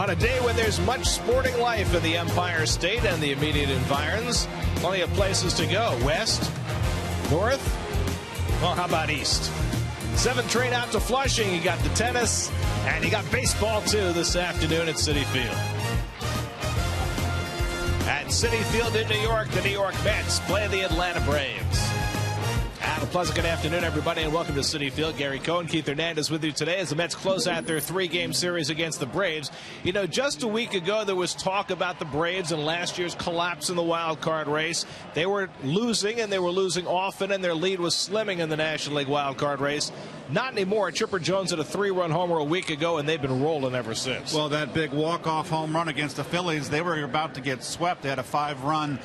On a day when there's much sporting life in the Empire State and the immediate environs, plenty of places to go. West, north, well, how about east? 7 train out to Flushing. You got the tennis, and you got baseball, too, this afternoon at Citi Field. At Citi Field in New York, the New York Mets play the Atlanta Braves. Have a pleasant good afternoon, everybody, and welcome to Citi Field. Gary Cohen, Keith Hernandez with you today as the Mets close out their 3-game series against the Braves. You know, just a week ago, there was talk about the Braves and last year's collapse in the wild card race. They were losing, and they were losing often, and their lead was slimming in the National League wild card race. Not anymore. Chipper Jones hit a 3-run homer a week ago, and they've been rolling ever since. Well, that big walk-off home run against the Phillies, they were about to get swept. They had a 5-run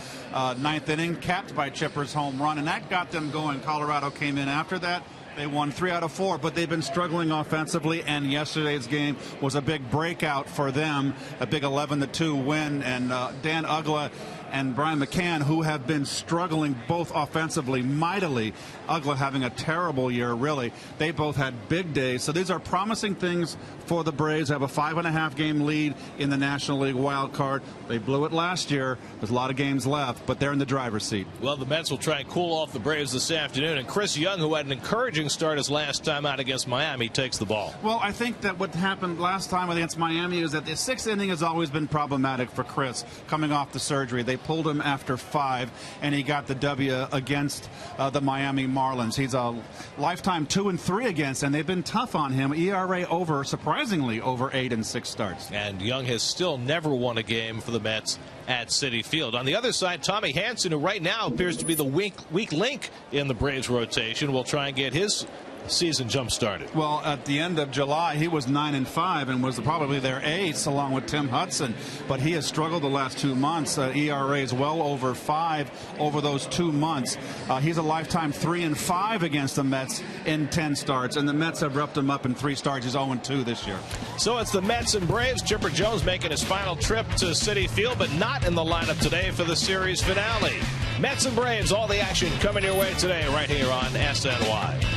ninth inning, capped by Chipper's home run, and that got them going. Colorado came in after that. They won 3 out of 4, but they've been struggling offensively, and yesterday's game was a big breakout for them, a big 11-2 win, and Dan Uggla and Brian McCann, who have been struggling both offensively mightily. Uggla having a terrible year, really. They both had big days. So these are promising things for the Braves. Have a 5.5 game lead in the National League wild card. They blew it last year. There's a lot of games left, but they're in the driver's seat. Well, the Mets will try and cool off the Braves this afternoon. And Chris Young, who had an encouraging start his last time out against Miami, takes the ball. Well, I think that what happened last time against Miami is that the 6th inning has always been problematic for Chris coming off the surgery. They pulled him after 5, and he got the W against the Miami Marlins. He's a lifetime 2-3 against, and they've been tough on him. ERA over, surprisingly, over 8 in 6 starts. And Young has still never won a game for the Mets at Citi Field. On the other side, Tommy Hanson, who right now appears to be the weak link in the Braves rotation, will try and get his season jump started. Well, at the end of July, he was 9-5 and was probably their ace along with Tim Hudson, but he has struggled the last 2 months. ERA is well over 5 over those 2 months. He's a lifetime 3-5 against the Mets in 10 starts, and the Mets have roughed him up in 3 starts. He's 0-2 this year. So it's the Mets and Braves. Chipper Jones making his final trip to Citi Field, but not in the lineup today for the series finale. Mets and Braves, all the action coming your way today right here on SNY.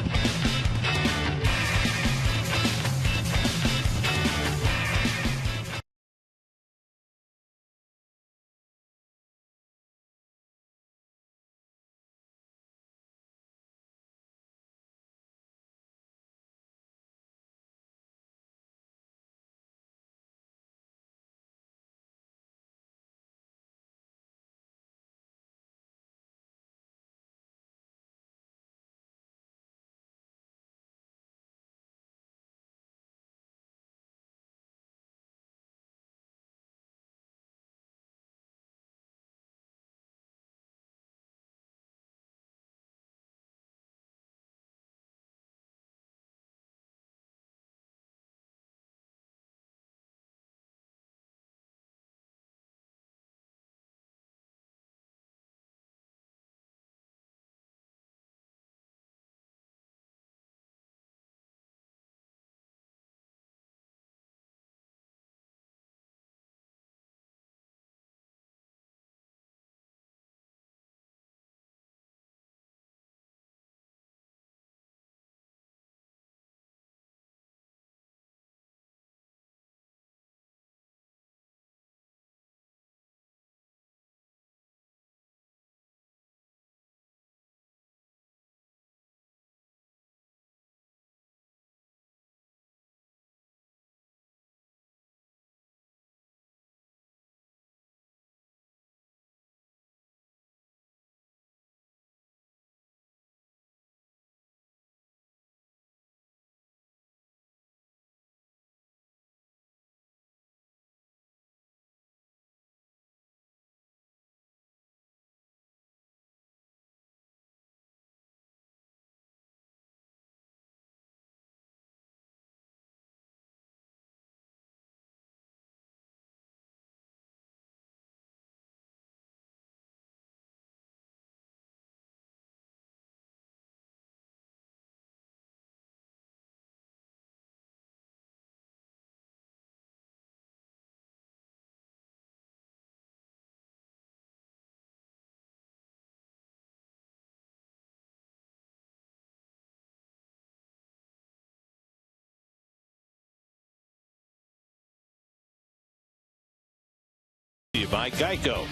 by Geico.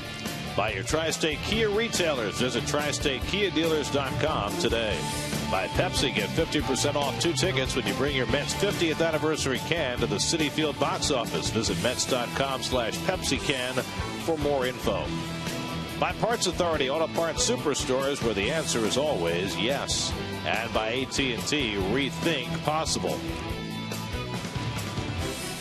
By your Tri-State Kia retailers. Visit TriStateKiaDealers.com today. By Pepsi, get 50% off 2 tickets when you bring your Mets 50th anniversary can to the Citi Field box office. Visit Mets.com/PepsiCan for more info. By Parts Authority Auto Parts Superstores, where the answer is always yes. And by AT&T, rethink possible.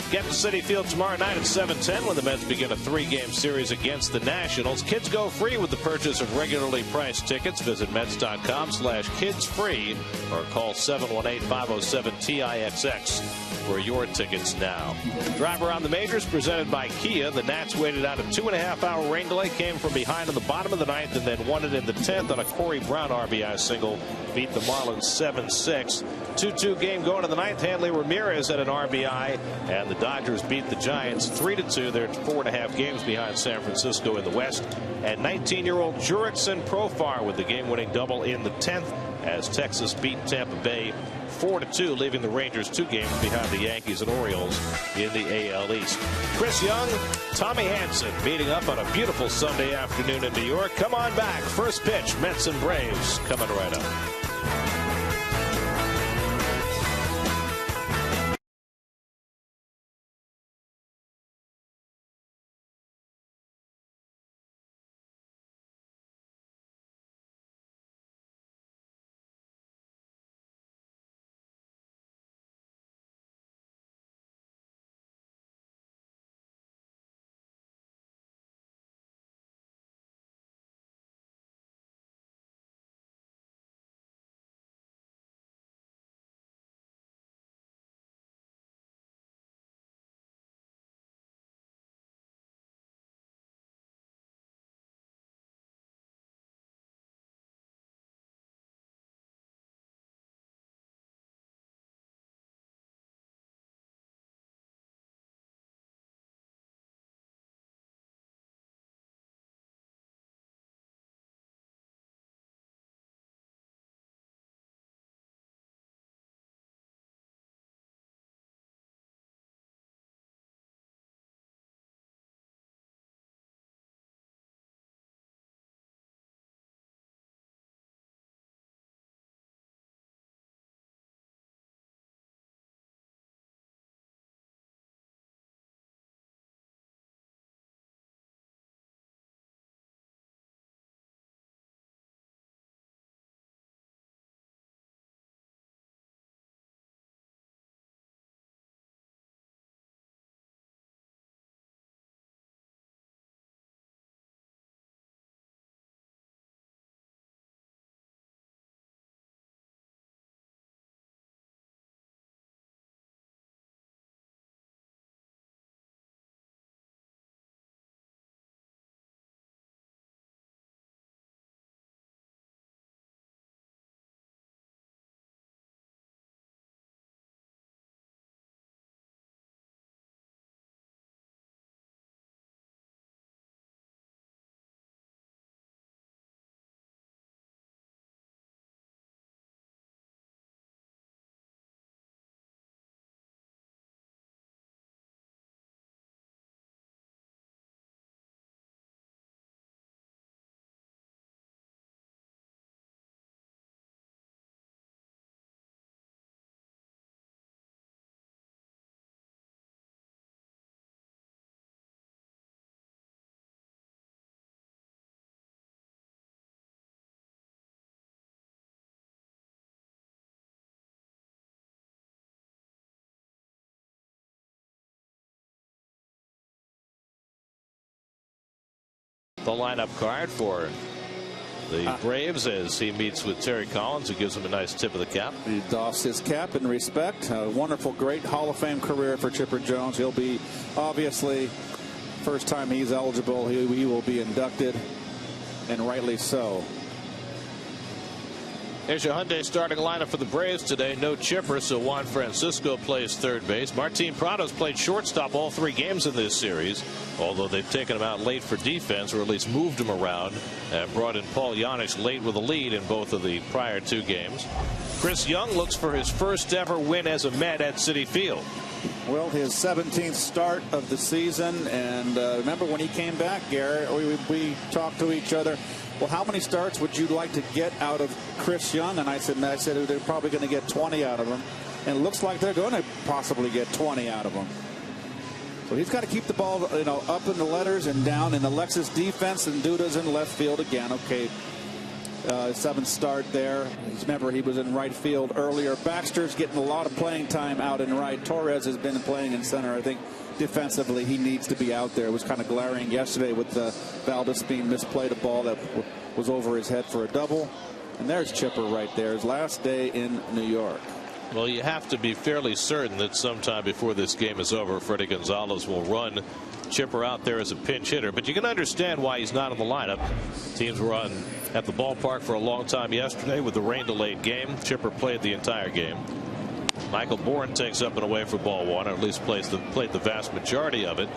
Get to Citi Field tomorrow night at 7:10 when the Mets begin a 3-game series against the Nationals. Kids go free with the purchase of regularly priced tickets. Visit Mets.com/kidsfree or call 718-507-TIXX for your tickets now. Drive Around the Majors presented by Kia. The Nats waited out a 2.5-hour rain delay, came from behind in the bottom of the 9th, and then won it in the 10th on a Corey Brown RBI single. Beat the Marlins 7-6. 2-2 game going to the 9th. Hanley Ramirez had an RBI, and the Dodgers beat the Giants 3-2. They're 4.5 games behind San Francisco in the West. And 19-year-old Jurickson Profar with the game-winning double in the 10th as Texas beat Tampa Bay 4-2, leaving the Rangers 2 games behind the Yankees and Orioles in the AL East. Chris Young, Tommy Hanson meeting up on a beautiful Sunday afternoon in New York. Come on back. First pitch, Mets and Braves coming right up. The lineup card for the Braves as he meets with Terry Collins, who gives him a nice tip of the cap. He doffs his cap in respect. A wonderful, great Hall of Fame career for Chipper Jones. He'll be, obviously, first time he's eligible, he will be inducted, and rightly so. Here's your Hyundai starting lineup for the Braves today. No Chipper, so Juan Francisco plays third base. Martin Prado's played shortstop all 3 games in this series, although they've taken him out late for defense, or at least moved him around, and brought in Paul Janich late with a lead in both of the prior 2 games. Chris Young looks for his first ever win as a Met at Citi Field. Well, his 17th start of the season, and remember when he came back, Garrett, we talked to each other. Well, how many starts would you like to get out of Chris Young? And I said they're probably going to get 20 out of him, and it looks like they're going to possibly get 20 out of him. So he's got to keep the ball, up in the letters and down in the Lexus defense, and Duda's in left field again. Okay. 7th start there. Remember, he was in right field earlier. Baxter's getting a lot of playing time out in right. Torres has been playing in center. I think defensively he needs to be out there. It was kind of glaring yesterday with Valdespin misplayed a ball that was over his head for a double. And there's Chipper right there. His last day in New York. Well, you have to be fairly certain that sometime before this game is over, Freddie Gonzalez will run Chipper out there as a pinch hitter. But you can understand why he's not in the lineup. Teams were at the ballpark for a long time yesterday with the rain-delayed game. Chipper played the entire game. Michael Bourne takes up and away for ball one, or at least played the vast majority of it.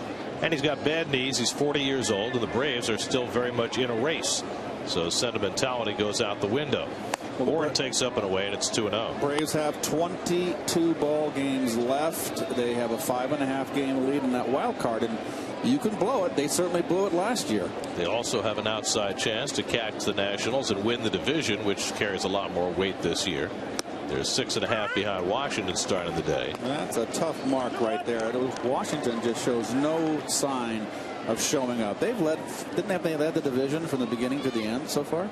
And he's got bad knees. He's 40 years old, and the Braves are still very much in a race. So sentimentality goes out the window. Bourne takes up and away, and it's 2-0. Braves have 22 ball games left. They have a 5.5 game lead in that wild card, and you can blow it. They certainly blew it last year. They also have an outside chance to catch the Nationals and win the division, which carries a lot more weight this year. They're 6.5 behind Washington starting the day. That's a tough mark right there. Washington just shows no sign of showing up. Didn't they led the division from the beginning to the end so far?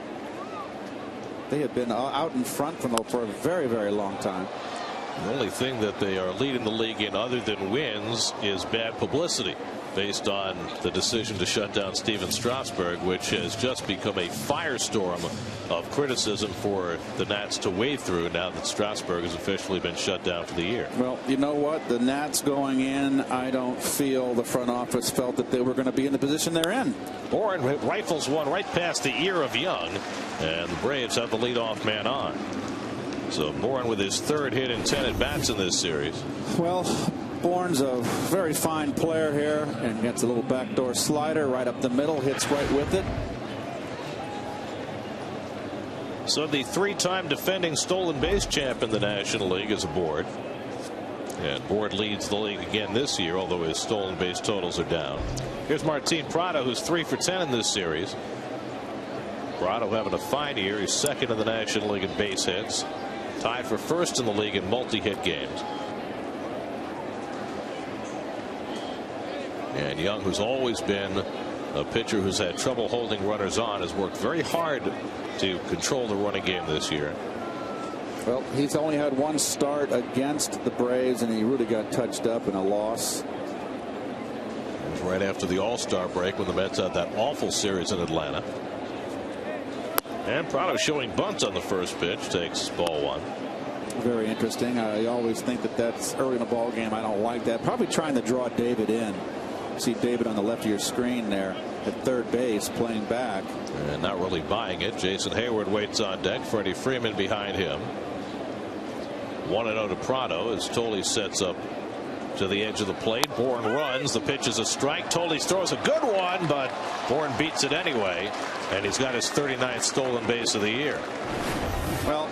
They have been out in front for a very, very long time. The only thing that they are leading the league in other than wins is bad publicity, based on the decision to shut down Steven Strasburg, which has just become a firestorm of criticism for the Nats to wade through now that Strasburg has officially been shut down for the year. Well, you know what? The Nats going in, I don't feel the front office felt that they were going to be in the position they're in. Bourne rifles one right past the ear of Young, and the Braves have the leadoff man on. So Bourne with his 3rd hit in 10 at-bats in this series. Well, Bourne's a very fine player here and gets a little backdoor slider right up the middle, hits right with it. So the 3-time defending stolen base champ in the National League is aboard. And Bourne leads the league again this year, although his stolen base totals are down. Here's Martin Prado, who's 3 for 10 in this series. Prado having a fine year. He's 2nd in the National League in base hits, tied for 1st in the league in multi-hit games. And Young, who's always been a pitcher who's had trouble holding runners on, has worked very hard to control the running game this year. Well, he's only had 1 start against the Braves, and he really got touched up in a loss. It was right after the All-Star break when the Mets had that awful series in Atlanta. And Prado showing bunt on the first pitch, takes ball 1. Very interesting. I always think that's early in a ball game. I don't like that. Probably trying to draw David in. See David on the left of your screen there at 3rd base playing back. And not really buying it. Jason Hayward waits on deck. Freddie Freeman behind him. 1-0 to Prado as Tolley sets up to the edge of the plate. Bourne runs. The pitch is a strike. Tolley throws a good one, but Bourne beats it anyway. And he's got his 39th stolen base of the year. Well,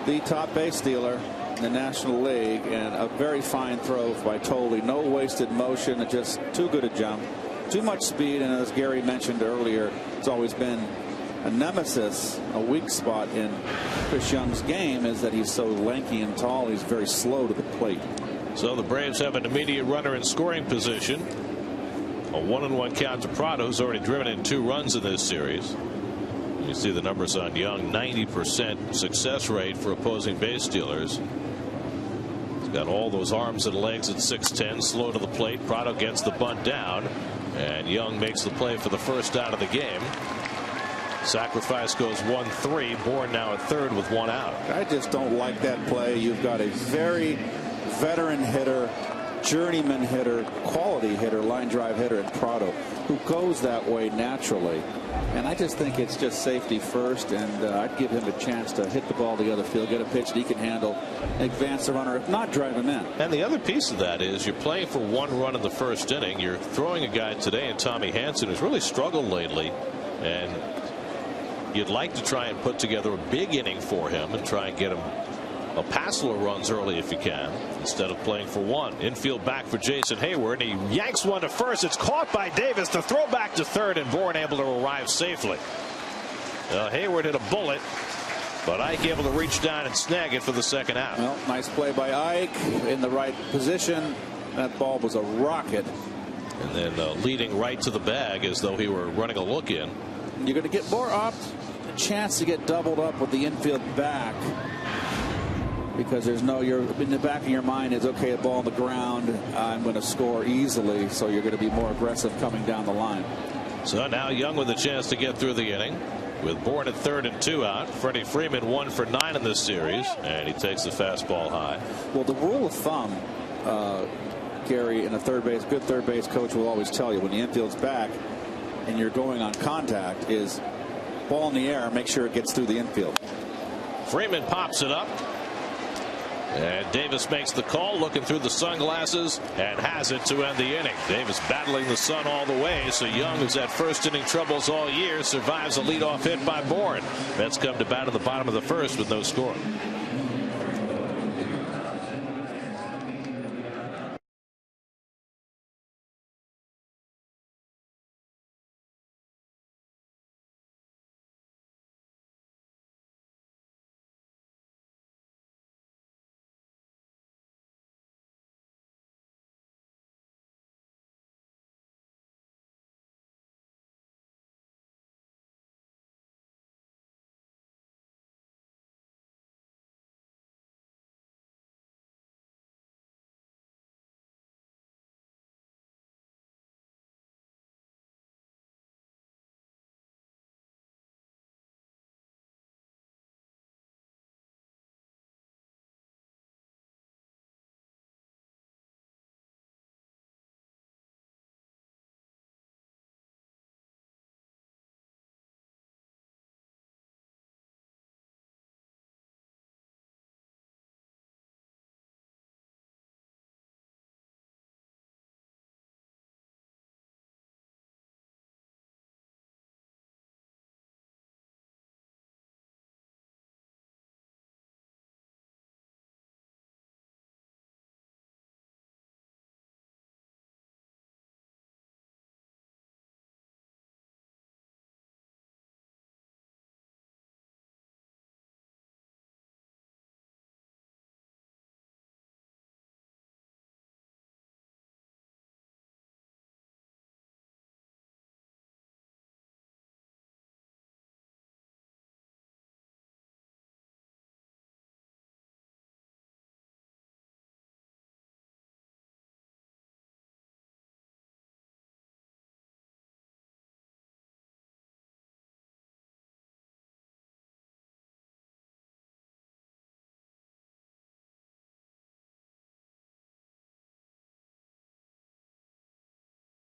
the top base stealer in the National League, and a very fine throw by Tolley. No wasted motion, just too good a jump, too much speed, and as Gary mentioned earlier, it's always been a nemesis, a weak spot in Chris Young's game is that he's so lanky and tall. He's very slow to the plate. So the Braves have an immediate runner in scoring position. A 1-1 count to Prado, who's already driven in 2 runs in this series. You see the numbers on Young, 90% success rate for opposing base stealers. He's got all those arms and legs at 6'10", slow to the plate. Prado gets the bunt down, and Young makes the play for the first out of the game. Sacrifice goes 1-3. Bourne now at 3rd with 1 out. I just don't like that play. You've got a very veteran hitter, journeyman hitter, quality hitter, line drive hitter in Prado, who goes that way naturally. And I just think it's just safety first, and I'd give him a chance to hit the ball to the other field, get a pitch that he can handle, advance the runner, if not drive him in. And the other piece of that is you're playing for 1 run in the 1st inning. You're throwing a guy today in Tommy Hanson who's really struggled lately, and you'd like to try and put together a big inning for him and try and get him Passler runs early if you can, instead of playing for one. Infield back for Jason Hayward. He yanks one to first. It's caught by Davis. The throw back to third, and Bourne able to arrive safely. Hayward hit a bullet, but Ike able to reach down and snag it for the second out. Well, nice play by Ike in the right position. That ball was a rocket. And then leading right to the bag as though he were running a look in. You're going to get more a chance to get doubled up with the infield back, because there's no, you're in the back of your mind is, okay, a ball on the ground, I'm going to score easily, so you're going to be more aggressive coming down the line. So now Young with a chance to get through the inning with Bourne at 3rd and 2 out. Freddie Freeman 1 for 9 in this series, and he takes the fastball high. Well, the rule of thumb, Gary, and good third base coach will always tell you, when the infield's back and you're going on contact, is ball in the air, make sure it gets through the infield. Freeman pops it up, and Davis makes the call, looking through the sunglasses, and has it to end the inning. Davis battling the sun all the way, so Young, who's had first inning troubles all year, survives a leadoff hit by Bourne. Mets come to bat in the bottom of the first with no score.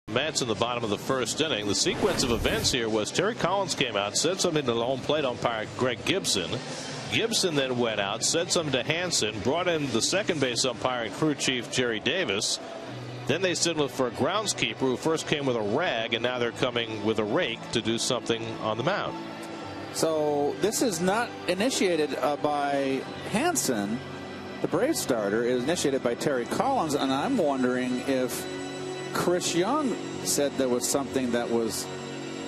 Mets in the bottom of the first inning. The sequence of events here was Terry Collins came out, said something to the home plate umpire Greg Gibson. Gibson then went out, said something to Hansen, brought in the second base umpire and crew chief Jerry Davis. Then they signaled for a groundskeeper who first came with a rag, and now they're coming with a rake to do something on the mound. So this is not initiated by Hansen. The Braves starter is initiated by Terry Collins, and I'm wondering if Chris Young said there was something that was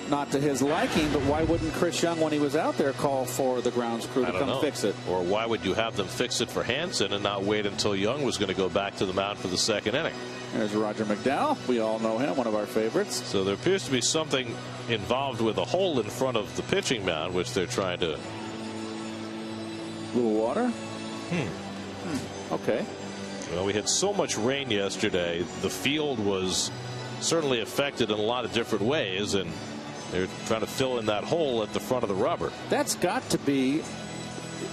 not to his liking, but why wouldn't Chris Young, when he was out there, call for the grounds crew to come fix it? Or why would you have them fix it for Hansen and not wait until Young was going to go back to the mound for the second inning? There's Roger McDowell. We all know him, one of our favorites. So there appears to be something involved with a hole in front of the pitching mound, which they're trying to. Little water? Okay. Well, we had so much rain yesterday. The field was certainly affected in a lot of different ways, and they're trying to fill in that hole at the front of the rubber. That's got to be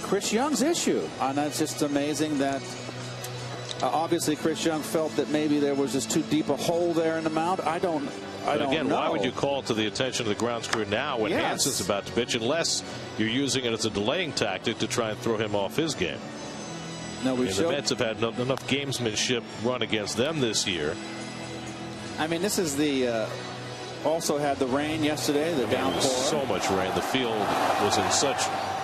Chris Young's issue. And that's just amazing that obviously Chris Young felt that maybe there was just too deep a hole there in the mound. I don't know. Why would you call to the attention of the grounds crew now when Hansen's about to pitch, unless you're using it as a delaying tactic to try and throw him off his game? No, the Mets have had enough gamesmanship run against them this year. I mean, this is the also had the rain yesterday, the downpour. So much rain. The field was in such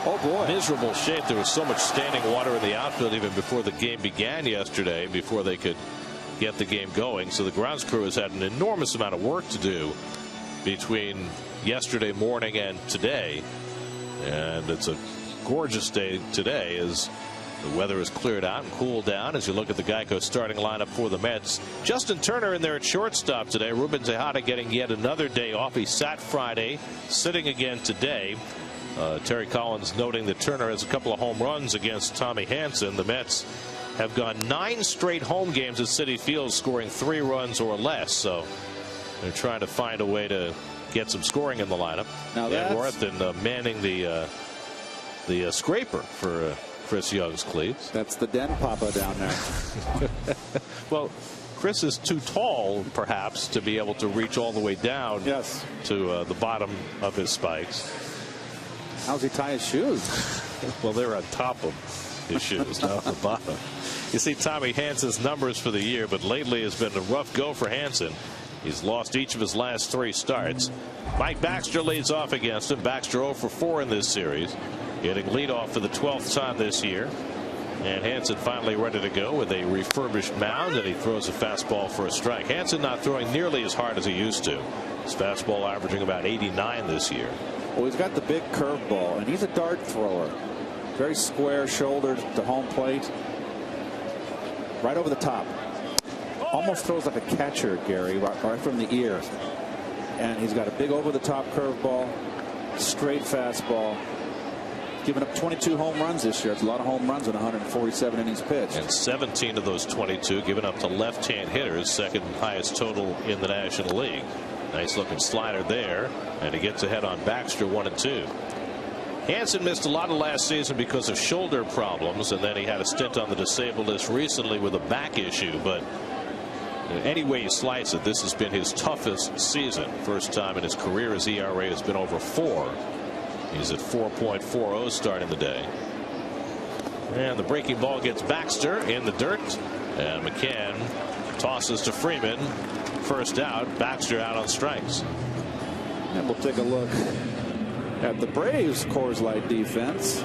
Oh, boy. Miserable shape. There was so much standing water in the outfield even before the game began yesterday, before they could get the game going. So the grounds crew has had an enormous amount of work to do between yesterday morning and today. And it's a gorgeous day today as the weather has cleared out and cooled down. As you look at the Geico starting lineup for the Mets, Justin Turner in there at shortstop today. Ruben Tejada getting yet another day off. He sat Friday, sitting again today. Terry Collins noting that Turner has a couple of home runs against Tommy Hanson. The Mets have gone 9 straight home games at Citi Field, scoring 3 runs or less. So they're trying to find a way to get some scoring in the lineup. Now Dan Worthington manning the scraper for Chris Young's cleats. That's the den papa down there. Well, Chris is too tall, perhaps, to be able to reach all the way down to the bottom of his spikes. How's he tie his shoes? Well, they're on top of his shoes, not on the bottom. You see Tommy Hanson's numbers for the year, but lately has been a rough go for Hanson. He's lost each of his last 3 starts. Mike Baxter leads off against him. Baxter 0 for 4 in this series, getting leadoff for the 12th time this year. And Hanson finally ready to go with a refurbished mound, and he throws a fastball for a strike. Hanson not throwing nearly as hard as he used to. His fastball averaging about 89 this year. Well, he's got the big curveball, and he's a dart thrower. Very square shouldered to home plate. Right over the top. Almost throws like a catcher, Gary, right from the ear. And he's got a big over the top curveball, straight fastball. Given up 22 home runs this year. It's a lot of home runs in 147 innings pitched. And 17 of those 22 given up to left-hand hitters, second highest total in the National League. Nice looking slider there, and he gets ahead on Baxter 1-2. Hanson missed a lot of last season because of shoulder problems, and then he had a stint on the disabled list recently with a back issue. But any way you slice it, this has been his toughest season. First time in his career his ERA has been over 4. He's at 4.40 starting the day. And the breaking ball gets Baxter in the dirt, and McCann tosses to Freeman. First out. Baxter out on strikes. And we'll take a look at the Braves Coors Light defense.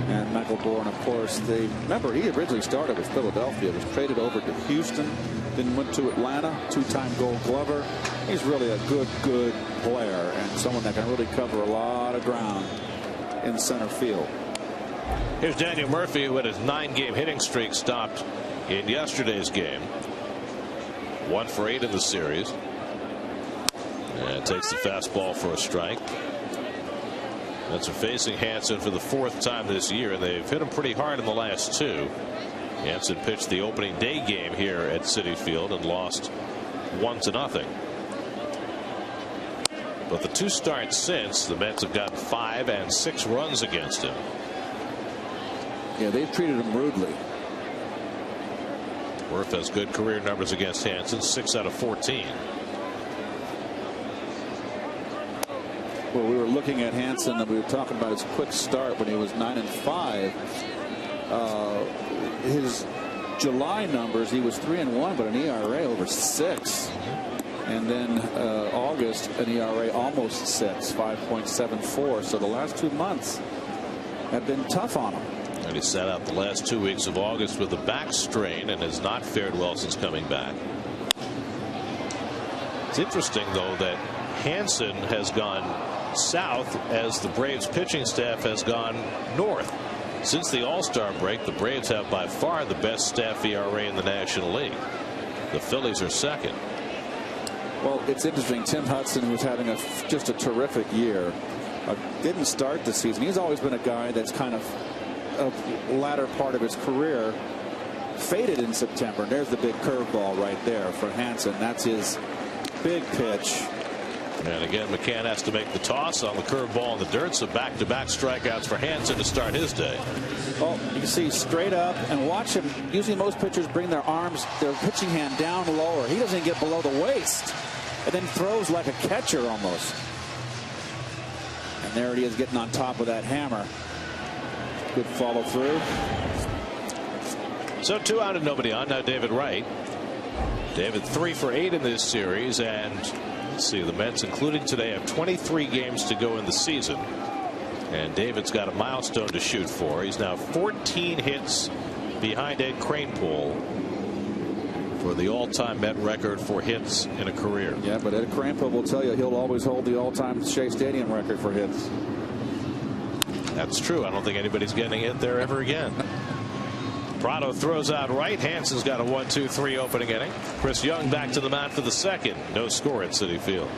And Michael Bourne, of course, remember he originally started with Philadelphia, was traded over to Houston, then went to Atlanta, 2-time Gold Glover. He's really a good player and someone that can really cover a lot of ground in center field. Here's Daniel Murphy, who had his 9-game hitting streak stopped in yesterday's game. 1 for 8 in the series. And takes the fastball for a strike. Mets are facing Hanson for the 4th time this year, and they've hit him pretty hard in the last 2. Hanson pitched the opening day game here at Citi Field and lost 1-0. But the 2 starts since, the Mets have gotten 5 and 6 runs against him. Yeah, they've treated him rudely. Murph has good career numbers against Hanson, 6 out of 14. Well, we were looking at Hanson and we were talking about his quick start when he was 9-5. His July numbers, he was 3-1, but an ERA over 6. And then August, an ERA almost 6, 5.74. So the last 2 months have been tough on him. And he sat out the last 2 weeks of August with a back strain and has not fared well since coming back. It's interesting, though, that Hanson has gone south as the Braves pitching staff has gone north. Since the All-Star break, the Braves have by far the best staff ERA in the National League. The Phillies are second. Well, it's interesting. Tim Hudson, who's having just a terrific year, didn't start the season. He's always been a guy that's kind of a latter part of his career faded in September. And there's the big curveball right there for Hanson. That's his big pitch. And again, McCann has to make the toss on the curveball in the dirt. So back-to-back strikeouts for Hanson to start his day. Oh, you can see straight up, and watch him. Usually most pitchers bring their arms, their pitching hand down lower. He doesn't get below the waist, and then throws like a catcher almost. And there it is, getting on top of that hammer. Good follow through. So 2 out and nobody on. Now David Wright. David 3 for 8 in this series, and let's see, the Mets, including today, have 23 games to go in the season. And David's got a milestone to shoot for. He's now 14 hits behind Ed Kranepool for the all-time Met record for hits in a career. Yeah, but Ed Kranepool will tell you he'll always hold the all-time Shea Stadium record for hits. That's true. I don't think anybody's getting it there ever again. Prado throws out right. Hansen's got a 1-2-3 opening inning. Chris Young back to the mound for the second. No score at Citi Field.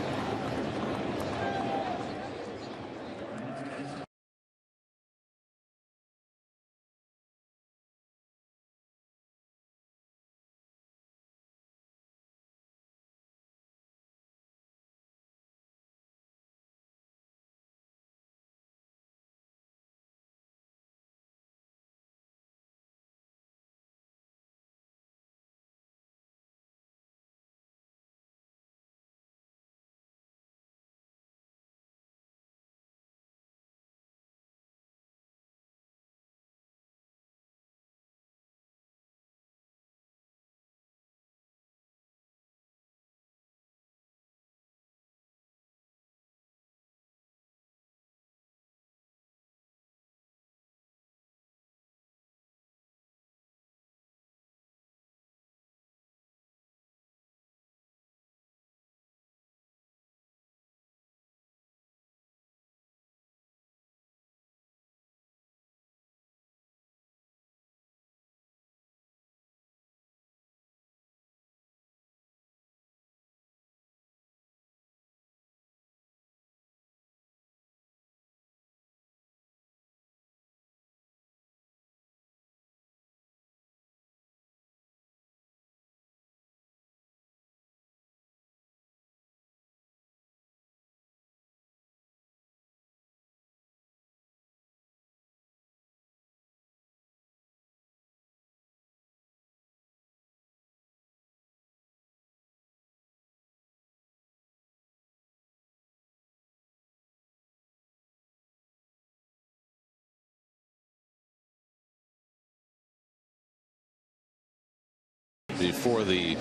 Before the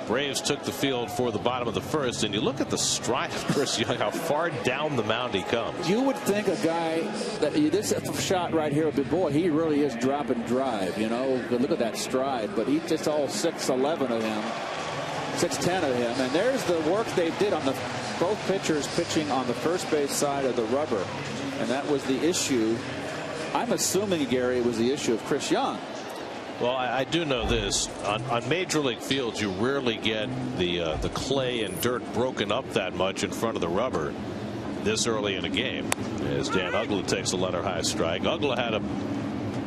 Braves took the field for the bottom of the first, and you look at the stride of Chris Young, how far down the mound he comes. You would think a guy that this shot right here would be, boy, he really is drop and drive, you know. Look at that stride, but he's just all 6'11" of him, 6'10" of him, and there's the work they did on both pitchers pitching on the first base side of the rubber, and that was the issue. I'm assuming, Gary, it was the issue of Chris Young. Well, I do know this. On major league fields, you rarely get the clay and dirt broken up that much in front of the rubber this early in a game. As Dan Uggla takes a letter high strike. Uggla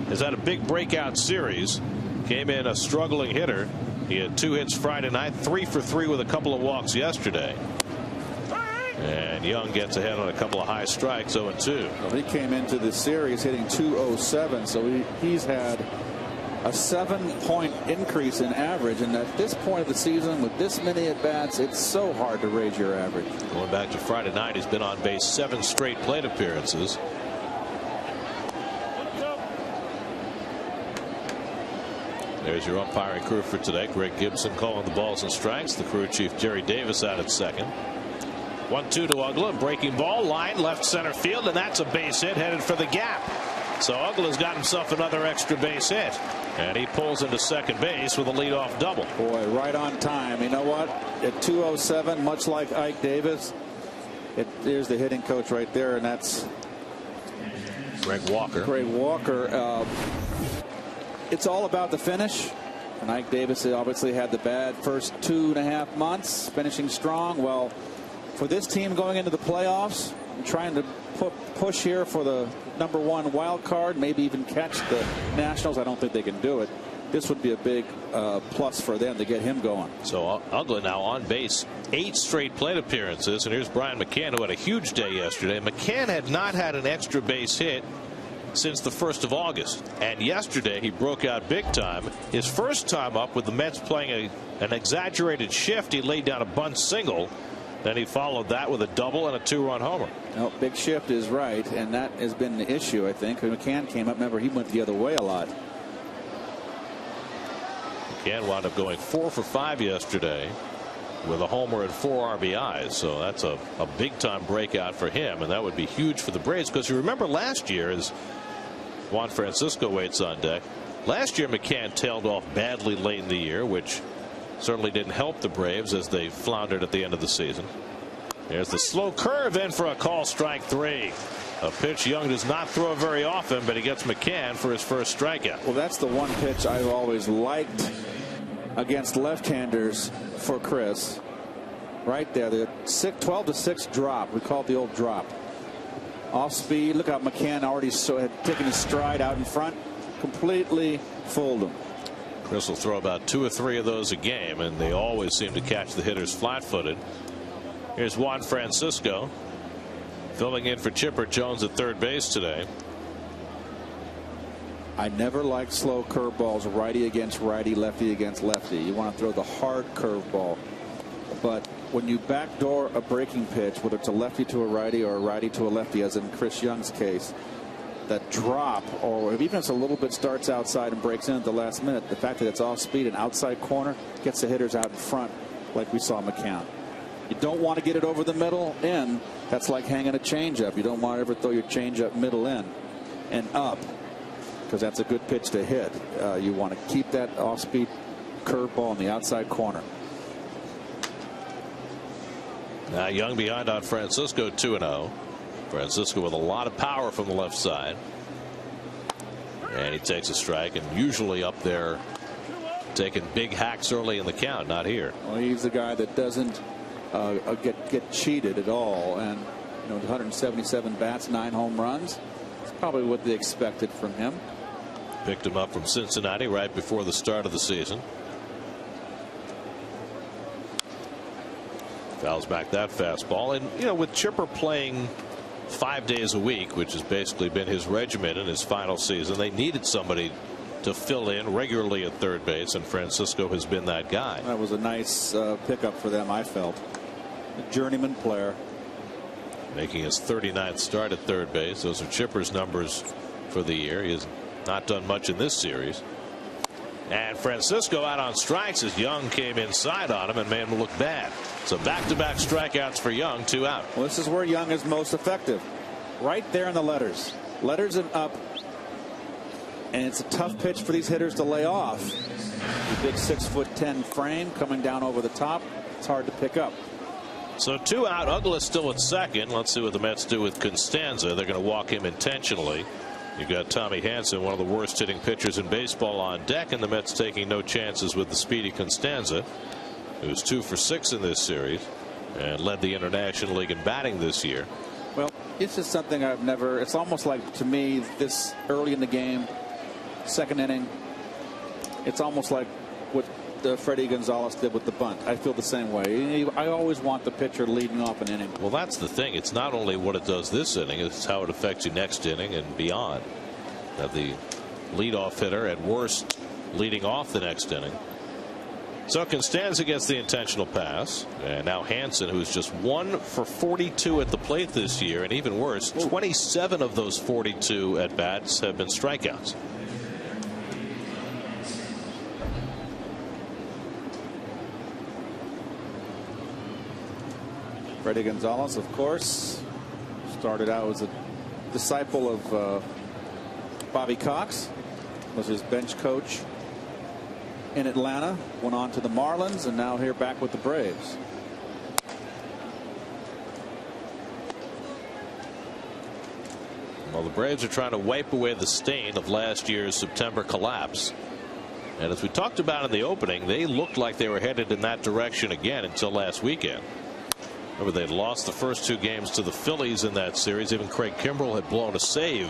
has had a big breakout series. Came in a struggling hitter. He had 2 hits Friday night, 3 for 3 with a couple of walks yesterday. And Young gets ahead on a couple of high strikes, 0-2. Well, he came into the series hitting .207, so he's had a 7-point increase in average, and at this point of the season with this many at bats, it's so hard to raise your average. Going back to Friday night, he's been on base 7 straight plate appearances. There's your umpiring crew for today. Greg Gibson calling the balls and strikes. The crew chief Jerry Davis out at second. 1-2 to Uggla. Breaking ball, line left center field, and that's a base hit headed for the gap. So Uggla's got himself another extra base hit, and he pulls into second base with a leadoff double. Boy, right on time. You know what? At 2:07, much like Ike Davis, there's the hitting coach right there, and that's Greg Walker. Greg Walker. It's all about the finish, and Ike Davis obviously had the bad first 2.5 months, finishing strong. Well, for this team going into the playoffs, trying to push here for the #1 wild card, maybe even catch the Nationals. I don't think they can do it. This would be a big plus for them to get him going. So Uggla now on base 8 straight plate appearances, and here's Brian McCann, who had a huge day yesterday. McCann had not had an extra base hit since the 1st of August, and yesterday he broke out big time. His first time up with the Mets playing an exaggerated shift. He laid down a bunt single. Then he followed that with a double and a 2-run homer. No, big shift is right, and that has been the issue, I think. When McCann came up, remember, he went the other way a lot. McCann wound up going 4 for 5 yesterday. with a homer and 4 RBIs. So that's a big time breakout for him, and that would be huge for the Braves, because you remember last year, as Juan Francisco waits on deck, last year McCann tailed off badly late in the year, which certainly didn't help the Braves as they floundered at the end of the season. There's the slow curve in for a call, strike 3. A pitch Young does not throw very often, but he gets McCann for his first strikeout. Well, that's the one pitch I've always liked against left-handers for Chris. Right there, the 12-6 drop. We call it the old drop. Off speed. Look how McCann already had taken his stride out in front. Completely fooled him. Chris will throw about 2 or 3 of those a game, and they always seem to catch the hitters flat-footed. Here's Juan Francisco filling in for Chipper Jones at third base today. I never liked slow curveballs, righty against righty, lefty against lefty. You want to throw the hard curveball. But when you backdoor a breaking pitch, whether it's a lefty to a righty or a righty to a lefty, as in Chris Young's case, that drop, or even if it's a little bit starts outside and breaks in at the last minute, the fact that it's off speed and outside corner gets the hitters out in front, like we saw McCann. You don't want to get it over the middle in. That's like hanging a changeup. You don't want to ever throw your changeup middle in and up, because that's a good pitch to hit. You want to keep that off-speed curveball in the outside corner. Now Young behind on Francisco, 2-0. Francisco with a lot of power from the left side, and he takes a strike, and usually up there taking big hacks early in the count. Not here. Well, he's the guy that doesn't get cheated at all, and 177 bats, 9 home runs. It's probably what they expected from him. Picked him up from Cincinnati right before the start of the season. Fouls back that fastball, and with Chipper playing 5 days a week, which has basically been his regimen in his final season, they needed somebody to fill in regularly at third base, and Francisco has been that guy. That was a nice pickup for them, I felt. A journeyman player. Making his 39th start at third base. Those are Chipper's numbers for the year. He has not done much in this series. And Francisco out on strikes as Young came inside on him and made him look bad. So back-to-back strikeouts for Young, 2 out. Well, this is where Young is most effective. Right there in the letters. Letters and up. And it's a tough pitch for these hitters to lay off. The big 6'10" frame coming down over the top. It's hard to pick up. So 2 out. Uggla still at second. Let's see what the Mets do with Constanza. They're going to walk him intentionally. You've got Tommy Hanson, one of the worst hitting pitchers in baseball, on deck, and the Mets taking no chances with the speedy Constanza, who's 2 for 6 in this series and led the International League in batting this year. Well, it's just something I've never. It's almost like, to me, this early in the game, second inning, it's almost like what Freddie Gonzalez did with the bunt. I feel the same way. I always want the pitcher leading off an inning. Well, that's the thing. It's not only what it does this inning, it's how it affects you next inning and beyond. Now, the leadoff hitter at worst leading off the next inning. So Constanza gets the intentional pass, and now Hanson, who's just 1 for 42 at the plate this year, and even worse, 27 of those 42 at bats have been strikeouts. Freddie Gonzalez, of course, started out as a disciple of Bobby Cox, was his bench coach in Atlanta, went on to the Marlins, and now here back with the Braves. Well, the Braves are trying to wipe away the stain of last year's September collapse. And as we talked about in the opening, they looked like they were headed in that direction again until last weekend. Remember, they'd lost the first 2 games to the Phillies in that series. Even Craig Kimbrell had blown a save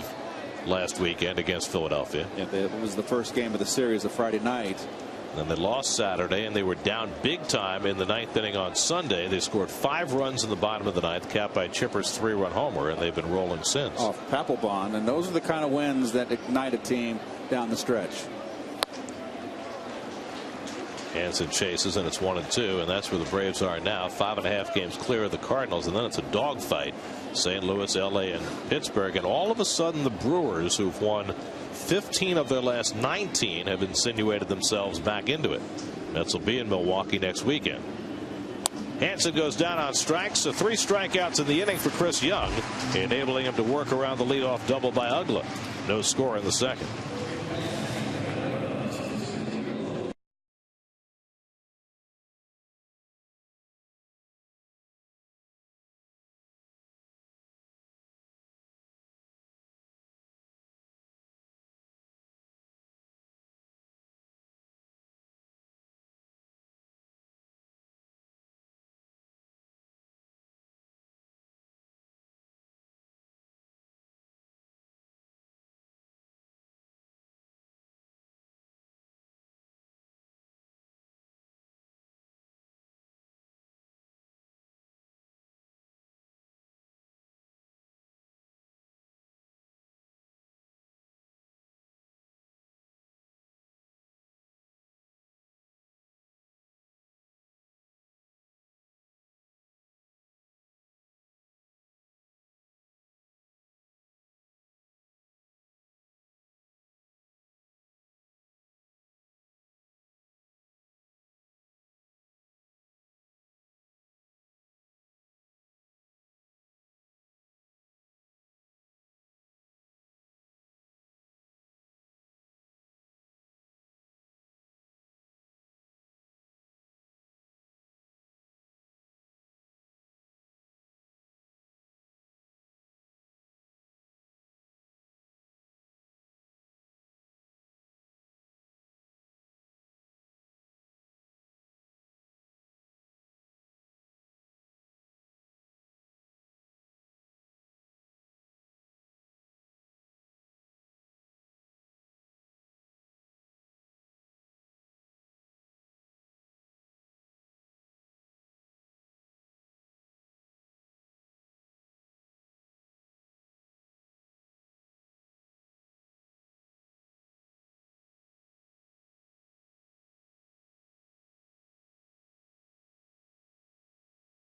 last weekend against Philadelphia. Yeah, it was the first game of the series, the Friday night. Then they lost Saturday, and they were down big time in the 9th inning on Sunday. They scored 5 runs in the bottom of the 9th, capped by Chipper's 3-run homer, and they've been rolling since. Off Papelbon, and those are the kind of wins that ignite a team down the stretch. Hanson chases, and it's 1-2, and that's where the Braves are now, 5.5 games clear of the Cardinals, and then it's a dogfight. St. Louis, L.A., and Pittsburgh, and all of a sudden the Brewers, who've won 15 of their last 19, have insinuated themselves back into it. Mets will be in Milwaukee next weekend. Hansen goes down on strikes, so 3 strikeouts in the inning for Chris Young, enabling him to work around the leadoff double by Ugla. No score in the second.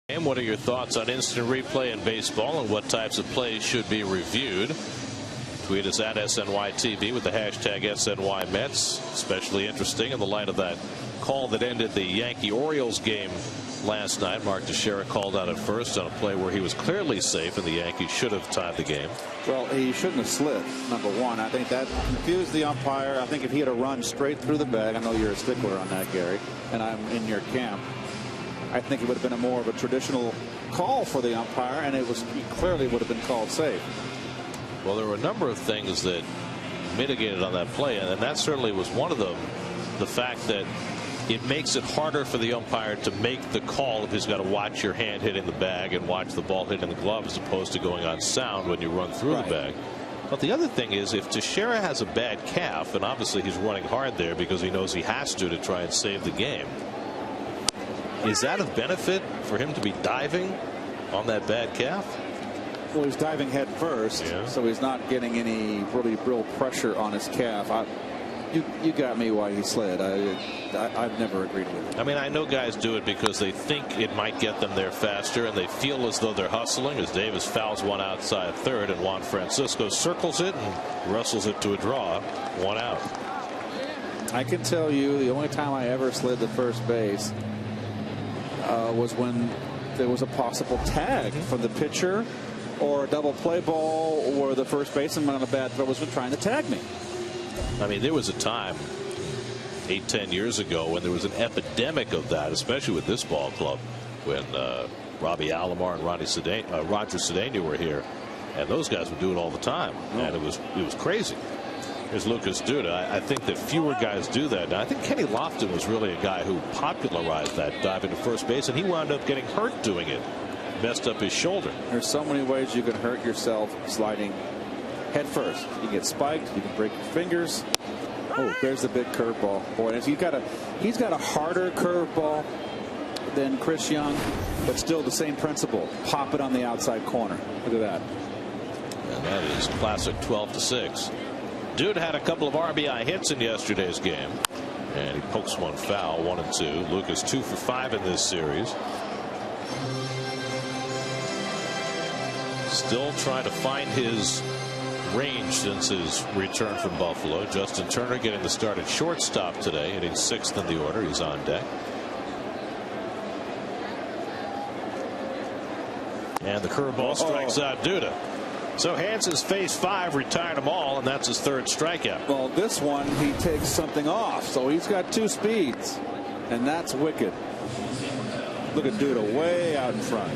And what are your thoughts on instant replay in baseball and what types of plays should be reviewed? Tweet us at SNYTV with the hashtag SNYMets. Especially interesting in the light of that call that ended the Yankee-Orioles game last night. Mark Teixeira called out at first on a play where he was clearly safe and the Yankees should have tied the game. Well, he shouldn't have slid, number one. I think that confused the umpire. I think if he had a run straight through the bag, I know you're a stickler on that, Gary, and I'm in your camp, I think it would have been a more of a traditional call for the umpire, and he clearly would have been called safe. Well, there were a number of things that mitigated on that play, and that certainly was one of them. The fact that it makes it harder for the umpire to make the call if he's got to watch your hand hitting the bag and watch the ball hitting the glove as opposed to going on sound when you run through the bag. But the other thing is, if Teixeira has a bad calf, and obviously he's running hard there because he knows he has to try and save the game, is that of benefit for him to be diving on that bad calf? Well, he's diving head first, so he's not getting any real pressure on his calf. You got me why he slid. I've never agreed with it. I mean, I know guys do it because they think it might get them there faster, and they feel as though they're hustling as Davis fouls one outside third, and Juan Francisco circles it and wrestles it to a draw. 1 out. I can tell you the only time I ever slid to first base was when there was a possible tag from the pitcher or a double play ball, or the first baseman on a bad throw was trying to tag me. I mean, there was a time 8-10 years ago when there was an epidemic of that, especially with this ball club, when Robbie Alomar and Roger Cedeno were here, and those guys would do it all the time, and it was crazy. Here's Lucas Duda. I think that fewer guys do that now. I think Kenny Lofton was really a guy who popularized that diving to first base, and he wound up getting hurt doing it. Messed up his shoulder. There's so many ways you can hurt yourself sliding head first. You can get spiked. You can break your fingers. Oh, there's the big curveball. Boy, he's got a harder curveball than Chris Young, but still the same principle. Pop it on the outside corner. Look at that. And that is classic 12-6. Dude had a couple of RBI hits in yesterday's game, and he pokes one foul, 1-2. Lucas 2 for 5 in this series. Still trying to find his range since his return from Buffalo. Justin Turner getting the start at shortstop today, hitting 6th in the order. He's on deck. And the curveball strikes out Duda. So Hansen's faced 5, retired them all, and that's his 3rd strikeout. Well, this one he takes something off, so he's got 2 speeds, and that's wicked. Look at Duda way out in front.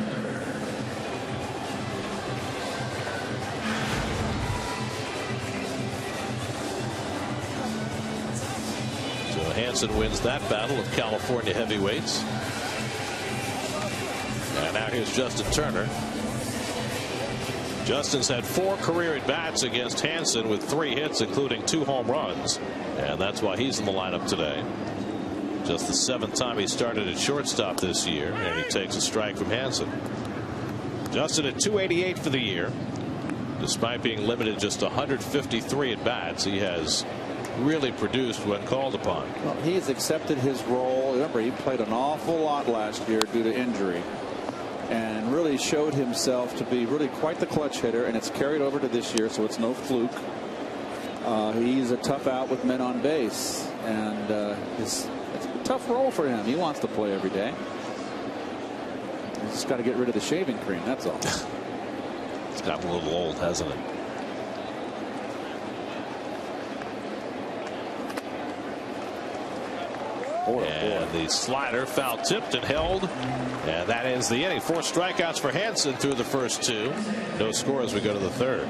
So Hansen wins that battle of California heavyweights. And now here's Justin Turner. Justin's had 4 career at-bats against Hansen with 3 hits, including 2 home runs. And that's why he's in the lineup today. Just the 7th time he started at shortstop this year, and he takes a strike from Hansen. Justin at .288 for the year. Despite being limited just 153 at-bats, he has really produced when called upon. Well, he's accepted his role. Remember, he played an awful lot last year due to injury, and really showed himself to be really quite the clutch hitter, and it's carried over to this year, so it's no fluke. He's a tough out with men on base, and it's a tough role for him. He wants to play every day. He's just got to get rid of the shaving cream, that's all. It's gotten a little old, hasn't it? And the slider foul tipped and held, and that ends the inning. 4 strikeouts for Hansen through the first 2. No score as we go to the 3rd.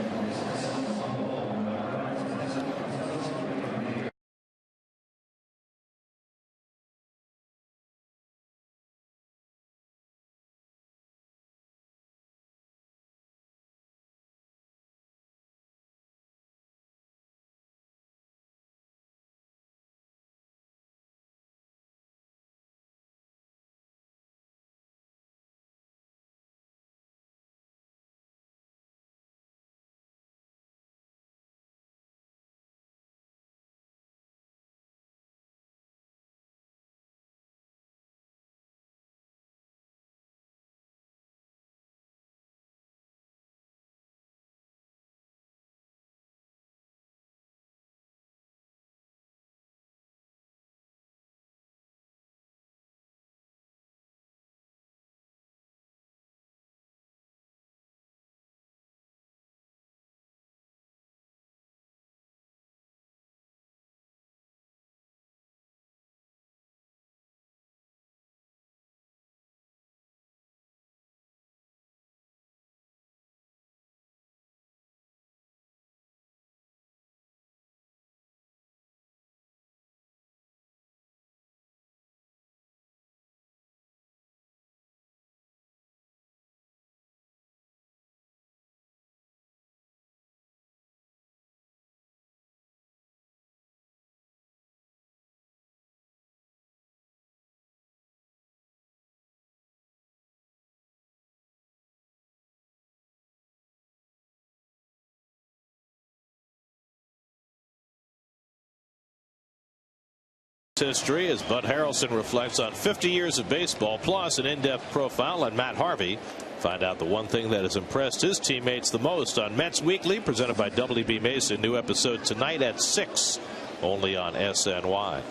History as Bud Harrelson reflects on 50 years of baseball, plus an in-depth profile on Matt Harvey. Find out the one thing that has impressed his teammates the most on Mets Weekly, presented by WB Mason. New episode tonight at 6, only on SNY.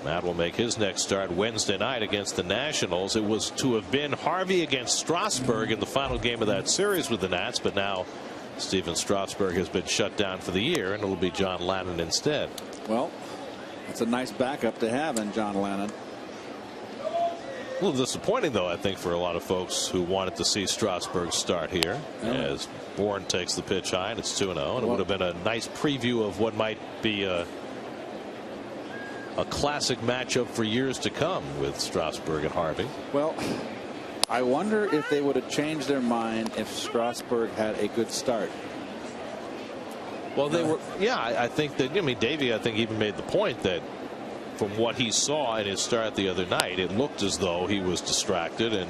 Matt will make his next start Wednesday night against the Nationals. It was to have been Harvey against Strasburg in the final game of that series with the Nats, but now Steven Strasburg has been shut down for the year, and it will be John Lannon instead. Well, it's a nice backup to have in John Lannon. A little disappointing, though, I think, for a lot of folks who wanted to see Strasburg start here, as Bourne takes the pitch high, and it's 2-0. And it would have been a nice preview of what might be a classic matchup for years to come with Strasburg and Harvey. Well, I wonder if they would have changed their mind if Strasburg had a good start. Well, they were, I think that, Davey, I think, even made the point that from what he saw in his start the other night, it looked as though he was distracted, and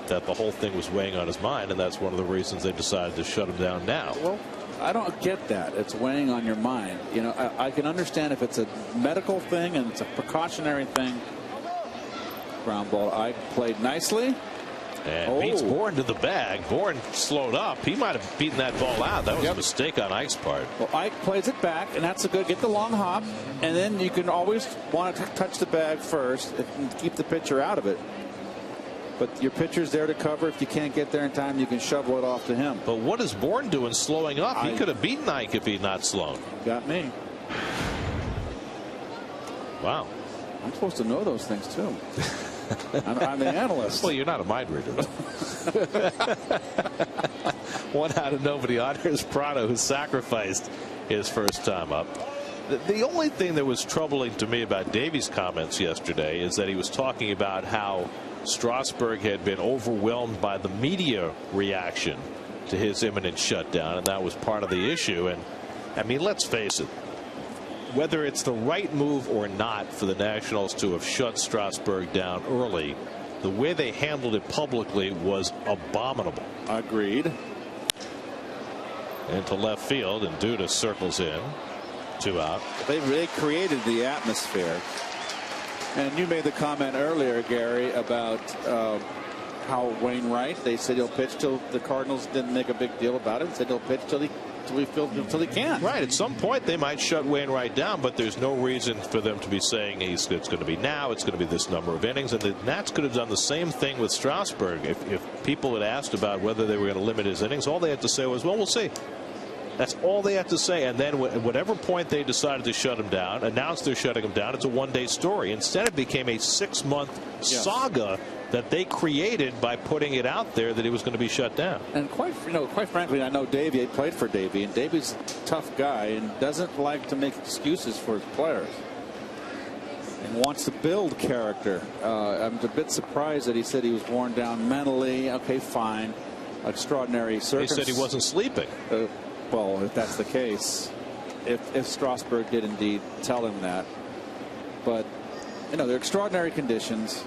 that the whole thing was weighing on his mind, and that's one of the reasons they decided to shut him down now. Well, I don't get that. It's weighing on your mind. I can understand if it's a medical thing and it's a precautionary thing. Ground ball. Ike played nicely. And beats Bourne to the bag. Bourne slowed up. He might have beaten that ball out. That was a mistake on Ike's part. Well, Ike plays it back, and that's a good. Get the long hop, and then you can always want to touch the bag first and keep the pitcher out of it. But your pitcher's there to cover. If you can't get there in time, you can shovel it off to him. But what is Bourne doing slowing up? He could have beaten Ike if he'd not slowed. Got me. Wow. I'm supposed to know those things too. I'm the analyst. Well, you're not a mind reader. One out of nobody on here is Prado, who sacrificed his first time up. The only thing that was troubling to me about Davies' comments yesterday is that he was talking about how Strasburg had been overwhelmed by the media reaction to his imminent shutdown, and that was part of the issue. And I mean, let's face it, whether it's the right move or not for the Nationals to have shut Strasburg down early, the way they handled it publicly was abominable. Agreed. Into left field, and Duda circles in. 2 out. They created the atmosphere. And you made the comment earlier, Gary, about how Wainwright, they said he'll pitch till the Cardinals didn't make a big deal about it. They said he'll pitch till he can. Right. At some point they might shut Wainwright down, but there's no reason for them to be saying it's going to be now, it's going to be this number of innings. And the Nats could have done the same thing with Strasburg. If people had asked about whether they were going to limit his innings, all they had to say was, well, we'll see. That's all they had to say. And then at whatever point they decided to shut him down, announced they're shutting him down, it's a one-day story. Instead, it became a 6-month saga that they created by putting it out there that he was going to be shut down. And quite frankly, I know Davey. I played for Davey, and Davey's a tough guy and doesn't like to make excuses for his players and wants to build character. I'm a bit surprised that he said he was worn down mentally. Okay, fine. Extraordinary circumstances. He said he wasn't sleeping. Well, if that's the case, if Strasburg did indeed tell him that, but they're extraordinary conditions.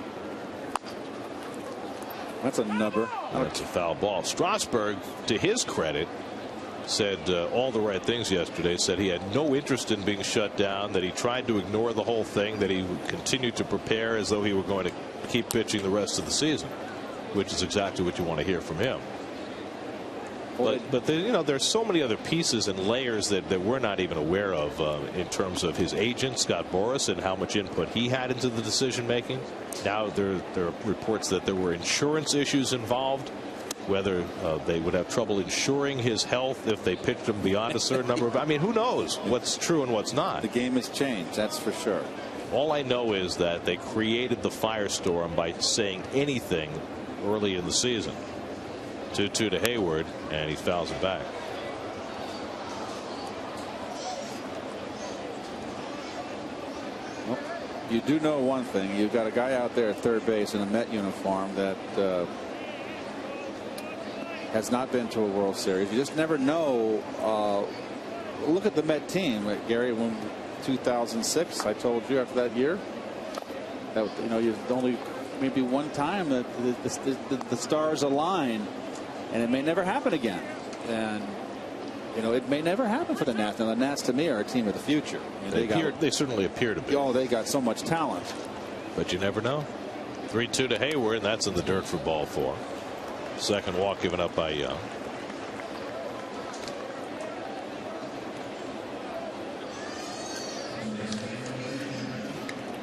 That's a number. That's a foul ball. Strasburg, to his credit, said all the right things yesterday. Said he had no interest in being shut down, that he tried to ignore the whole thing, that he would continue to prepare as though he were going to keep pitching the rest of the season, which is exactly what you want to hear from him. But there's so many other pieces and layers that we're not even aware of in terms of his agent, Scott Boras, and how much input he had into the decision making. Now there are reports that there were insurance issues involved, whether they would have trouble insuring his health if they pitched him beyond a certain number of. I mean, who knows what's true and what's not. The game has changed, that's for sure. All I know is that they created the firestorm by saying anything early in the season. 2-2 to Hayward, and he fouls it back. Well, you do know one thing. You've got a guy out there at third base in a Met uniform that has not been to a World Series. You just never know. Look at the Met team, Gary. When 2006, I told you after that year that you've only maybe one time that the stars align. And it may never happen again. And, it may never happen for the Nats. Now, the Nats, to me, are a team of the future. They certainly appear to be. Oh, they got so much talent. But you never know. 3-2 to Hayward, and that's in the dirt for ball 4. Second walk given up by Young.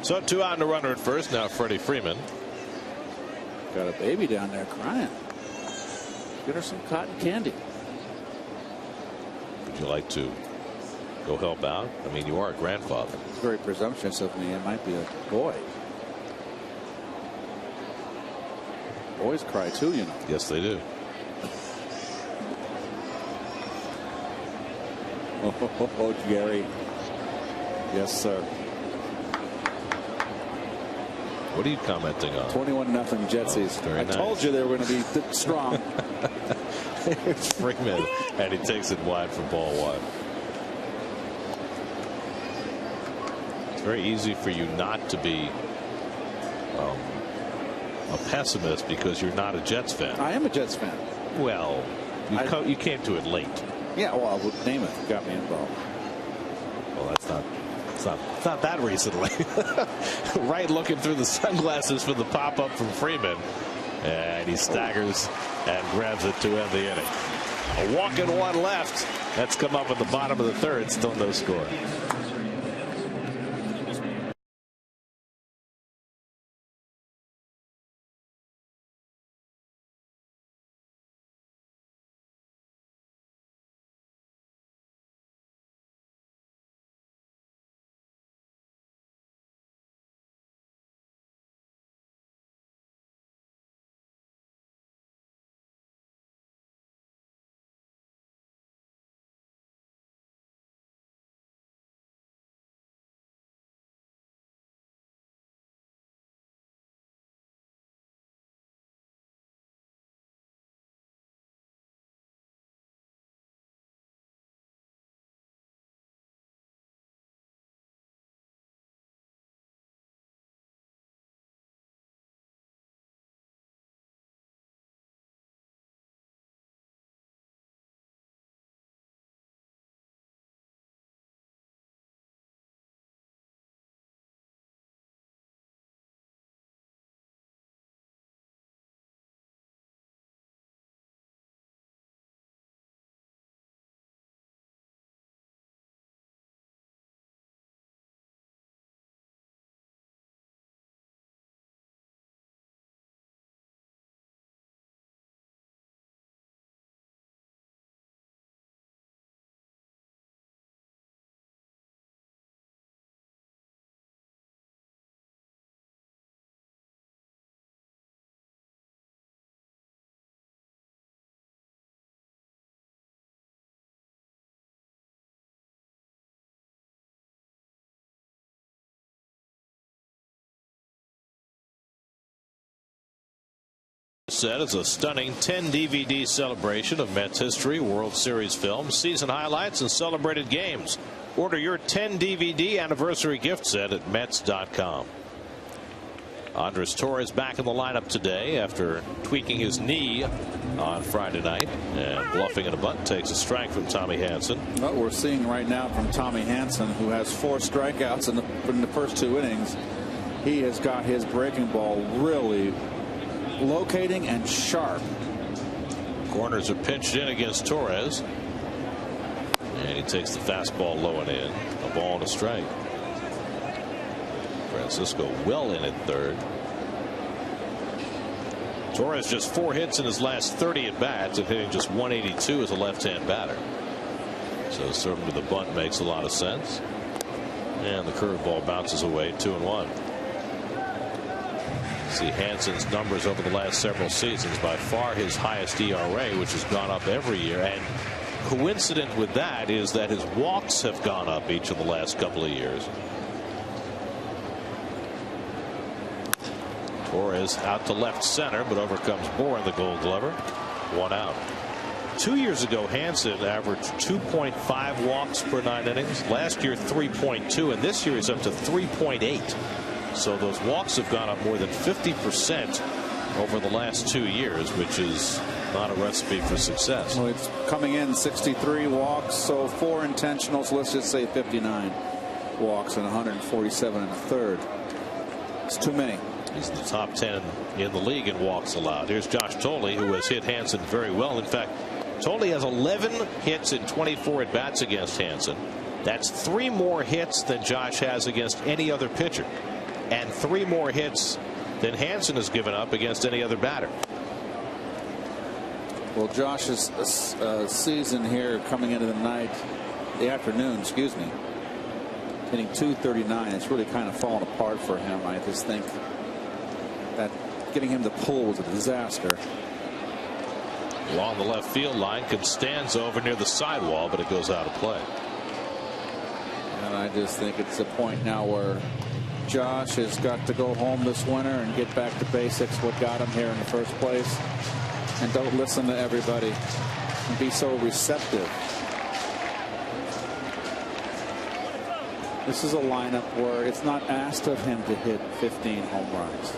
So 2 out and a runner at first. Now Freddie Freeman. Got a baby down there crying. Get her some cotton candy. Would you like to go help out? I mean, you are a grandfather. It's very presumptuous of me. It might be a boy. Boys cry too, Yes, they do. Oh, Gary. Yes, sir. What are you commenting on? 21-0 Jetsies. I told you they were going to be strong. It's Freeman, and he takes it wide for ball 1. It's very easy for you not to be a pessimist because you're not a Jets fan. I am a Jets fan. Well, you came to it late. Yeah, well, Namath got me involved. Well, that's not. It's not that recently. Right, looking through the sunglasses for the pop-up from Freeman. And he staggers and grabs it to end the inning. A walk and 1 left. That's come up at the bottom of the 3rd. Still no score. set is a stunning 10 DVD celebration of Mets history, World Series films, season highlights, and celebrated games. Order your 10 DVD anniversary gift set at Mets.com. Andres Torres back in the lineup today after tweaking his knee on Friday night, and bluffing in a bunt takes a strike from Tommy Hanson. What we're seeing right now from Tommy Hanson, who has 4 strikeouts in the first 2 innings, he has got his breaking ball really locating and sharp. Corners are pinched in against Torres, and he takes the fastball low and in. A ball and a strike. Francisco well in at third. Torres just 4 hits in his last 30 at bats and hitting just 182 as a left-hand batter. So certainly the bunt makes a lot of sense. And the curveball bounces away, 2-1. See Hanson's numbers over the last several seasons, by far his highest ERA, which has gone up every year. And coincident with that is that his walks have gone up each of the last couple of years. Torres out to left center, but overcomes Bourne, the Gold Glover. 1 out. 2 years ago, Hanson averaged 2.5 walks per 9 innings. Last year, 3.2, and this year he's up to 3.8. So those walks have gone up more than 50% over the last 2 years, which is not a recipe for success. Well, it's coming in 63 walks, so 4 intentionals. Let's just say 59 walks and 147 and a third. It's too many. He's in the top 10 in the league in walks allowed. Here's Josh Thole, who has hit Hanson very well. In fact, Thole has 11 hits in 24 at bats against Hanson. That's 3 more hits than Josh has against any other pitcher, and 3 more hits than has given up against any other batter. Well, Josh's season here coming into the afternoon, excuse me, hitting .239. It's really kind of fallen apart for him. I just think that getting him the pull was a disaster. Along the left field line, Costanza over near the sidewall, but it goes out of play. And I just think it's a point now where Josh has got to go home this winter and get back to basics, what got him here in the first place, and don't listen to everybody and be so receptive. This is a lineup where it's not asked of him to hit 15 home runs.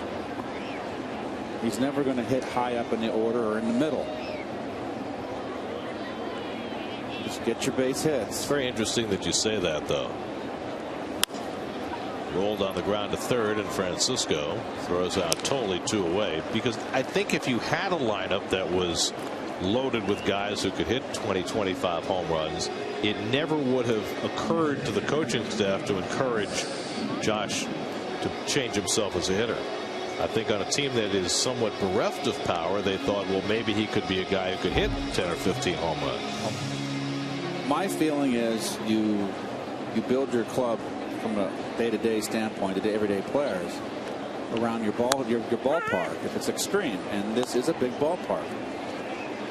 He's never going to hit high up in the order or in the middle. Just get your base hits. It's very interesting that you say that, though. Rolled on the ground to third, and Francisco throws out Thole 2 away, because I think if you had a lineup that was loaded with guys who could hit 20-25 home runs, it never would have occurred to the coaching staff to encourage Josh to change himself as a hitter. I think on a team that is somewhat bereft of power, they thought, well, maybe he could be a guy who could hit 10 or 15 home runs. My feeling is you build your club from a day-to-day standpoint, to everyday players, around your ballpark. If it's extreme, and this is a big ballpark,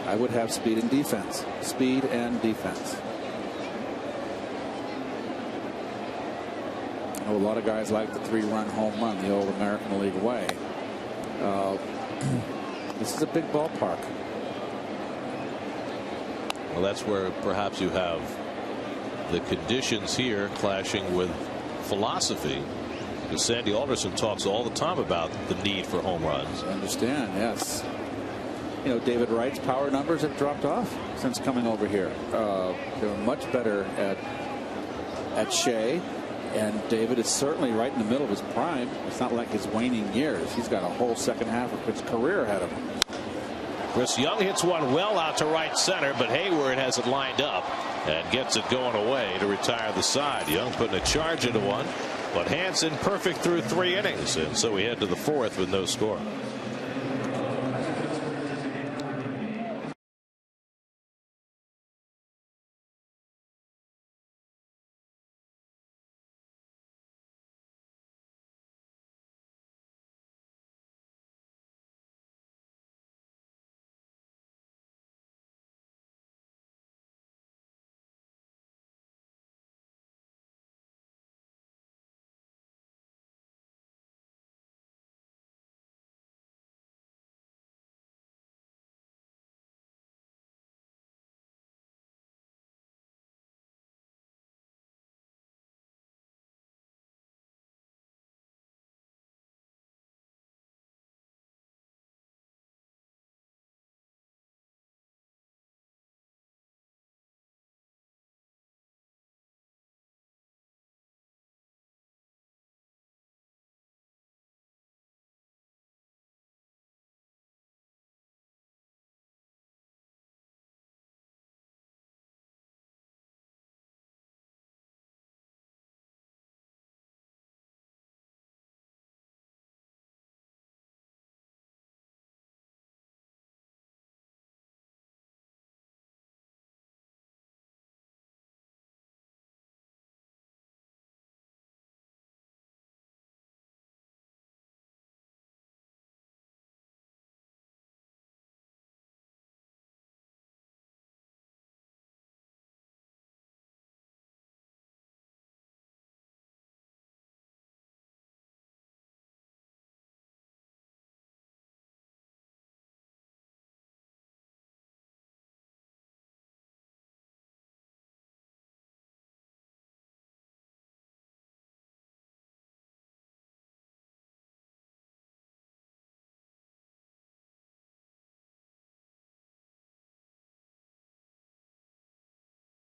I would have speed and defense. Speed and defense. I know a lot of guys like the 3-run home run, the old American League way. This is a big ballpark. Well, that's where perhaps you have the conditions here clashing with philosophy, because Sandy Alderson talks all the time about the need for home runs. I understand, yes. You know, David Wright's power numbers have dropped off since coming over here. They were much better at Shea, and David is certainly right in the middle of his prime. It's not like his waning years. He's got a whole second half of his career ahead of him. Chris Young hits one well out to right center, but Hayward has it lined up and gets it going away to retire the side. Young putting a charge into one, but Hanson perfect through 3 innings, and so we head to the 4th with no score.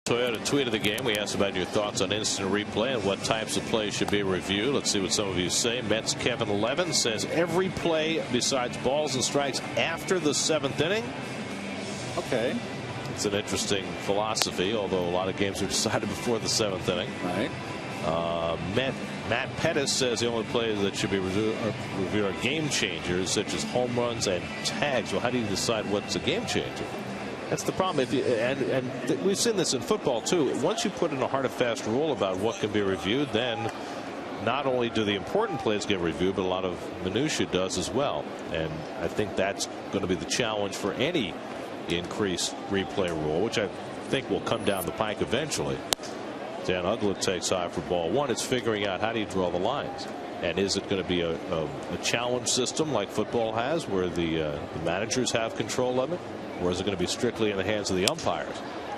Toyota tweet of the game. We asked about your thoughts on instant replay and what types of plays should be reviewed. Let's see what some of you say. Mets Kevin Levin says every play besides balls and strikes after the 7th inning. Okay. It's an interesting philosophy, although a lot of games are decided before the 7th inning. Right. Matt Pettis says the only plays that should be reviewed are game changers, such as home runs and tags. Well, how do you decide what's a game changer? That's the problem. If you and we've seen this in football too. Once you put in a hard and fast rule about what can be reviewed, then not only do the important plays get reviewed, but a lot of minutia does as well. And I think that's going to be the challenge for any increased replay rule, which I think will come down the pike eventually. Dan Uggla takes high for ball 1. It's figuring out how do you draw the lines. And is it going to be a challenge system like football has, where the managers have control of it? Or is it going to be strictly in the hands of the umpires?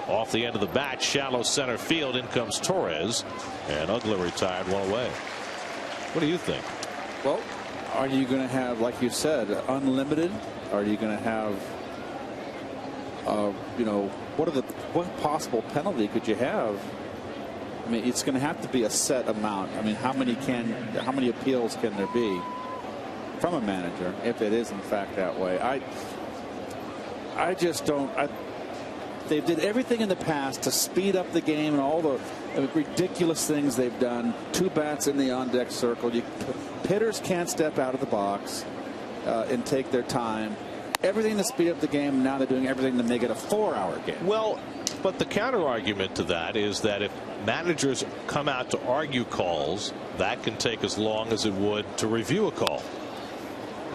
Off the end of the bat, shallow center field. In comes Torres. And Uggla retired, 1 away. What do you think? Well, are you going to have, like you said, unlimited? Are you going to have, you know, what possible penalty could you have? I mean, it's going to have to be a set amount. I mean, how many appeals can there be from a manager if it is in fact that way? I just don't. They did everything in the past to speed up the game and all the ridiculous things they've done. 2 bats in the on-deck circle. Hitters can't step out of the box and take their time. Everything to speed up the game. Now they're doing everything to make it a 4-hour game. Well, but the counter argument to that is that if managers come out to argue calls, that can take as long as it would to review a call.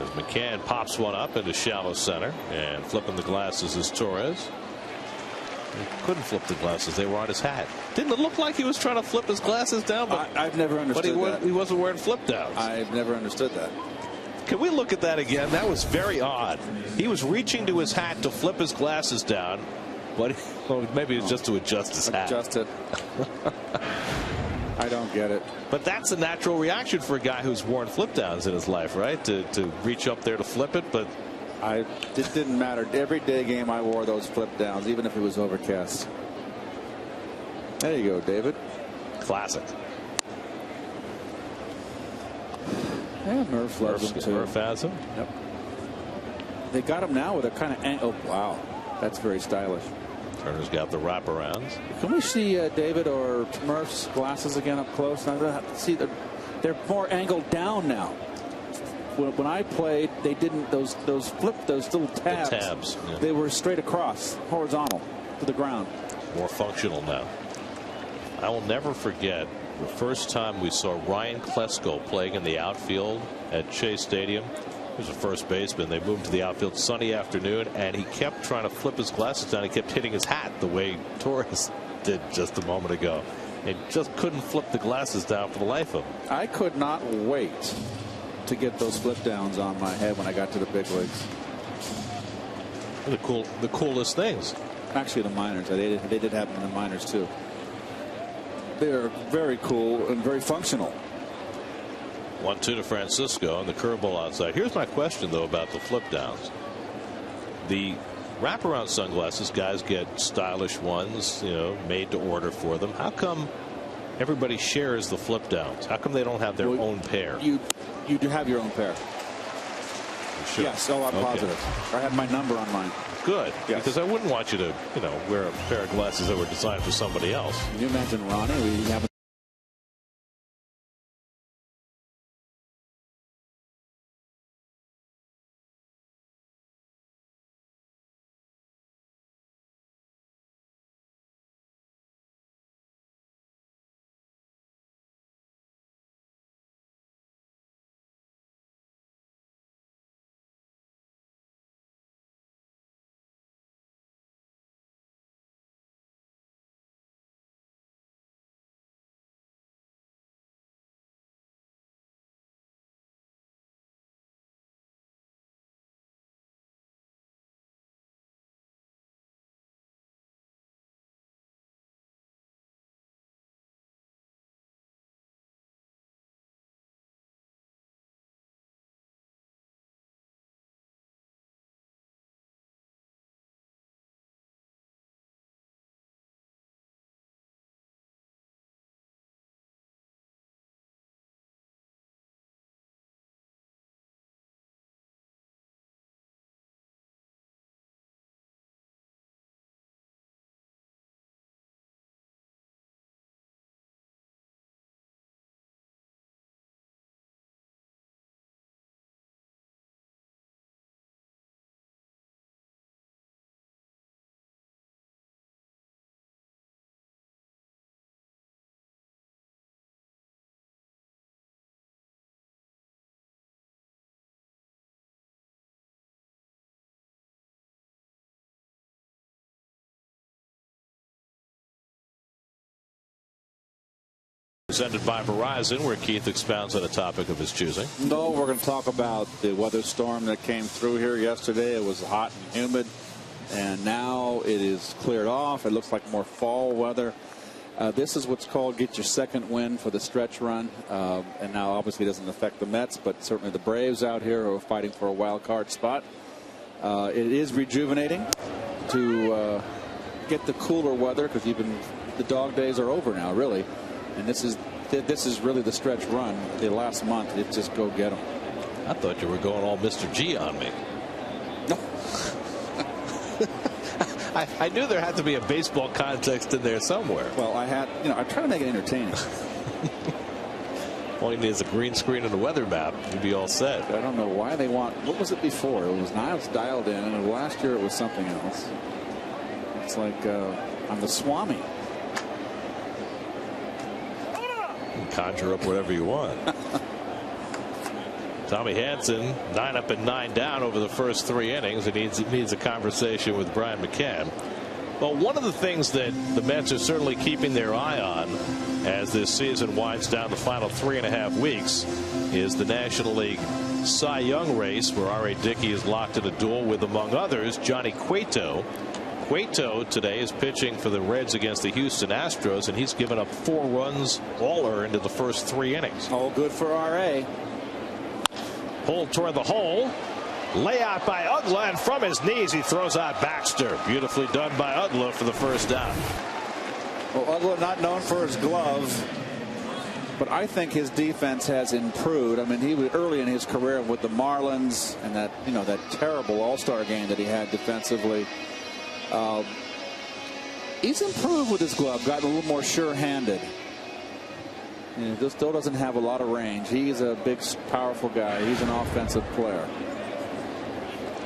As McCann pops one up into shallow center, and flipping the glasses is Torres. He couldn't flip the glasses. They were on his hat. Didn't it look like he was trying to flip his glasses down? But I've never understood that. He wasn't wearing flip downs. I've never understood that. Can we look at that again? That was very odd. He was reaching to his hat to flip his glasses down, but maybe it's just to adjust his hat. Adjust it. I don't get it. But that's a natural reaction for a guy who's worn flip downs in his life, right? To reach up there to flip it. But it didn't matter. Every day game I wore those flip downs, even if it was overcast. There you go, David. Classic. Yeah, Murph loves him too. Murph has him. Yep. They got him now with a kind of angle. Oh, wow. That's very stylish. Turner's got the wraparounds. Can we see David or Murph's glasses again up close? See, they're more angled down now. When I played, they didn't. Those little tabs. The tabs. Yeah. They were straight across, horizontal to the ground. More functional now. I will never forget the first time we saw Ryan Klesko playing in the outfield at Chase Stadium. He was a first baseman. They moved to the outfield, sunny afternoon, and he kept trying to flip his glasses down. He kept hitting his hat the way Torres did just a moment ago. He just couldn't flip the glasses down for the life of him. I could not wait to get those flip downs on my head when I got to the big leagues. The coolest things. Actually, the minors. They did have them in the minors too. They're very cool and very functional. 1-2 to Francisco and the curveball outside. Here's my question though about the flip downs. The wraparound sunglasses, guys get stylish ones, you know, made to order for them. How come everybody shares the flip downs? How come they don't have their own pair? You do have your own pair. Sure. Yes, I'm positive. I have my number on mine. Good. Yes. Because I wouldn't want you to, wear a pair of glasses that were designed for somebody else. Can you imagine, Ronnie? We have Presented by Verizon, where Keith expounds on a topic of his choosing. No, we're going to talk about the weather storm that came through here yesterday. It was hot and humid, and now it is cleared off. It looks like more fall weather. This is what's called get your second win for the stretch run. And now obviously it doesn't affect the Mets, but certainly the Braves out here who are fighting for a wild card spot. It is rejuvenating to get the cooler weather, because even the dog days are over now, really. And this is really the stretch run. The last month, it's just go get them. I thought you were going all Mr. G on me. No. I knew there had to be a baseball context in there somewhere. Well, I try to make it entertaining. All you need is a green screen and a weather map. You'd be all set. I don't know why they want. What was it before? It was Niles dialed in, and last year it was something else. It's like I'm the Swami. Conjure up whatever you want. Tommy Hanson 9 up and 9 down over the first 3 innings. He needs a conversation with Brian McCann. Well, one of the things that the Mets are certainly keeping their eye on as this season winds down the final 3.5 weeks is the National League Cy Young race, where R.A. Dickey is locked in a duel with, among others, Johnny Cueto. Cueto today is pitching for the Reds against the Houston Astros, and he's given up 4 runs, all earned in the first 3 innings. All good for R.A. Pulled toward the hole. Layout by Uggla, and from his knees he throws out Baxter. Beautifully done by Uggla for the first down. Well, Uggla not known for his glove, but I think his defense has improved. I mean, he was early in his career with the Marlins, and that terrible All-Star game that he had defensively. He's improved with his glove, gotten a little more sure-handed. He still doesn't have a lot of range. He's a big, powerful guy. He's an offensive player.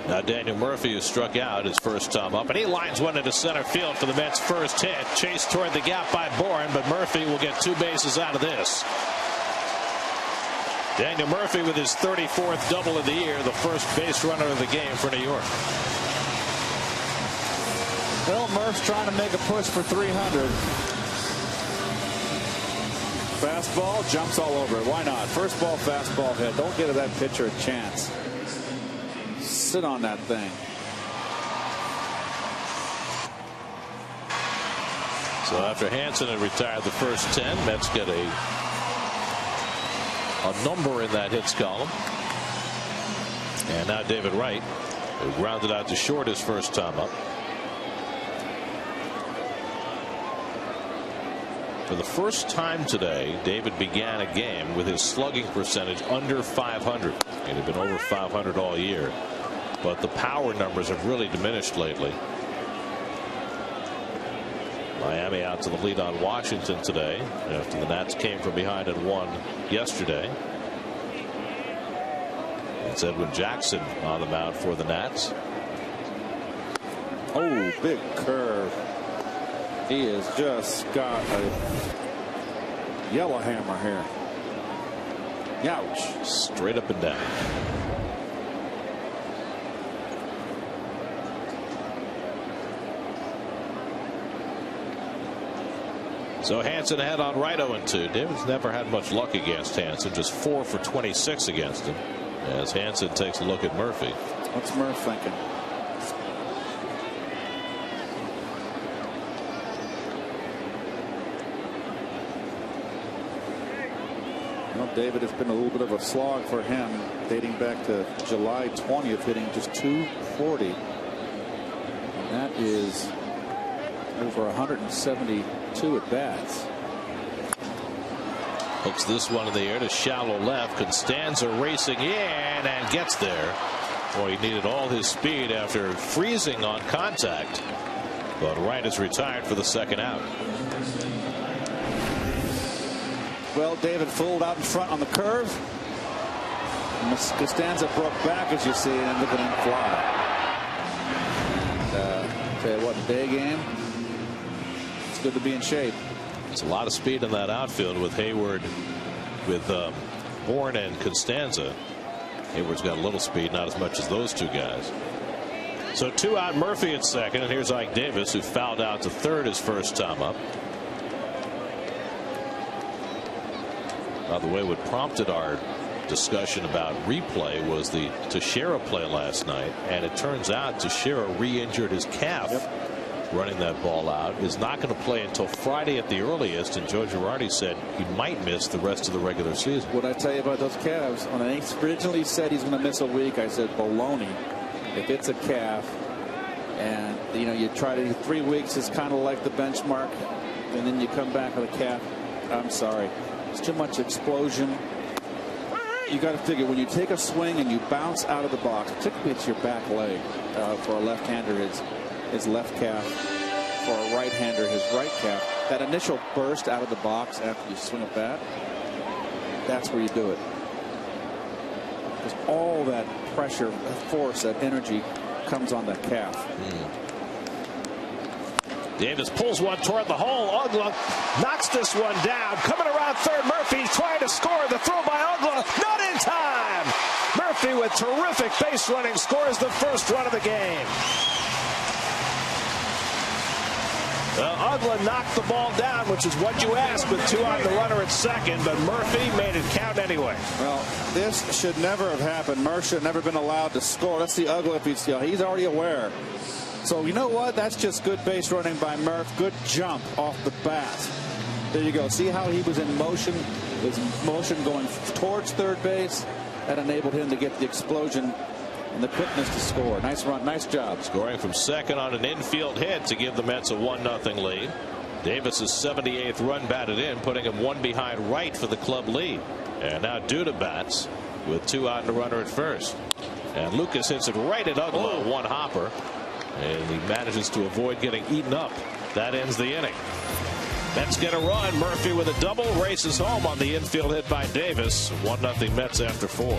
Now Daniel Murphy, who struck out his first time up, and he lines one into center field for the Mets' first hit. Chased toward the gap by Bourne, but Murphy will get 2 bases out of this. Daniel Murphy with his 34th double of the year, the first base runner of the game for New York. Well, Murph's trying to make a push for 300. Fastball, jumps all over it. Why not? First ball, fastball hit. Don't give that pitcher a chance. Sit on that thing. So after Hanson had retired the first 10, Mets get a number in that hits column. And now David Wright, who grounded out to short his first time up. For the first time today, David began a game with his slugging percentage under 500. It had been over 500 all year, but the power numbers have really diminished lately. Miami out to the lead on Washington today after the Nats came from behind and won yesterday. It's Edwin Jackson on the mound for the Nats. Oh, big curve. He has just got a yellow hammer here. Ouch. Straight up and down. So Hanson ahead on Wright 0-2. David's never had much luck against Hanson, just 4 for 26 against him, as Hanson takes a look at Murphy. What's Murph thinking? Well, David, it's been a little bit of a slog for him, dating back to July 20th, hitting just .240. And that is over 172 at bats. Hooks this one in the air to shallow left. Costanza racing in and gets there. Boy, he needed all his speed after freezing on contact. But Wright is retired for the second out. Well, David fooled out in front on the curve. Costanza broke back, as you see, and look at him fly. And tell you what, day game, it's good to be in shape. It's a lot of speed in that outfield with Hayward, with Bourne and Costanza. Hayward's got a little speed, not as much as those two guys. So 2 out, Murphy at second, and here's Ike Davis, who fouled out to third his first time up. By the way, what prompted our discussion about replay was the Teixeira play last night, and it turns out Teixeira re-injured his calf running that ball out, is not going to play until Friday at the earliest, and Joe Girardi said he might miss the rest of the regular season. What I tell you about those calves, when I originally said he's going to miss a week, I said baloney. If it's a calf, and you try to do 3 weeks is kind of like the benchmark, and then you come back with a calf, I'm sorry, it's too much explosion. You got to figure, when you take a swing and you bounce out of the box, particularly it's your back leg. For a left-hander, his left calf. For a right-hander, his right calf. That initial burst out of the box after you swing a bat, that's where you do it. Because all that pressure, that force, that energy comes on that calf. Davis pulls one toward the hole. Uggla knocks this one down. Coming around third, Murphy trying to score. The throw by Uggla, not in time. Murphy with terrific base running scores the first run of the game. Well, Uggla knocked the ball down, which is what you ask with 2 on the runner at second, but Murphy made it count anyway. Well, this should never have happened. Murphy should have never been allowed to score. Let's see Uggla if he's already aware. So you know what? That's just good base running by Murph. Good jump off the bat. There you go. See how he was in motion? His motion going towards third base. That enabled him to get the explosion and the quickness to score. Nice run. Nice job. Scoring from second on an infield hit to give the Mets a 1-0 lead. Davis's 78th run batted in, putting him 1 behind right for the club lead. And now Duda bats with 2 out and a runner at first. And Lucas hits it right at Uggla, 1 hopper. And he manages to avoid getting eaten up. That ends the inning. Mets get a run. Murphy with a double races home on the infield hit by Davis. 1-0 Mets after 4.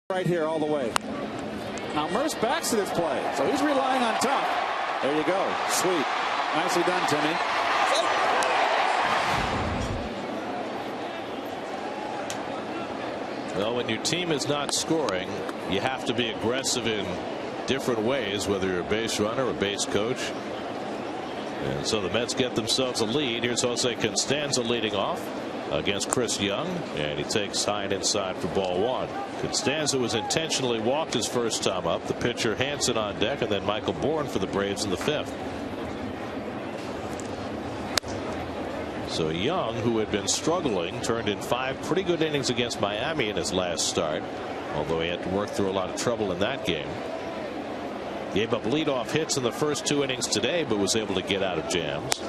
Right here all the way. Now Murph's backs to this play, so he's relying on top. There you go. Sweet. Nicely done, Timmy. Well, when your team is not scoring, you have to be aggressive in different ways, whether you're a base runner or base coach. And so the Mets get themselves a lead. Here's Jose Constanza leading off against Chris Young, and he takes high and inside for ball 1. Constanza was intentionally walked his first time up. The pitcher Hansen on deck, and then Michael Bourne for the Braves in the 5th. So Young, who had been struggling, turned in 5 pretty good innings against Miami in his last start, although he had to work through a lot of trouble in that game. Gave up leadoff hits in the first 2 innings today, but was able to get out of jams.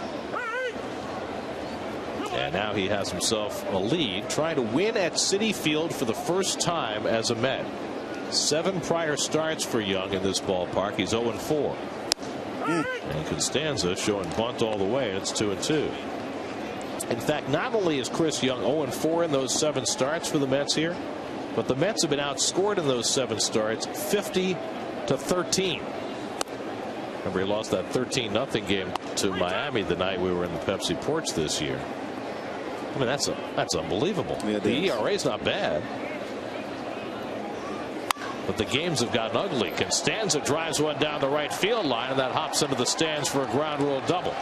And now he has himself a lead, trying to win at Citi Field for the first time as a Met. 7 prior starts for Young in this ballpark. He's 0-4. And Costanza showing bunt all the way. It's 2-2. In fact, not only is Chris Young 0-4 in those 7 starts for the Mets here, but the Mets have been outscored in those 7 starts 50-13. Remember, he lost that 13-0 game to Miami the night we were in the Pepsi porch this year. I mean, that's unbelievable. Yeah, the ERA is not bad, but the games have gotten ugly. Costanza drives one down the right field line, and that hops into the stands for a ground rule double.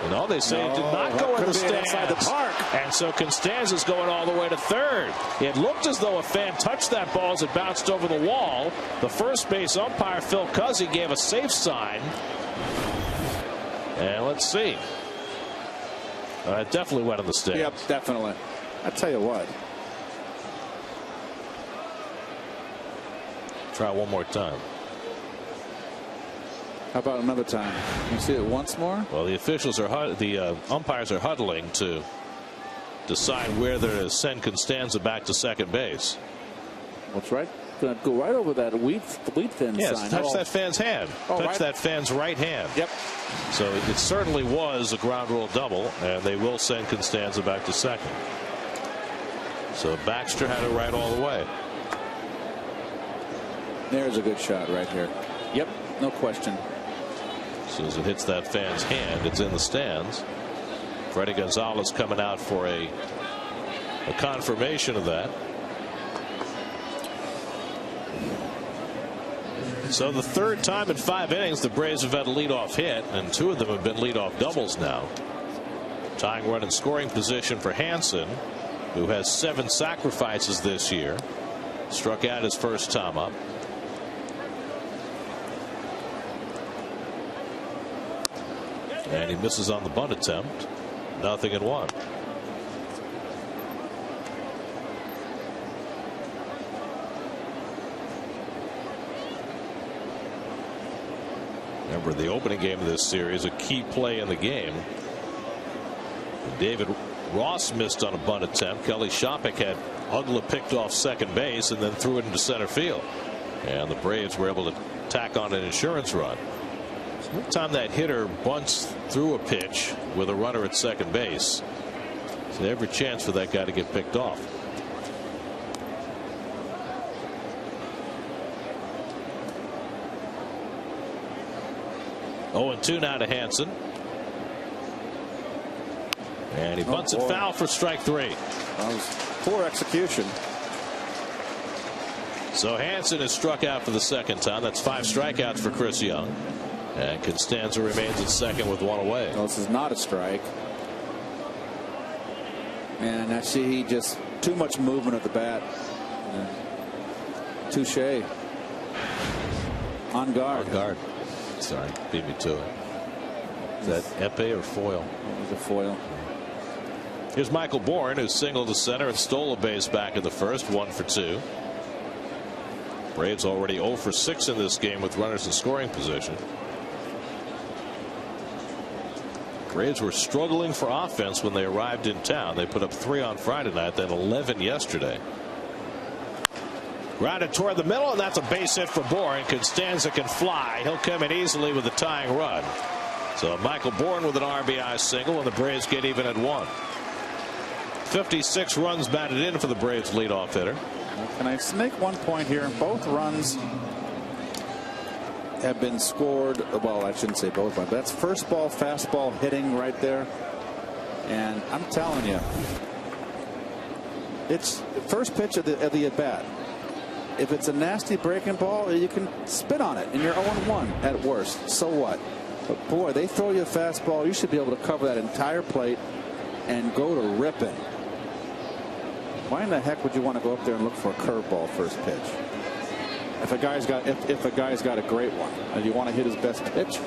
And all they say it did not go in the stands. Inside the park. And so Costanza's going all the way to third. It looked as though a fan touched that ball as it bounced over the wall. The first base umpire, Phil Cuzzy, gave a safe sign. And let's see. It definitely went in the stands. Yep, definitely. I tell you what. Try one more time. How about another time? You see it once more? Well, the officials are the umpires are huddling to decide whether to send Costanza back to second base. That's right. Going to go right over that wheat thin sign. Touch that fan's hand. Touch that fan's right hand. Yep. So it certainly was a ground rule double, and they will send Costanza back to second. So Baxter had it right all the way. There's a good shot right here. Yep, no question. As soon as it hits that fan's hand, it's in the stands. Freddie Gonzalez coming out for a confirmation of that. So the third time in 5 innings the Braves have had a leadoff hit, and 2 of them have been leadoff doubles now. Tying run in scoring position for Hansen, who has 7 sacrifices this year. Struck out his first time up. And he misses on the bunt attempt. 0-1. Remember, the opening game of this series, a key play in the game. David Ross missed on a bunt attempt. Kelly Shopik had Ugla picked off second base and then threw it into center field. And the Braves were able to tack on an insurance run. Every time that hitter bunts through a pitch with a runner at second base, so every chance for that guy to get picked off. Oh, and 2 now to Hansen. And he bunts it foul for strike 3. That was poor execution. So Hansen is struck out for the second time. That's 5 strikeouts for Chris Young. And Costanza remains at second with 1 away. Well, this is not a strike. And I see he just too much movement of the bat. Touche. On guard. On guard. Sorry, beat me to it. Is that epee or foil? It was a foil. Here's Michael Bourne, who singled to center and stole a base back in the first. 1 for 2. Braves already 0 for 6 in this game with runners in scoring position. Braves were struggling for offense when they arrived in town. They put up 3 on Friday night, then 11 yesterday. Grounded toward the middle, and that's a base hit for Bourne. Costanza can fly. He'll come in easily with the tying run. So Michael Bourne with an RBI single, and the Braves get even at 1. 56 runs batted in for the Braves leadoff hitter. Can I make one point here? Both runs have been scored. Well, I shouldn't say both, but that's first ball fastball hitting right there. And I'm telling you, it's first pitch of the at bat. If it's a nasty breaking ball, you can spit on it, and you're 0-1 at worst. So what? But boy, they throw you a fastball, you should be able to cover that entire plate and go to ripping. Why in the heck would you want to go up there and look for a curveball first pitch? If a guy's got a great one, and you want to hit his best pitch.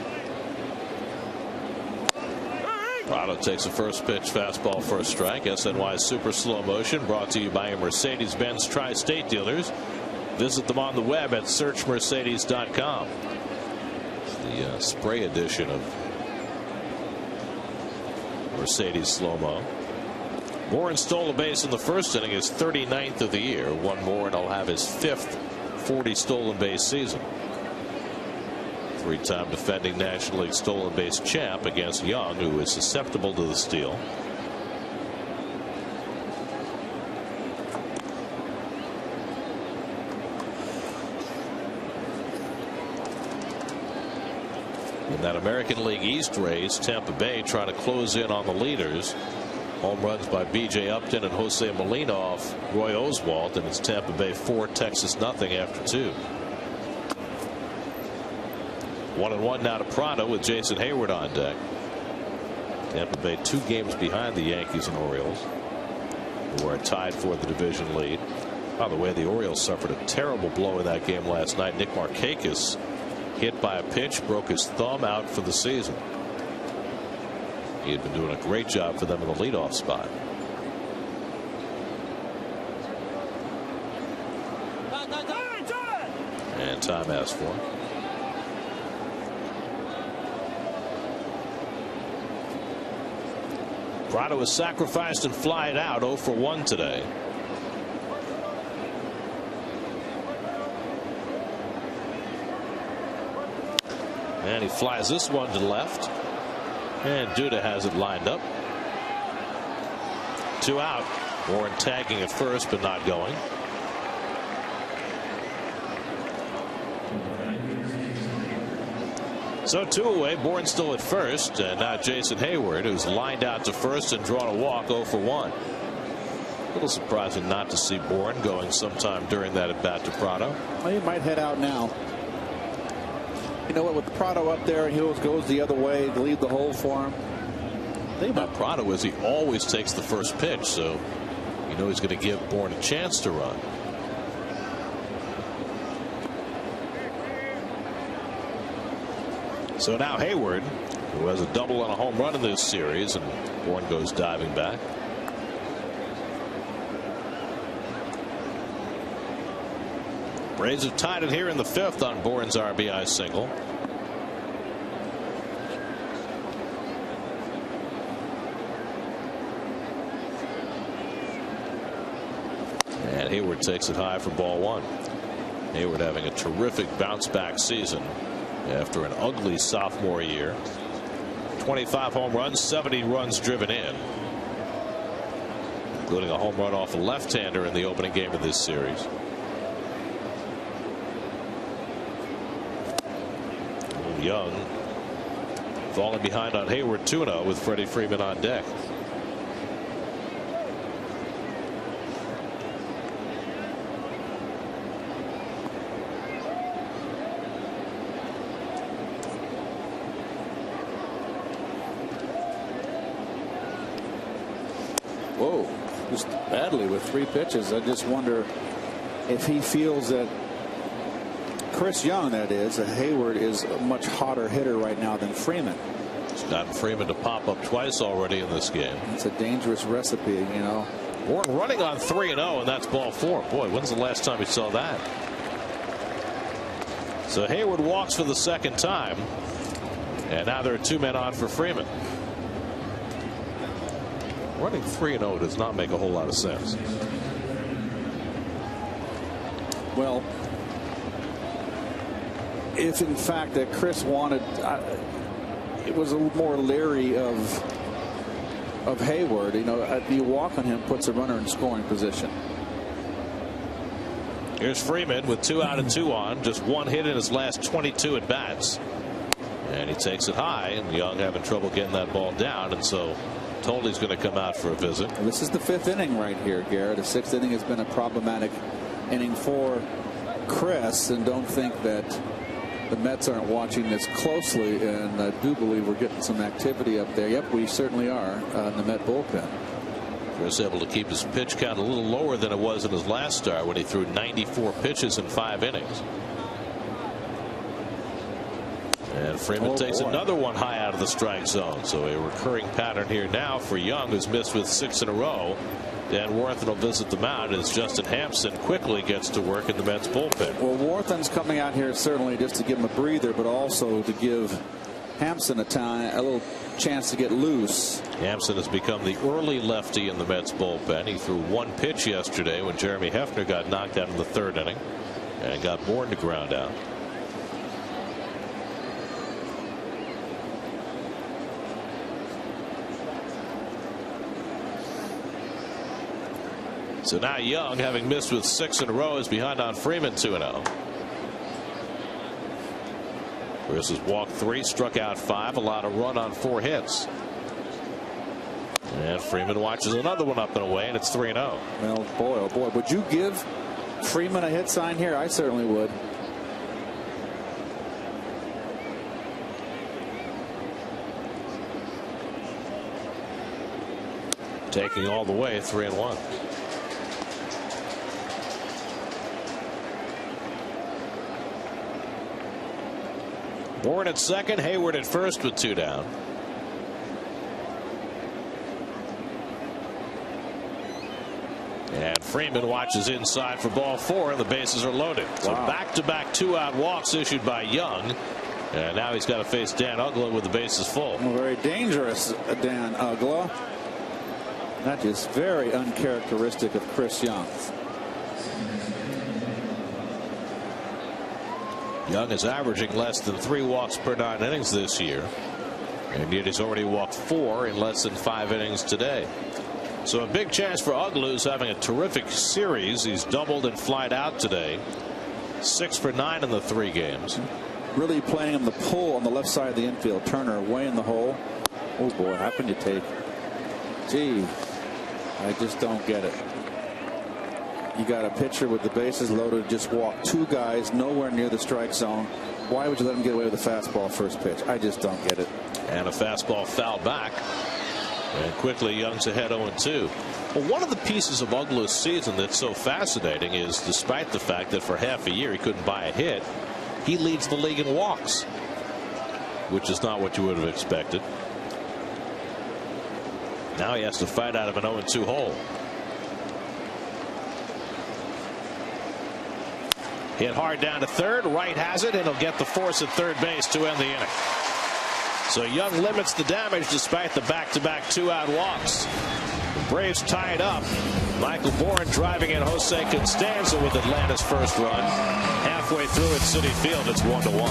Prado takes a first pitch fastball for a strike. SNY super slow motion brought to you by your Mercedes-Benz Tri-State dealers. Visit them on the web at searchmercedes.com. It's the spray edition of Mercedes slow-mo. Bourne stole a base in the first inning, his 39th of the year. 1 more and he'll have his 5th 40 stolen base season. Three-time defending National League stolen base champ against Young, who is susceptible to the steal. In that American League East race, Tampa Bay trying to close in on the leaders. Home runs by B.J. Upton and Jose Molina off Roy Oswalt, and it's Tampa Bay 4, Texas nothing after 2. 1-1 now to Prado with Jason Hayward on deck. Tampa Bay 2 games behind the Yankees and Orioles, who are tied for the division lead. By the way, the Orioles suffered a terrible blow in that game last night. Nick Markakis hit by a pitch, broke his thumb, out for the season. He had been doing a great job for them in the leadoff spot. And time asked for. Prado was sacrificed and flied out 0 for 1 today. And he flies this one to the left. And Duda has it lined up. 2 out. Warren tagging at first, but not going. So 2 away. Bourne still at first, and now Jason Hayward, who's lined out to first and drawn a walk 0 for 1. A little surprising not to see Bourne going sometime during that at bat to Prado. Well, he might head out now. You know what, with Prado up there, he goes the other way to leave the hole for him. The thing about Prado is he always takes the first pitch, so you know he's going to give Bourne a chance to run. So now Hayward, who has a double and a home run in this series, and Bourne goes diving back. Braves have tied it here in the 5th on Bourne's RBI single. And Hayward takes it high for ball 1. Hayward having a terrific bounce back season after an ugly sophomore year. 25 home runs, 70 runs driven in, including a home run off a left-hander in the opening game of this series. Young falling behind on Hayward 2-0 with Freddie Freeman on deck. Whoa, just badly with 3 pitches. I just wonder if he feels that Chris Young, that is, Hayward is a much hotter hitter right now than Freeman. It's gotten Freeman to pop up twice already in this game. It's a dangerous recipe, you know. Warren running on 3-0, and that's ball 4. Boy, when's the last time we saw that? So Hayward walks for the 2nd time, and now there are 2 men on for Freeman. Running 3-0 does not make a whole lot of sense. Well, if in fact that Chris wanted, it was a little more leery of Hayward. You know, the walk on him puts a runner in scoring position. Here's Freeman with 2 out and 2 on, just 1 hit in his last 22 at bats, and he takes it high, and Young having trouble getting that ball down, and so Toley's going to come out for a visit. And this is the 5th inning right here, Garrett. The 6th inning has been a problematic inning for Chris, and don't think that the Mets aren't watching this closely, and I do believe we're getting some activity up there. Yep, we certainly are in the Met bullpen. Chris able to keep his pitch count a little lower than it was in his last start when he threw 94 pitches in 5 innings. And Freeman takes another one high out of the strike zone. So a recurring pattern here now for Young, who's missed with 6 in a row. Dan Warthen will visit the mound as Justin Hampson quickly gets to work in the Mets bullpen. Well, Warthen's coming out here certainly just to give him a breather, but also to give Hampson a little chance to get loose. Hampson has become the early lefty in the Mets bullpen. He threw 1 pitch yesterday when Jeremy Hefner got knocked out in the 3rd inning. and got Mound to ground out. So now Young, having missed with 6 in a row, is behind on Freeman 2-0. Versus walked 3, struck out 5, allowed a run on 4 hits. And Freeman watches another one up and away, and it's 3-0. Well, boy, oh boy, would you give Freeman a hit sign here? I certainly would. Taking all the way, 3-1. Bourne at second, Hayward at first with 2 down. And Freeman watches inside for ball 4, and the bases are loaded. So back-to-back 2-out walks issued by Young. And now he's got to face Dan Uggla with the bases full. Well, very dangerous, Dan Uggla. That is very uncharacteristic of Chris Young. Young is averaging less than 3 walks per 9 innings this year, and yet he's already walked 4 in less than 5 innings today. So a big chance for Uggla, who's having a terrific series. He's doubled and flied out today. 6 for 9 in the 3 games. Really playing him the pull on the left side of the infield. Turner way in the hole. Oh boy, how can you take? Gee, I just don't get it. You got a pitcher with the bases loaded, just walked 2 guys nowhere near the strike zone. Why would you let him get away with a fastball first pitch? I just don't get it. And a fastball fouled back. And quickly Young's ahead 0-2. Well, one of the pieces of Uggla's season that's so fascinating is, despite the fact that for half a year he couldn't buy a hit, he leads the league in walks, which is not what you would have expected. Now he has to fight out of an 0-2 hole. Hit hard down to third. Wright has it, and he'll get the force at third base to end the inning. So Young limits the damage despite the back-to-back 2-out walks. The Braves tie it up. Michael Bourne driving in Jose Constanza with Atlanta's first run. Halfway through at Citi Field, it's 1-1.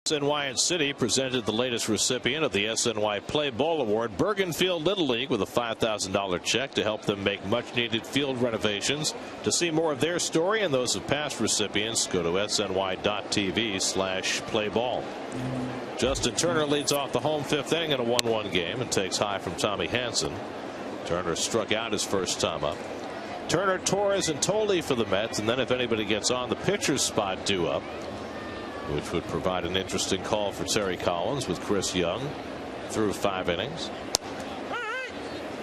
SNY and City presented the latest recipient of the SNY Play Bowl Award, Bergenfield Little League, with a $5,000 check to help them make much needed field renovations. To see more of their story and those of past recipients, go to sny.tv/playball. Justin Turner leads off the home 5th inning in a 1-1 game and takes high from Tommy Hanson. Turner struck out his first time up. Turner, Torres, and Tolley for the Mets, and then if anybody gets on the pitcher's spot due up, which would provide an interesting call for Terry Collins with Chris Young through 5 innings.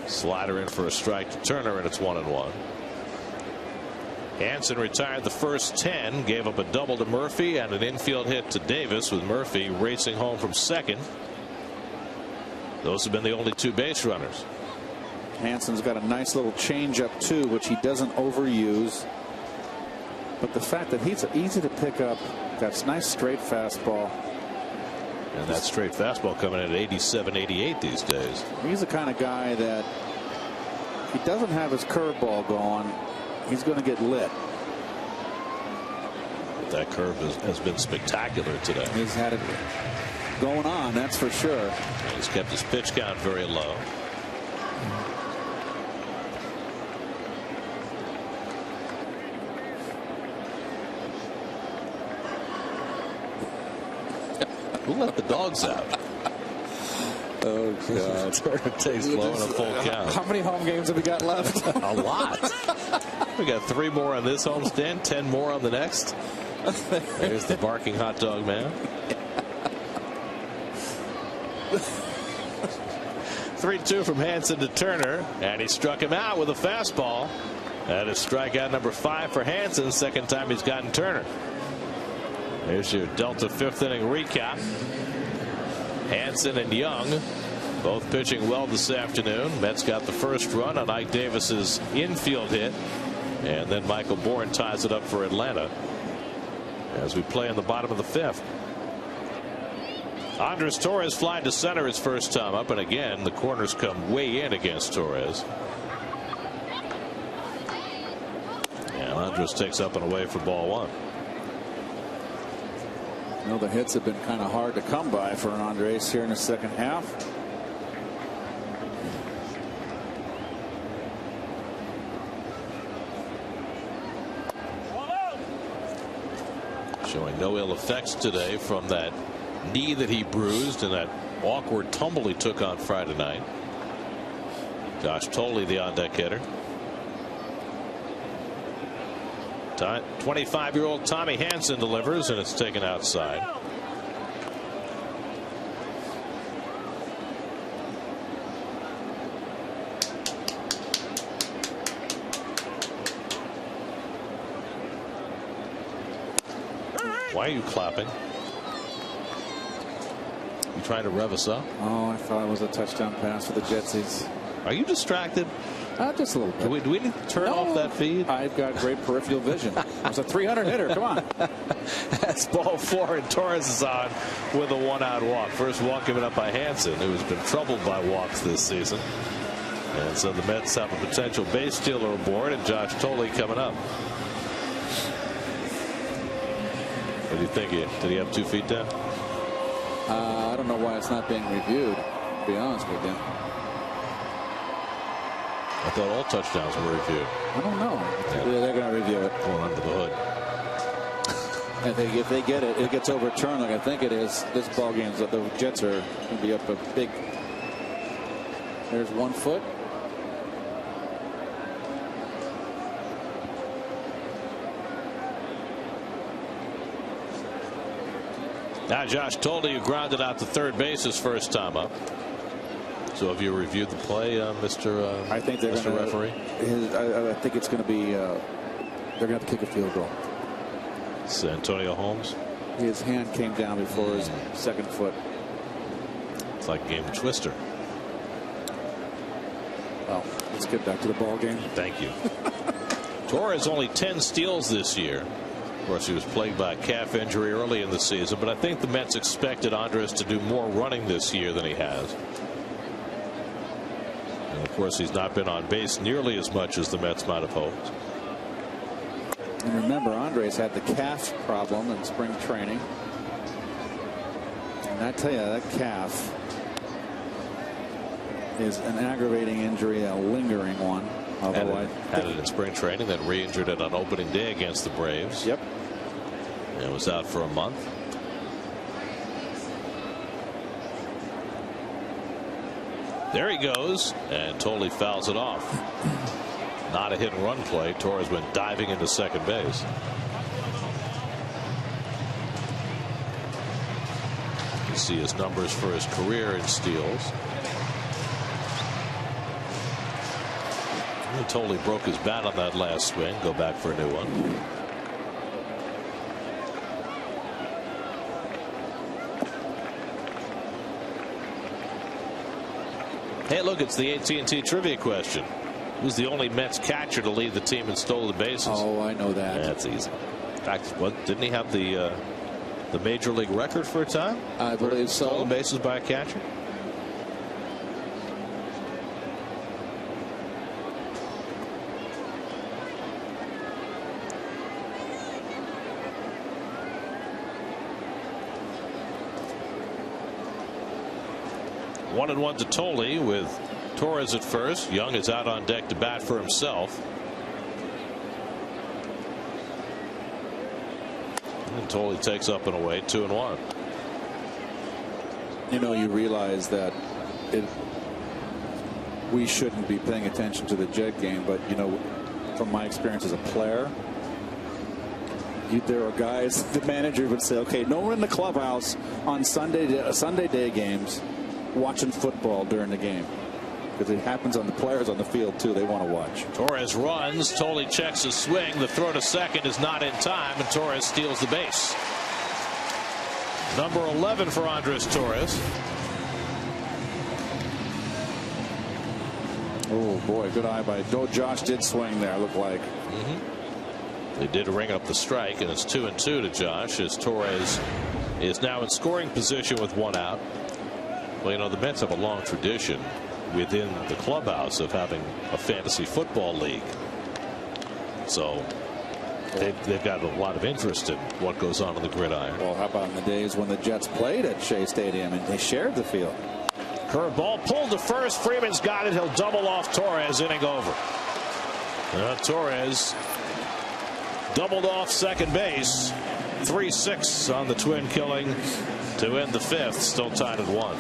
Slider in for a strike to Turner, and it's 1-1. Hansen retired the first 10, gave up a double to Murphy and an infield hit to Davis, with Murphy racing home from second. Those have been the only 2 base runners. Hansen's got a nice little changeup too, which he doesn't overuse. But the fact that he's easy to pick up, that's nice straight fastball. And that straight fastball coming in at 87, 88 these days. He's the kind of guy that if he doesn't have his curveball going, he's going to get lit. But that curve has been spectacular today. He's had it going on, that's for sure. And he's kept his pitch count very low. Who let the dogs out? Oh, God. Turner takes low in a full count. How many home games have we got left? A lot. We got 3 more on this homestand, 10 more on the next. There's the barking hot dog man. 3-2 from Hansen to Turner, and he struck him out with a fastball. That is strikeout number 5 for Hansen, second time he's gotten Turner. There's your Delta 5th inning recap. Hansen and Young both pitching well this afternoon. Mets got the first run on Ike Davis's infield hit, and then Michael Bourne ties it up for Atlanta as we play in the bottom of the 5th. Andres Torres flying to center his first time up, and again the corners come way in against Torres. And Andres takes up and away for ball 1. You know, the hits have been kind of hard to come by for Andres here in the second half. Showing no ill effects today from that knee that he bruised and that awkward tumble he took on Friday night. Josh Tolley, the on-deck hitter. 25-year-old Tommy Hansen delivers, and it's taken outside. Why are you clapping? You trying to rev us up? Oh, I thought it was a touchdown pass for the Jetsies. Are you distracted? Just a little bit. Do we need to turn off that feed? I've got great peripheral vision. It's a 300 hitter. Come on. That's ball 4, and Torres is on with a 1-out walk. First walk given up by Hansen, who has been troubled by walks this season. And so the Mets have a potential base stealer aboard, and Josh Tolley coming up. What do you think? Did he have 2 feet down? I don't know why it's not being reviewed, to be honest with you. I thought all touchdowns were reviewed. I don't know. Yeah, they're going to review it. Going under the hood. I think if they get it, it gets overturned like I think it is. This ball game, the Jets are going to be up a big. There's 1 foot. Now Josh Tolley, who grounded out to third base his first time up. So have you reviewed the play, Mr. I think they're Mr. gonna, Referee? I think it's going to be. They're going to have to kick a field goal. It's Antonio Holmes. His hand came down before his second foot. It's like a game twister. Well, let's get back to the ball game. Thank you. Torres only 10 steals this year. Of course, he was plagued by a calf injury early in the season, but I think the Mets expected Andres to do more running this year than he has. And of course, he's not been on base nearly as much as the Mets might have hoped. And remember, Andres had the calf problem in spring training. And I tell you, that calf is an aggravating injury, a lingering one. Although had it in spring training, then re-injured it on opening day against the Braves. Yep. And was out for a month. There he goes, and Tolley fouls it off. Not a hit and run play. Torres went diving into second base. You see his numbers for his career in steals. Tolley broke his bat on that last swing. Go back for a new one. Hey, look, it's the AT&T trivia question. Who's the only Mets catcher to lead the team in stolen bases? Oh, I know that. That's easy. In fact, didn't he have the major league record for a time? I believe so. Stolen bases by a catcher. One and one to Tolley with Torres at first. Young is out on deck to bat for himself. And Tolley takes up and away, 2-1. You know, you realize that we shouldn't be paying attention to the Jet game, but you know, from my experience as a player, there are guys, the manager would say, okay, no one in the clubhouse on Sunday day games watching football during the game, because it happens on the players on the field too. They want to watch. Torres runs. Tolley checks his swing. The throw to second is not in time, and Torres steals the base. Number 11 for Andres Torres. Oh boy, good eye by Josh. Did swing there, looked like. They did ring up the strike, and it's 2-2 to Josh as Torres is now in scoring position with one out. Well, you know, the Mets have a long tradition within the clubhouse of having a fantasy football league. So they've got a lot of interest in what goes on in the gridiron. Well, how about in the days when the Jets played at Shea Stadium and they shared the field? Curveball pulled to first. Freeman's got it. He'll double off Torres. Inning over. Torres doubled off second base. 3-6 on the Twin killing to end the fifth. Still tied at 1.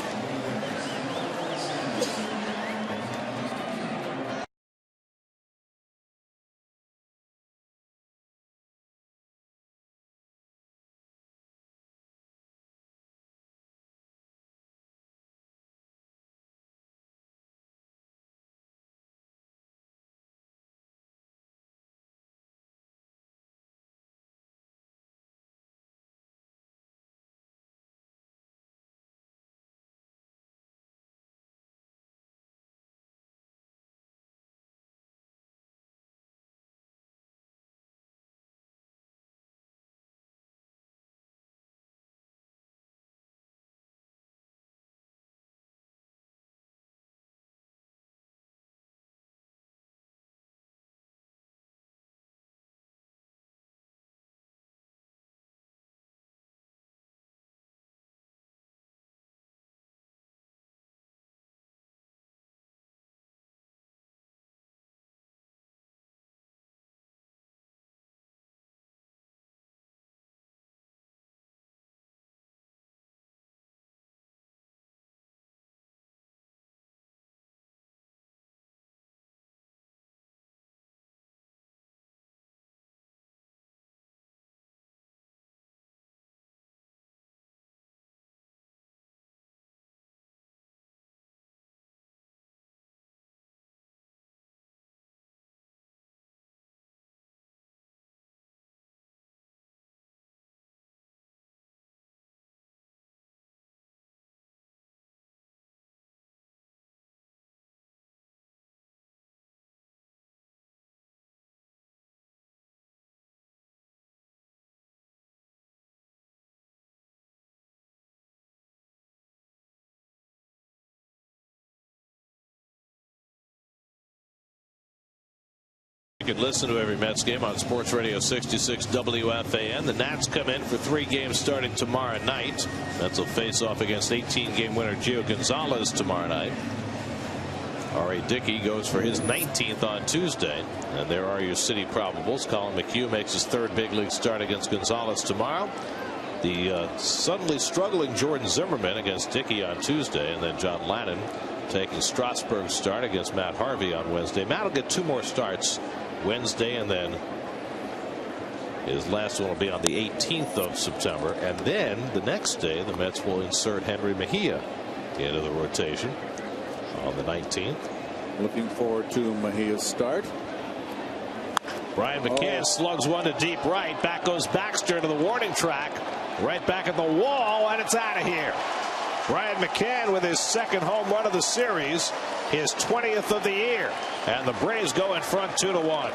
You can listen to every Mets game on Sports Radio 66 WFAN. The Nats come in for 3 games starting tomorrow night. Mets will face off against 18-game winner Gio Gonzalez tomorrow night. R.A. Dickey goes for his 19th on Tuesday. And there are your city probables. Colin McHugh makes his 3rd big league start against Gonzalez tomorrow. The suddenly struggling Jordan Zimmerman against Dickey on Tuesday. And then John Lannon taking Strasburg's start against Matt Harvey on Wednesday. Matt will get 2 more starts Wednesday, and then his last one will be on the 18th of September. And then the next day, the Mets will insert Henry Mejia into the rotation on the 19th. Looking forward to Mejia's start. Brian McCann slugs one to deep right. Back goes Baxter to the warning track. Right back at the wall, and it's out of here. Brian McCann with his 2nd home run of the series, his 20th of the year, and the Braves go in front 2-1.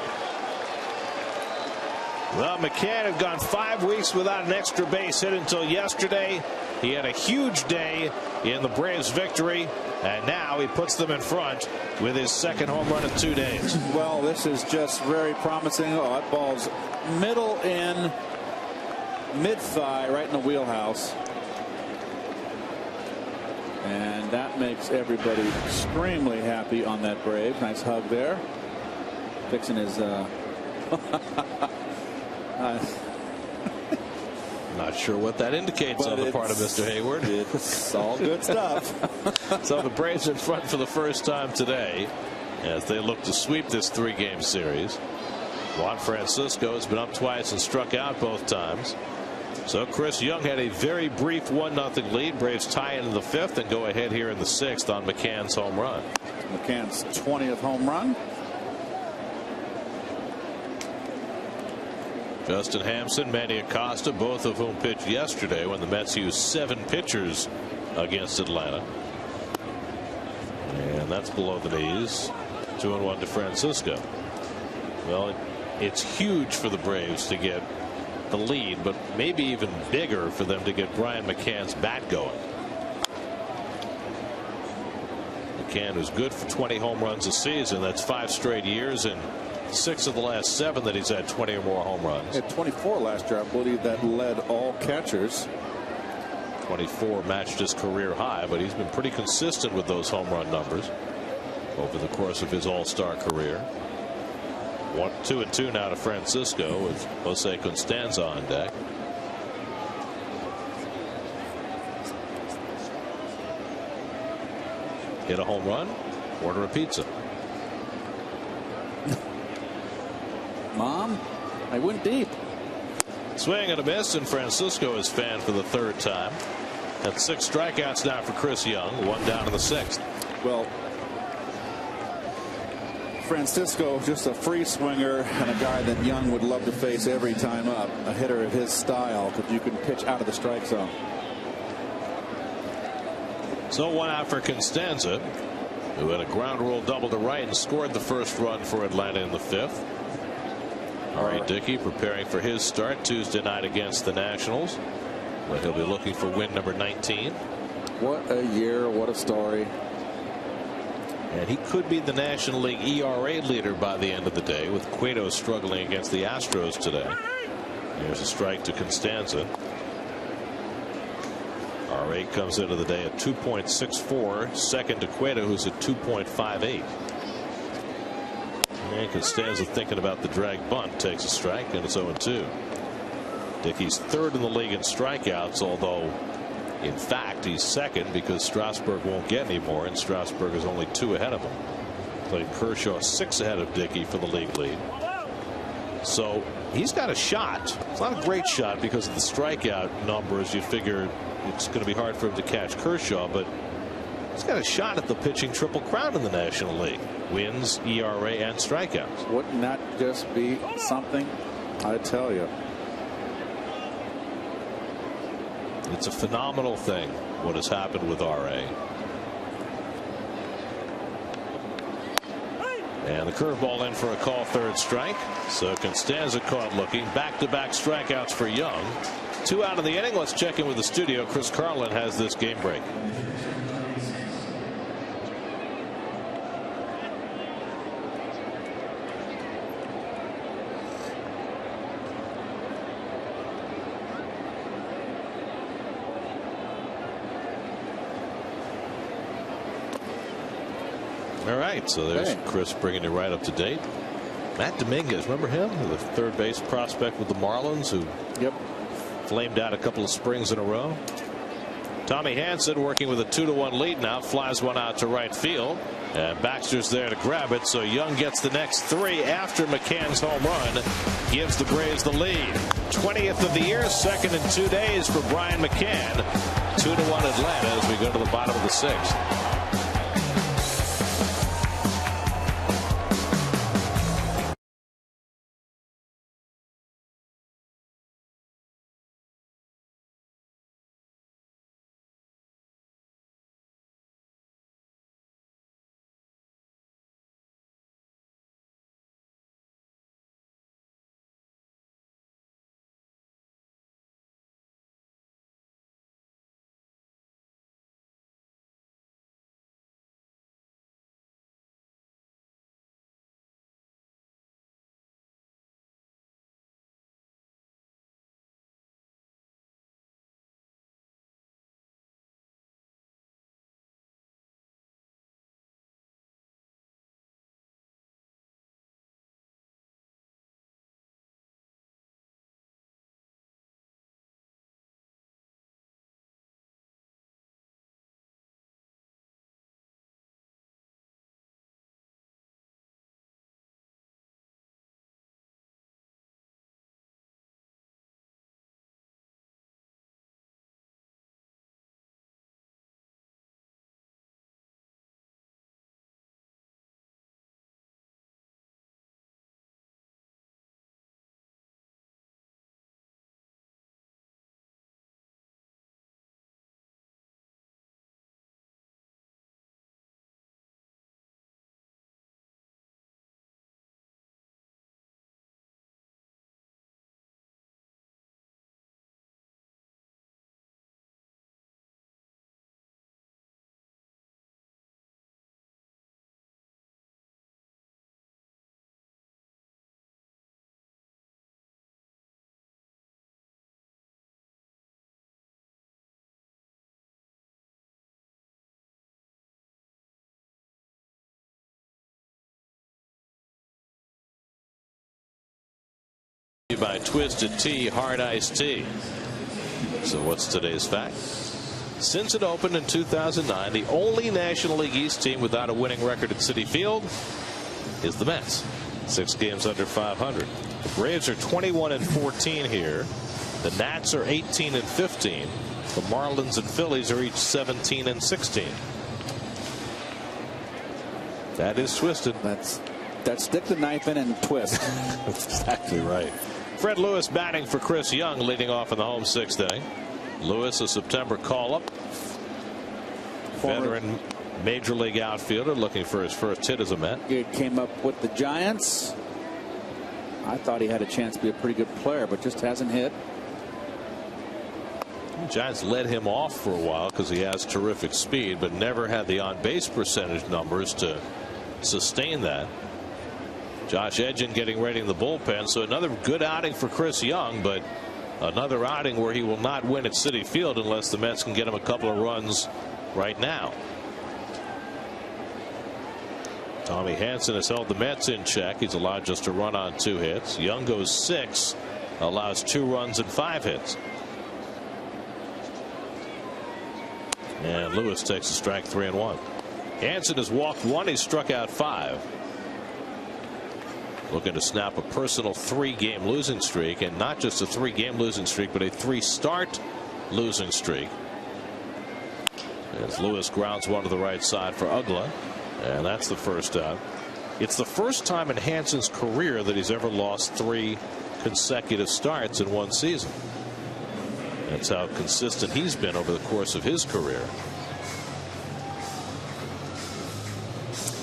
Well, McCann had gone 5 weeks without an extra base hit until yesterday. He had a huge day in the Braves' victory, and now he puts them in front with his 2nd home run in 2 days. Well, this is just very promising. Oh, that ball's middle in, mid-thigh, right in the wheelhouse. And that makes everybody extremely happy on that Brave. Nice hug there. Fixing his Not sure what that indicates on the part of Mr. Hayward. It's all good stuff. So the Braves in front for the first time today as they look to sweep this 3-game series. Juan Francisco has been up twice and struck out both times. So Chris Young had a very brief 1-0 lead. Braves tie into the 5th and go ahead here in the 6th on McCann's home run. McCann's 20th home run. Justin Hampson, Manny Acosta, both of whom pitched yesterday when the Mets used 7 pitchers against Atlanta. And that's below the knees. 2-1 to Francisco. Well, it's huge for the Braves to get the lead, but maybe even bigger for them to get Brian McCann's bat going. McCann is good for 20 home runs a season. That's 5 straight years, and 6 of the last 7 that he's had 20 or more home runs. He had 24 last year. I believe that led all catchers. 24 matched his career high, but he's been pretty consistent with those home run numbers over the course of his all-star career. 2-2 now to Francisco with Jose Constanza on deck. Hit a home run, order a pizza. Mom, I went deep. Swing and a miss, and Francisco is fanned for the 3rd time. That's 6 strikeouts now for Chris Young, 1 down in the 6th. Well, Francisco, just a free swinger and a guy that Young would love to face every time up. A hitter of his style, because you can pitch out of the strike zone. So 1 out for Constanza, who had a ground rule double to right and scored the 1st run for Atlanta in the 5th. R.A. Dickey preparing for his start Tuesday night against the Nationals, where he'll be looking for win number 19. What a year, what a story. And he could be the National League ERA leader by the end of the day, with Cueto struggling against the Astros today. Here's a strike to Constanza. R.A. comes into the day at 2.64, second to Cueto, who's at 2.58. And Constanza thinking about the drag bunt, takes a strike, and it's 0-2. Dickey's 3rd in the league in strikeouts, although in fact he's 2nd because Strasburg won't get any more, and Strasburg is only 2 ahead of him. Played Kershaw 6 ahead of Dickey for the league lead. So he's got a shot. It's not a great shot because of the strikeout numbers. You figure it's going to be hard for him to catch Kershaw, but he's got a shot at the pitching triple crown in the National League: wins, ERA, and strikeouts. Wouldn't that just be something? I tell you. It's a phenomenal thing what has happened with R.A. And the curveball in for a call, 3rd strike. So Constanza caught looking. Back-to-back strikeouts for Young. 2 out of the inning. Let's check in with the studio. Chris Carlin has this game break. All right, so there's Chris bringing you right up to date. Matt Dominguez, remember him? The 3rd base prospect with the Marlins who flamed out a couple of springs in a row. Tommy Hanson working with a 2-1 lead now, flies one out to right field, and Baxter's there to grab it. So Young gets the next 3 after McCann's home run, gives the Braves the lead. 20th of the year, second in 2 days for Brian McCann. 2-1 Atlanta as we go to the bottom of the 6th. By Twisted Tea Hard Iced Tea. So what's today's fact? Since it opened in 2009, the only National League East team without a winning record at Citi Field is the Mets. 6 games under 500. The Braves are 21-14 here. The Nats are 18-15. The Marlins and Phillies are each 17-16. That is twisted. That's stick the knife in and twist. That's exactly right. Fred Lewis batting for Chris Young, leading off in the home 6th inning. Lewis, a September call-up. Veteran major league outfielder looking for his first hit as a Met. He came up with the Giants. I thought he had a chance to be a pretty good player, but just hasn't hit. The Giants led him off for a while because he has terrific speed, but never had the on-base percentage numbers to sustain that. Josh Edgin getting ready in the bullpen. So another good outing for Chris Young, but another outing where he will not win at Citi Field unless the Mets can get him a couple of runs right now. Tommy Hanson has held the Mets in check. He's allowed just a run on 2 hits. Young goes 6, allows 2 runs and 5 hits. And Lewis takes a strike, 3-1. Hanson has walked 1. He's struck out 5. Looking to snap a personal 3-game losing streak, and not just a 3-game losing streak, but a 3-start losing streak. As Lewis grounds one to the right side for Ugla, and that's the first out. It's the first time in Hanson's career that he's ever lost 3 consecutive starts in one season. That's how consistent he's been over the course of his career.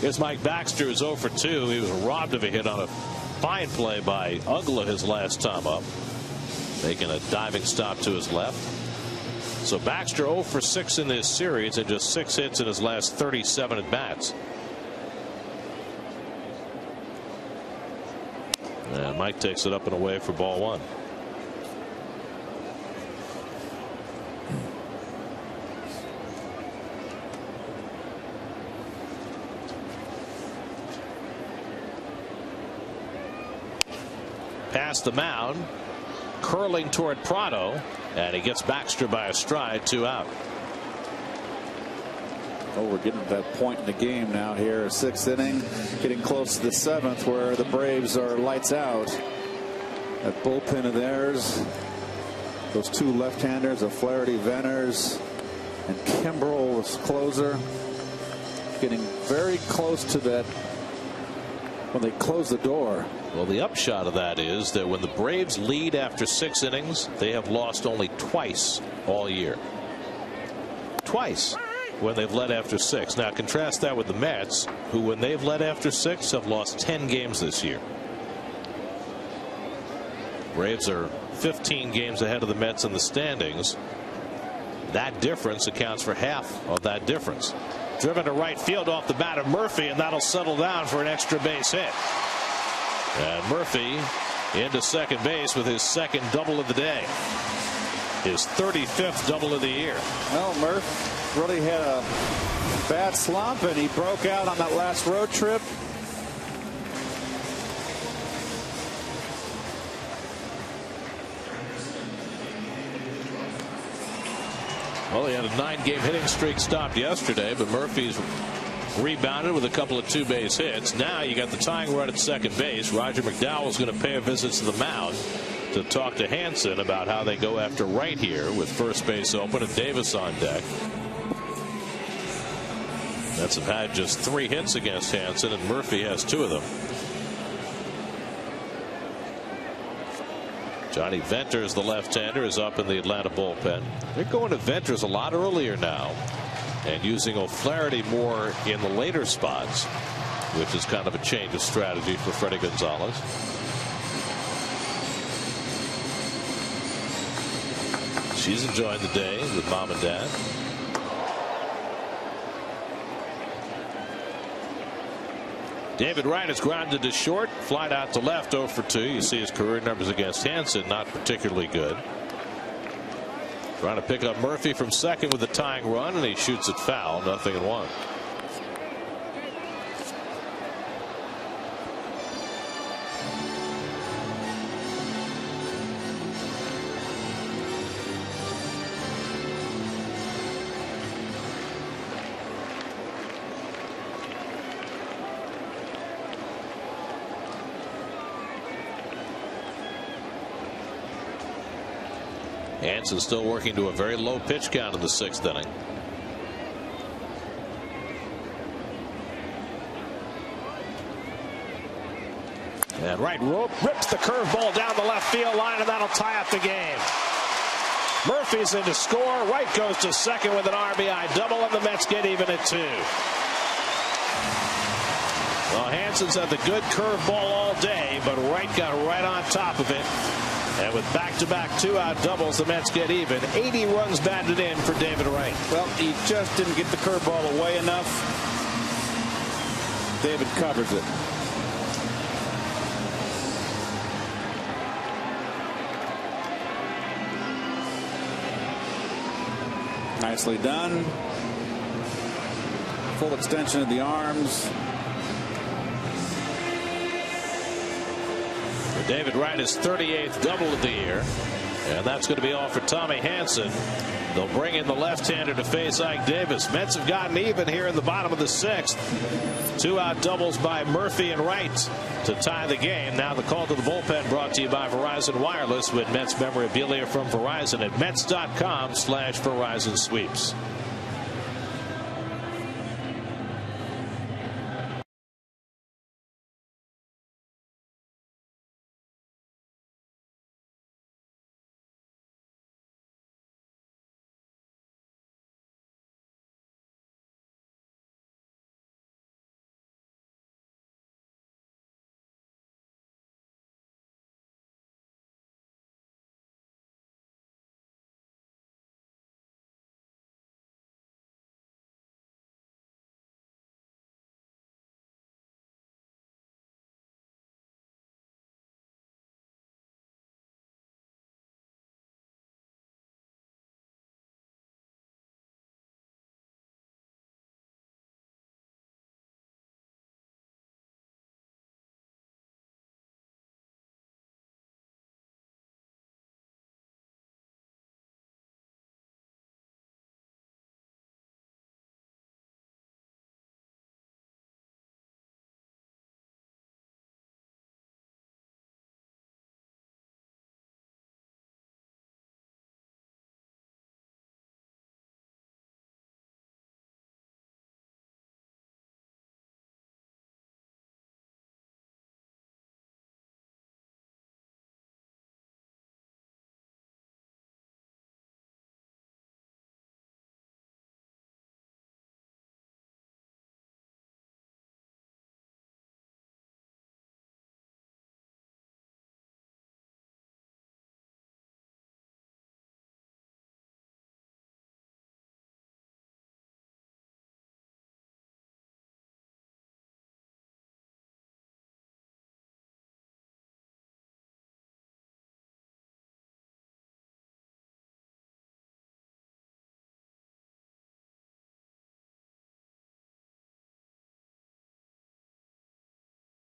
Here's Mike Baxter, who's 0 for 2. He was robbed of a hit on a fine play by Ugla his last time up, making a diving stop to his left. So Baxter 0 for 6 in this series and just 6 hits in his last 37 at bats. And Mike takes it up and away for ball 1. Past the mound, curling toward Prado, and he gets Baxter by a stride, 2 out. Oh, we're getting to that point in the game now here. Sixth inning, getting close to the seventh, where the Braves are lights out. That bullpen of theirs, those two left-handers of Flaherty, Venners, and Kimbrel as closer, getting very close to that when they close the door. Well, the upshot of that is that when the Braves lead after 6 innings, they have lost only twice all year. Twice when they've led after 6. Now contrast that with the Mets, who when they've led after 6 have lost 10 games this year. Braves are 15 games ahead of the Mets in the standings. That difference accounts for half of that difference. Driven to right field off the bat of Murphy, and that'll settle down for an extra base hit. And Murphy into second base with his second double of the day. His 35th double of the year. Well, Murph really had a bad slump, and he broke out on that last road trip. Well, he had a 9-game hitting streak stopped yesterday, but Murphy's rebounded with a couple of 2-base hits. Now you got the tying run at second base. Roger McDowell's going to pay a visit to the mound to talk to Hansen about how they go after right here with first base open and Davis on deck. Mets have had just 3 hits against Hansen, and Murphy has 2 of them. Johnny Venters, the left-hander, is up in the Atlanta bullpen. They're going to Venters a lot earlier now and using O'Flaherty more in the later spots, which is kind of a change of strategy for Freddie Gonzalez. She's enjoying the day with mom and dad. David Wright is grounded to short, flied out to left, 0 for 2. You see his career numbers against Hansen, not particularly good. Trying to pick up Murphy from second with a tying run, and he shoots it foul, 0-1. Hansen still working to a very low pitch count in the 6th inning. And Wright rips the curveball down the left field line, and that'll tie up the game. Murphy's in to score. Wright goes to second with an RBI double, and the Mets get even at 2. Well, Hansen's had the good curveball all day, but Wright got right on top of it. And with back-to-back 2-out doubles, the Mets get even. 80 runs batted in for David Wright. Well, he just didn't get the curveball away enough. David covers it. Nicely done. Full extension of the arms. David Wright is 38th double of the year, and that's going to be all for Tommy Hansen. They'll bring in the left-hander to face Ike Davis. Mets have gotten even here in the bottom of the 6th. 2-out doubles by Murphy and Wright to tie the game. Now the call to the bullpen brought to you by Verizon Wireless with Mets memorabilia from Verizon at Mets.com/Verizon Sweeps.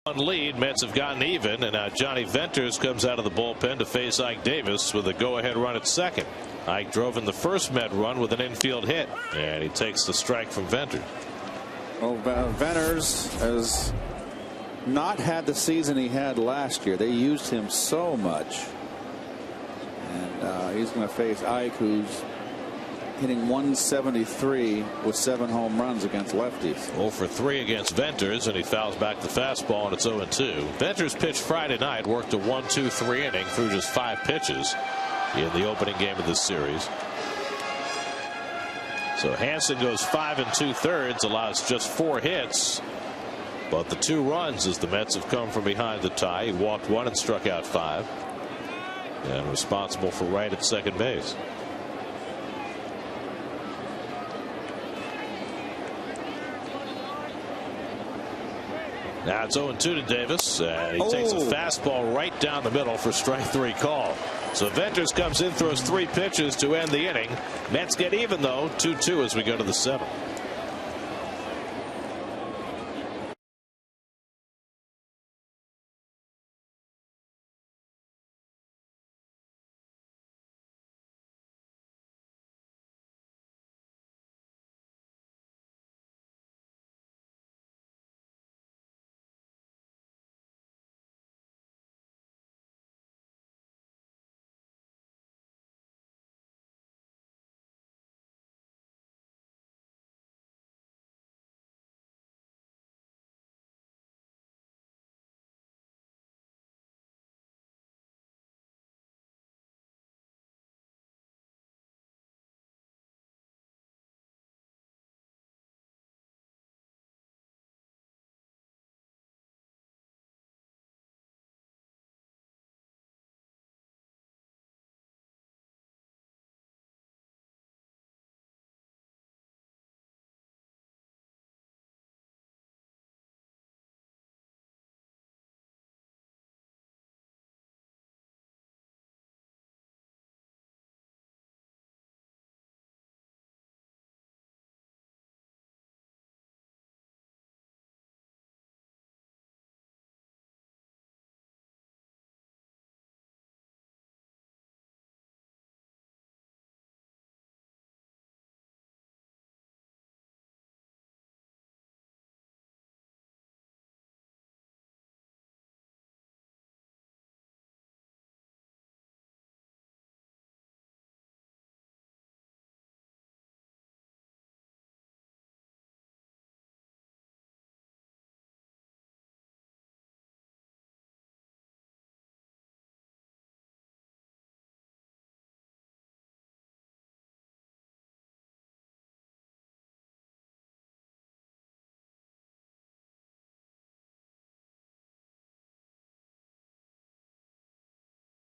Lead. Mets have gotten even, and now Johnny Venters comes out of the bullpen to face Ike Davis with a go-ahead run at second. Ike drove in the first Met run with an infield hit, and he takes the strike from Venters. Well, Venters has not had the season he had last year. They used him so much, and he's going to face Ike, who's hitting 173 with 7 home runs against lefties. 0 for 3 against Venters, and he fouls back the fastball, and it's 0-2. Venters pitched Friday night, worked a 1-2-3 inning through just 5 pitches in the opening game of this series. So Hansen goes 5 2/3, allows just 4 hits, but the 2 runs as the Mets have come from behind the tie. He walked 1 and struck out 5, and responsible for right at second base. Now it's 0-2 to Davis, and he takes a fastball right down the middle for strike 3 call. So Venters comes in, throws 3 pitches to end the inning. Mets get even, though, 2-2 as we go to the 7th.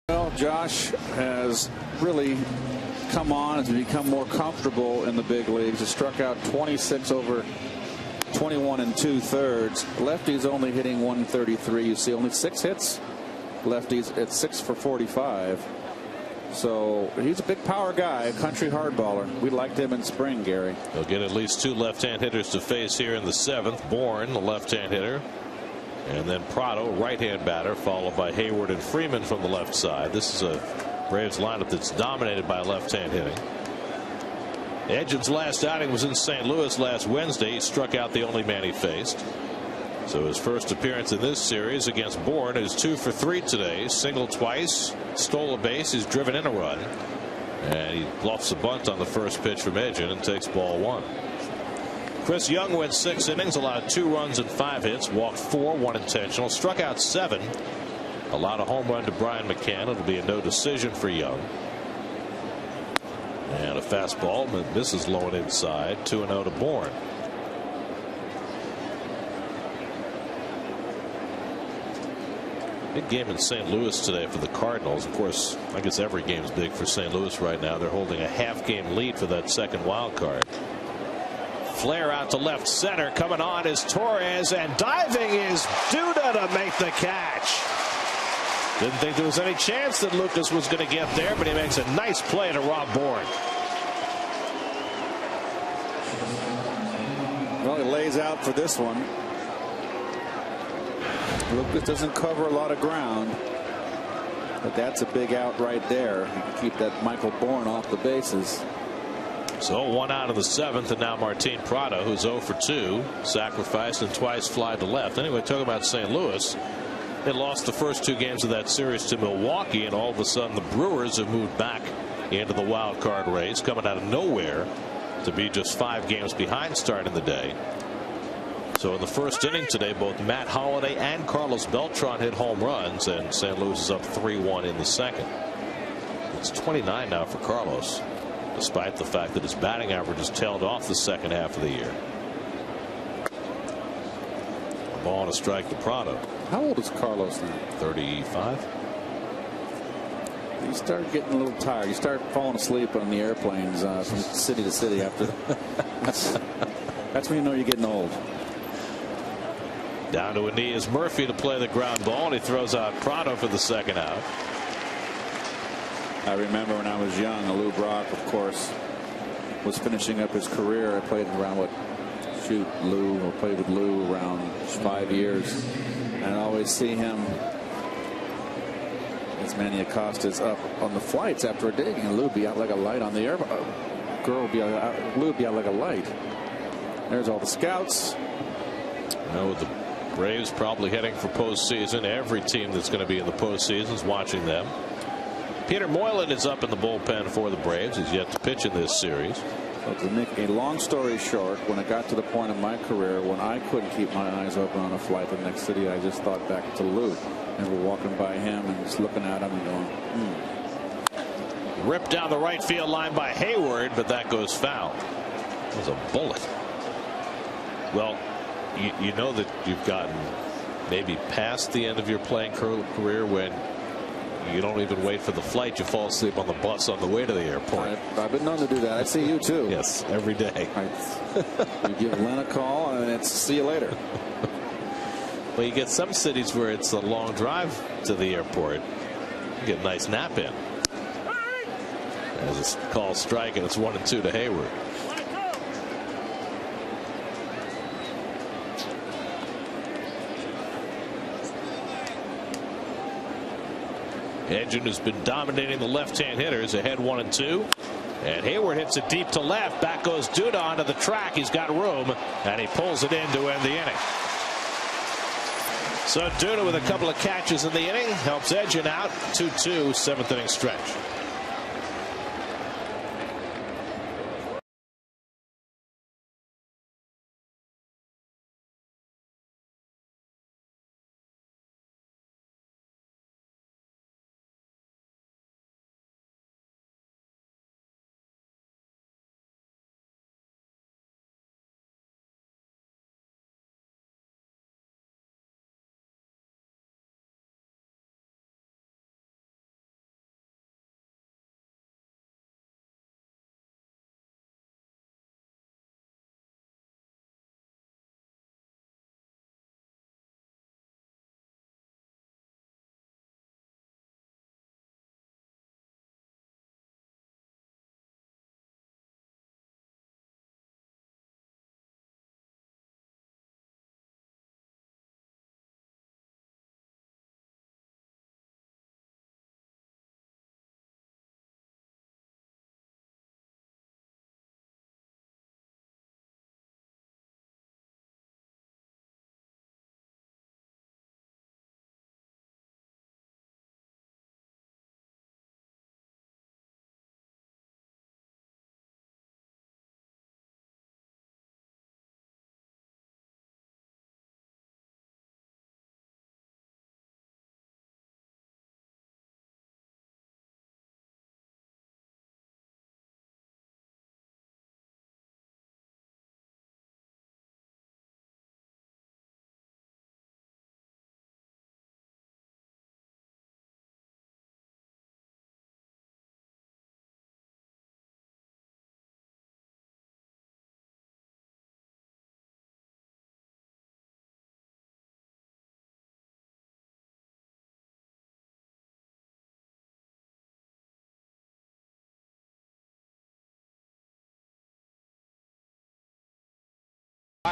Well, Josh has really come on and become more comfortable in the big leagues. He struck out 26 over 21 2/3. Lefties only hitting 133. You see only 6 hits. Lefties at 6 for 45. So he's a big power guy, a country hardballer. We liked him in spring, Gary. They'll get at least 2 left-hand hitters to face here in the 7th. Bourne, the left-hand hitter, and then Prado, right-hand batter, followed by Hayward and Freeman from the left side. This is a Braves lineup that's dominated by left-hand hitting. Edgin's last outing was in St. Louis last Wednesday. He struck out the only man he faced. So his first appearance in this series against Bourne is 2 for 3 today. Single twice, stole a base, he's driven in a run, and he bluffs a bunt on the first pitch from Edgin and takes ball 1. Chris Young went 6 innings, allowed 2 runs and 5 hits, walked 4, 1 intentional, struck out 7, allowed a home run to Brian McCann. It'll be a no decision for Young. And a fastball that misses low and inside. 2-0 to Bourne. Big game in St. Louis today for the Cardinals. Of course, I guess every game's big for St. Louis right now. They're holding a half-game lead for that second wild card. Flare out to left center. Coming on is Torres, and diving is Duda to make the catch. Didn't think there was any chance that Lucas was going to get there, but he makes a nice play to rob Bourne. Well, he lays out for this one. Lucas doesn't cover a lot of ground, but that's a big out right there. You can keep that Michael Bourne off the bases. So 1 out of the 7th, and now Martin Prado, who's 0 for 2, sacrificed and twice fly to left. Anyway, talking about St. Louis, they lost the first 2 games of that series to Milwaukee, and all of a sudden the Brewers have moved back into the wild card race, coming out of nowhere to be just 5 games behind starting the day. So in the first inning today, both Matt Holliday and Carlos Beltran hit home runs, and St. Louis is up 3-1 in the second. It's 29 now for Carlos, despite the fact that his batting average has tailed off the second half of the year. A ball and a strike to Prado. How old is Carlos now? 35. You start getting a little tired. You start falling asleep on the airplanes from city to city after. That's when you know you're getting old. Down to a knee is Murphy to play the ground ball, and he throws out Prado for the second out. I remember when I was young, Lou Brock, of course, was finishing up his career. I played around Lou, or played with Lou around 5 years, and I always see him as Manny Acosta's up on the flights after a dig, and Lou would be out like a light on the air. Lou would be out like a light. There's all the scouts. Now with the Braves probably heading for postseason, every team that's going to be in the postseason is watching them. Peter Moylan is up in the bullpen for the Braves. He's yet to pitch in this series. So to make a long story short, when it got to the point in my career when I couldn't keep my eyes open on a flight to the next city, I just thought back to Lou. And we're walking by him and just looking at him and going, Ripped down the right field line by Hayward, but that goes foul. It was a bullet. Well, you know that you've gotten maybe past the end of your playing career when you don't even wait for the flight. You fall asleep on the bus on the way to the airport. I've been known to do that. I see you too. Yes, every day. You give Len a call and it's see you later. Well, you get some cities where it's a long drive to the airport. You get a nice nap in. As it's called strike, and it's 1-2 to Hayward. Edgin has been dominating the left-hand hitters, ahead 1-2. And Hayward hits it deep to left. Back goes Duda onto the track. He's got room, and he pulls it in to end the inning. So Duda with a couple of catches in the inning helps Edgin out. 2-2, 7th inning stretch.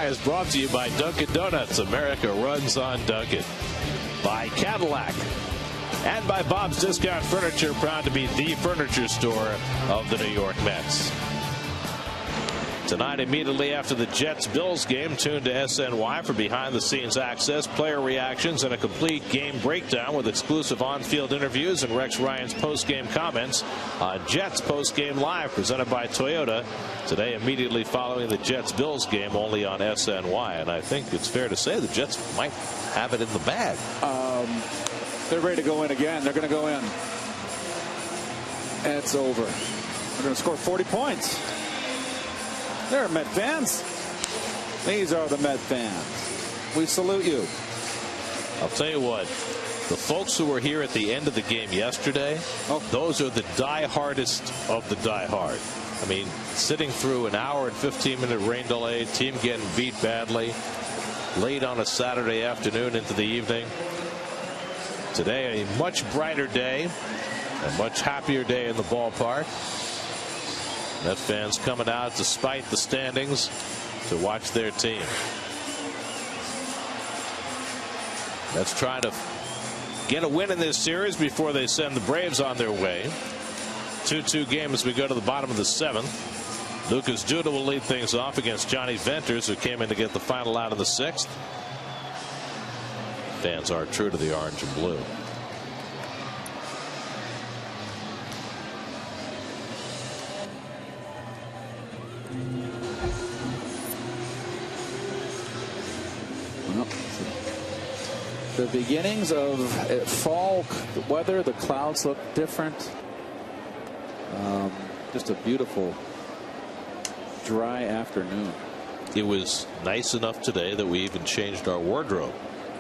SNY is brought to you by Dunkin' Donuts. America runs on Dunkin'. By Cadillac. And by Bob's Discount Furniture, proud to be the furniture store of the New York Mets. Tonight, immediately after the Jets-Bills game, tune to SNY for behind-the-scenes access, player reactions, and a complete game breakdown with exclusive on-field interviews and Rex Ryan's post-game comments on Jets Post-Game Live, presented by Toyota. Today, immediately following the Jets-Bills game, only on SNY. And I think it's fair to say the Jets might have it in the bag. They're ready to go in again. They're going to go in. It's over. They're going to score 40 points. They're Met fans. These are the Met fans. We salute you. I'll tell you what, the folks who were here at the end of the game yesterday, those are the die-hardest of the die-hard. I mean, sitting through an hour and 15-minute rain delay, team getting beat badly, late on a Saturday afternoon into the evening. Today, a much brighter day, a much happier day in the ballpark. Met fans coming out despite the standings to watch their team. Mets trying to get a win in this series before they send the Braves on their way. 2-2 game as we go to the bottom of the 7th. Lucas Duda will lead things off against Johnny Venters, who came in to get the final out of the 6th. Fans are true to the orange and blue. The beginnings of fall weather. The clouds look different. Just a beautiful dry afternoon. It was nice enough today that we even changed our wardrobe.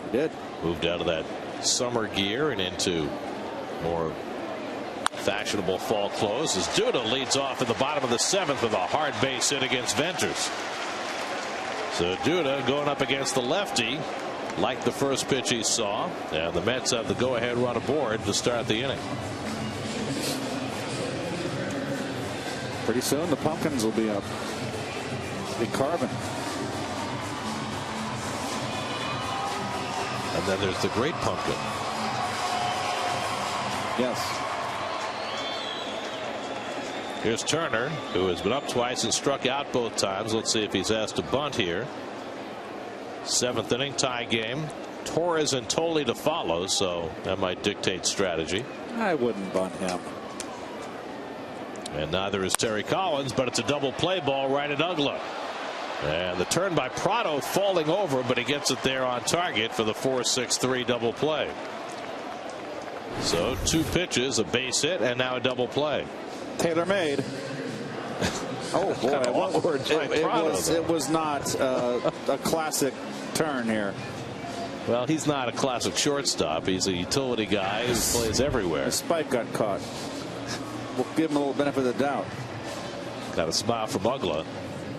We did. Moved out of that summer gear and into more fashionable fall clothes as Duda leads off in the bottom of the 7th with a hard base hit against Venters. So Duda going up against the lefty, like the first pitch he saw, and the Mets have the go-ahead run aboard to start the inning. Pretty soon the pumpkins will be up. Be carving. And then there's the great pumpkin. Yes. Here's Turner, who has been up twice and struck out both times. Let's see if he's asked to bunt here. 7th inning tie game. Torres and Tolley to follow, so that might dictate strategy. I wouldn't bunt him. And neither is Terry Collins, but it's a double play ball right at Ugla. And the turn by Prado falling over, but he gets it there on target for the 4-6-3 double play. So 2 pitches, a base hit, and now a double play. Taylor made. Oh boy, it was not a classic turn here. Well, he's not a classic shortstop. He's a utility guy who plays everywhere. The spike got caught. We'll give him a little benefit of the doubt. Got a smile from Ugla.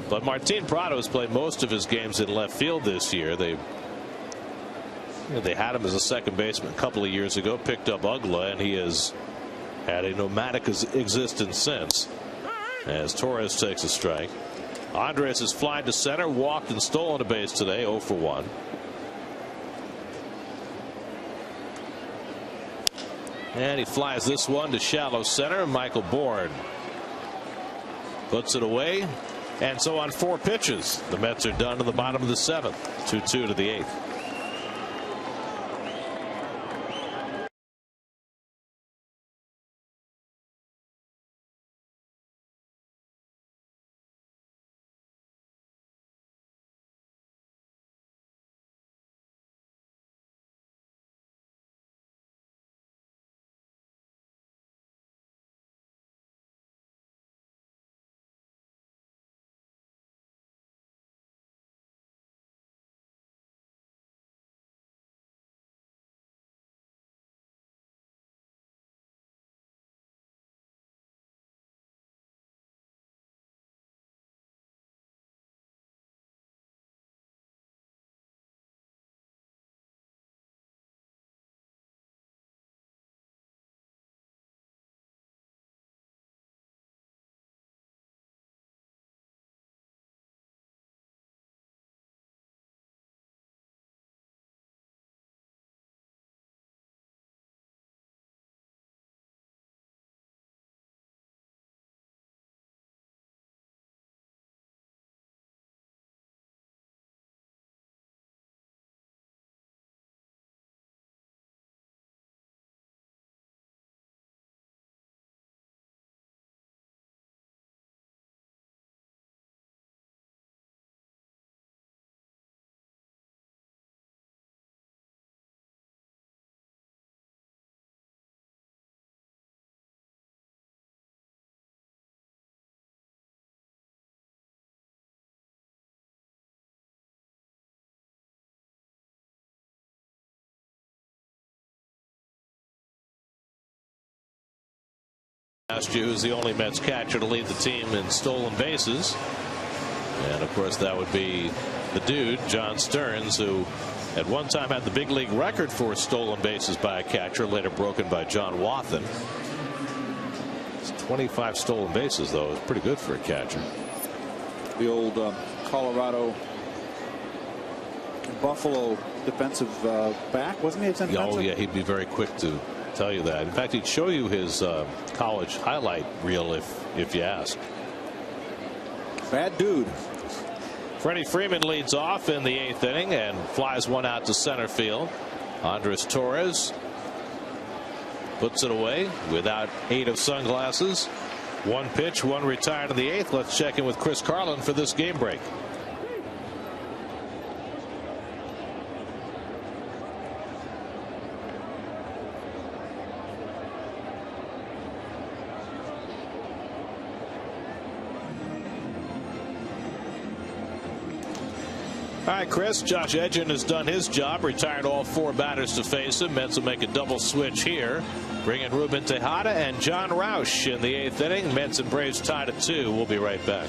But Martin Prado has played most of his games in left field this year. They had him as a second baseman a couple of years ago, picked up Ugla, and he has had a nomadic existence since. As Torres takes a strike. Andres has flied to center, walked and stolen a base today, 0 for 1. And he flies this one to shallow center. Michael Bourne puts it away. And so on 4 pitches, the Mets are done to the bottom of the 7th. 2-2 to the 8th. Asked you who's the only Mets catcher to lead the team in stolen bases. And of course that would be the dude, John Stearns, who at one time had the big league record for stolen bases by a catcher, later broken by John Wathan. It's 25 stolen bases, though, is pretty good for a catcher. The old Colorado Buffalo defensive back, wasn't he? Oh yeah, he'd be very quick to tell you that. In fact, he'd show you his college highlight reel if you ask. Bad dude. Freddie Freeman leads off in the 8th inning and flies one out to center field. Andres Torres puts it away without 8 of sunglasses. One pitch, one retired in the 8th. Let's check in with Chris Carlin for this game break. All right, Chris, Josh Edgin has done his job, retired all 4 batters to face him. Mets will make a double switch here, bring in Ruben Tejada and John Roush in the 8th inning. Mets and Braves tied at 2. We'll be right back.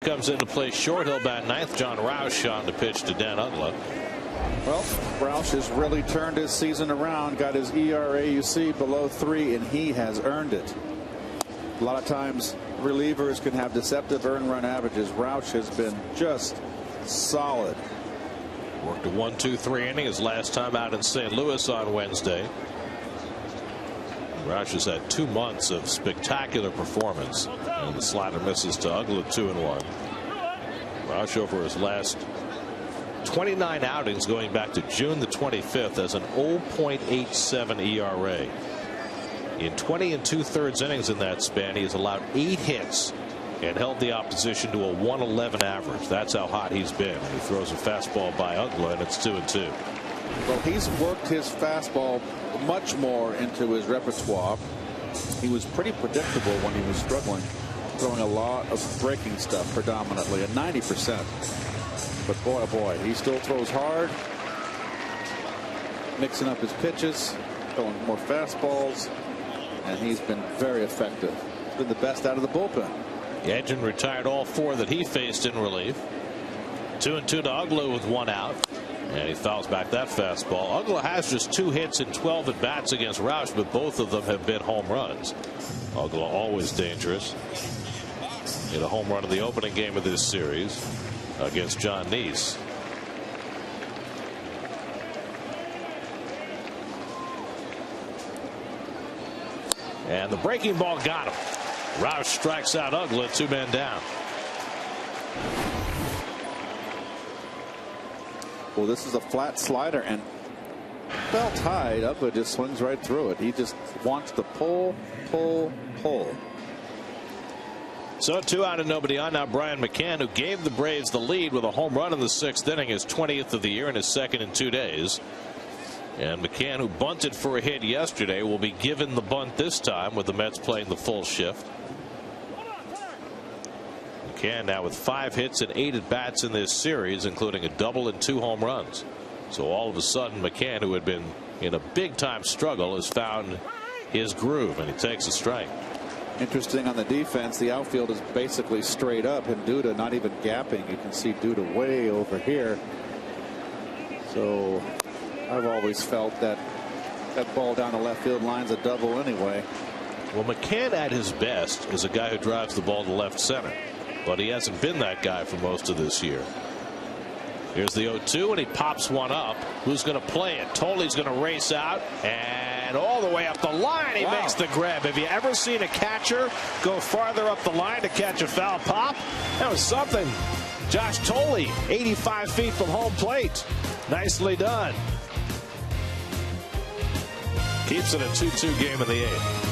Comes into play short. He'll bat 9th. John Roush on the pitch to Dan Uggla. Well, Roush has really turned his season around, got his ERA, you see, below 3, and he has earned it. A lot of times relievers can have deceptive earned run averages. Roush has been just solid. Worked a 1-2-3 inning his last time out in St. Louis on Wednesday. Roush has had 2 months of spectacular performance, and the slider misses to Uggla 2-1. Roush over his last 29 outings going back to June the 25th has an 0.87 ERA. In 20 2/3 innings in that span, he has allowed 8 hits and held the opposition to a 111 average. That's how hot he's been. He throws a fastball by Uggla, and it's 2-2. Well, he's worked his fastball much more into his repertoire. He was pretty predictable when he was struggling, throwing a lot of breaking stuff predominantly at 90%. But boy, oh boy, he still throws hard, mixing up his pitches, throwing more fastballs, and he's been very effective. He's been the best out of the bullpen. Edgin retired all 4 that he faced in relief. 2-2 to Uggla with 1 out. And he fouls back that fastball. Uggla has just 2 hits in 12 at bats against Roush, but both of them have been home runs. Uggla always dangerous. Hit a home run in the opening game of this series against John Neese. And the breaking ball got him. Roush strikes out Uggla, 2 men down. Well, this is a flat slider, and belt high. Uggla just swings right through it. He just wants to pull. So 2 out and nobody on. Now Brian McCann, who gave the Braves the lead with a home run in the 6th inning, his 20th of the year and his 2nd in 2 days. And McCann, who bunted for a hit yesterday, will be given the bunt this time with the Mets playing the full shift. McCann now with 5 hits and 8 at bats in this series, including a double and 2 home runs. So all of a sudden McCann, who had been in a big time struggle, has found his groove, and he takes a strike. Interesting on the defense, the outfield is basically straight up, and Duda not even gapping. You can see Duda way over here. So I've always felt that that ball down the left field line's a double anyway. Well, McCann at his best is a guy who drives the ball to left center, but he hasn't been that guy for most of this year. Here's the 0-2, and he pops one up. Who's going to play it? Tolley's going to race out, and all the way up the line he makes the grab. Have you ever seen a catcher go farther up the line to catch a foul pop? That was something. Josh Tolley, 85 feet from home plate. Nicely done. Keeps it a 2-2 game in the 8th.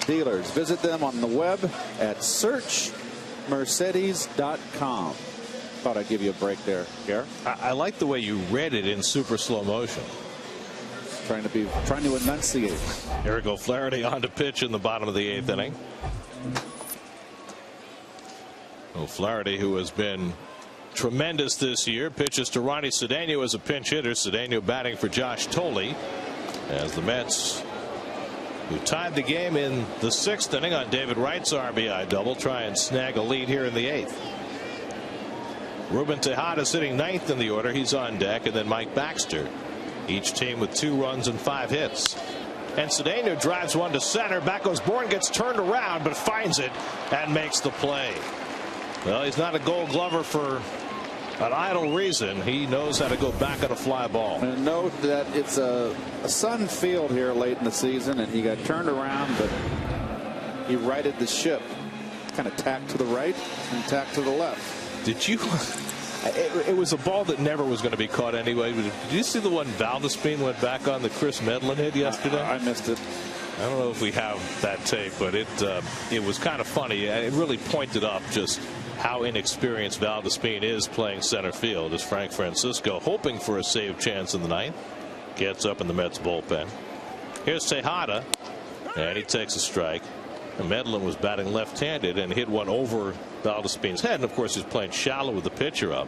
Dealers, visit them on the web at searchmercedes.com. Thought I'd give you a break there, Garrett. I like the way you read it in super slow motion. Trying to enunciate. Eric O'Flaherty on to pitch in the bottom of the 8th inning. O'Flaherty, who has been tremendous this year, pitches to Ronnie Cedeno as a pinch hitter. Cedeno batting for Josh Tolley, as the Mets, who tied the game in the 6th inning on David Wright's RBI double, try and snag a lead here in the 8th. Ruben Tejada sitting 9th in the order. He's on deck, and then Mike Baxter. Each team with 2 runs and 5 hits. And Cedeno drives one to center. Back goes Bourne, gets turned around, but finds it and makes the play. Well, he's not a Gold Glover for an idle reason. He knows how to go back on a fly ball. And note that it's a sun field here late in the season, and he got turned around, but he righted the ship. Kind of tacked to the right and tacked to the left. Did you? It was a ball that never was going to be caught anyway. Did you see the one Valdespin went back on that Chris Medlin hit yesterday? I missed it. I don't know if we have that tape, but it was kind of funny. It really pointed up just how inexperienced Valdespin is playing center field, as Frank Francisco, hoping for a save chance in the ninth, gets up in the Mets bullpen. Here's Tejada, and he takes a strike. And Medlin was batting left-handed and hit one over Valdespin's head, and of course he's playing shallow with the pitcher up.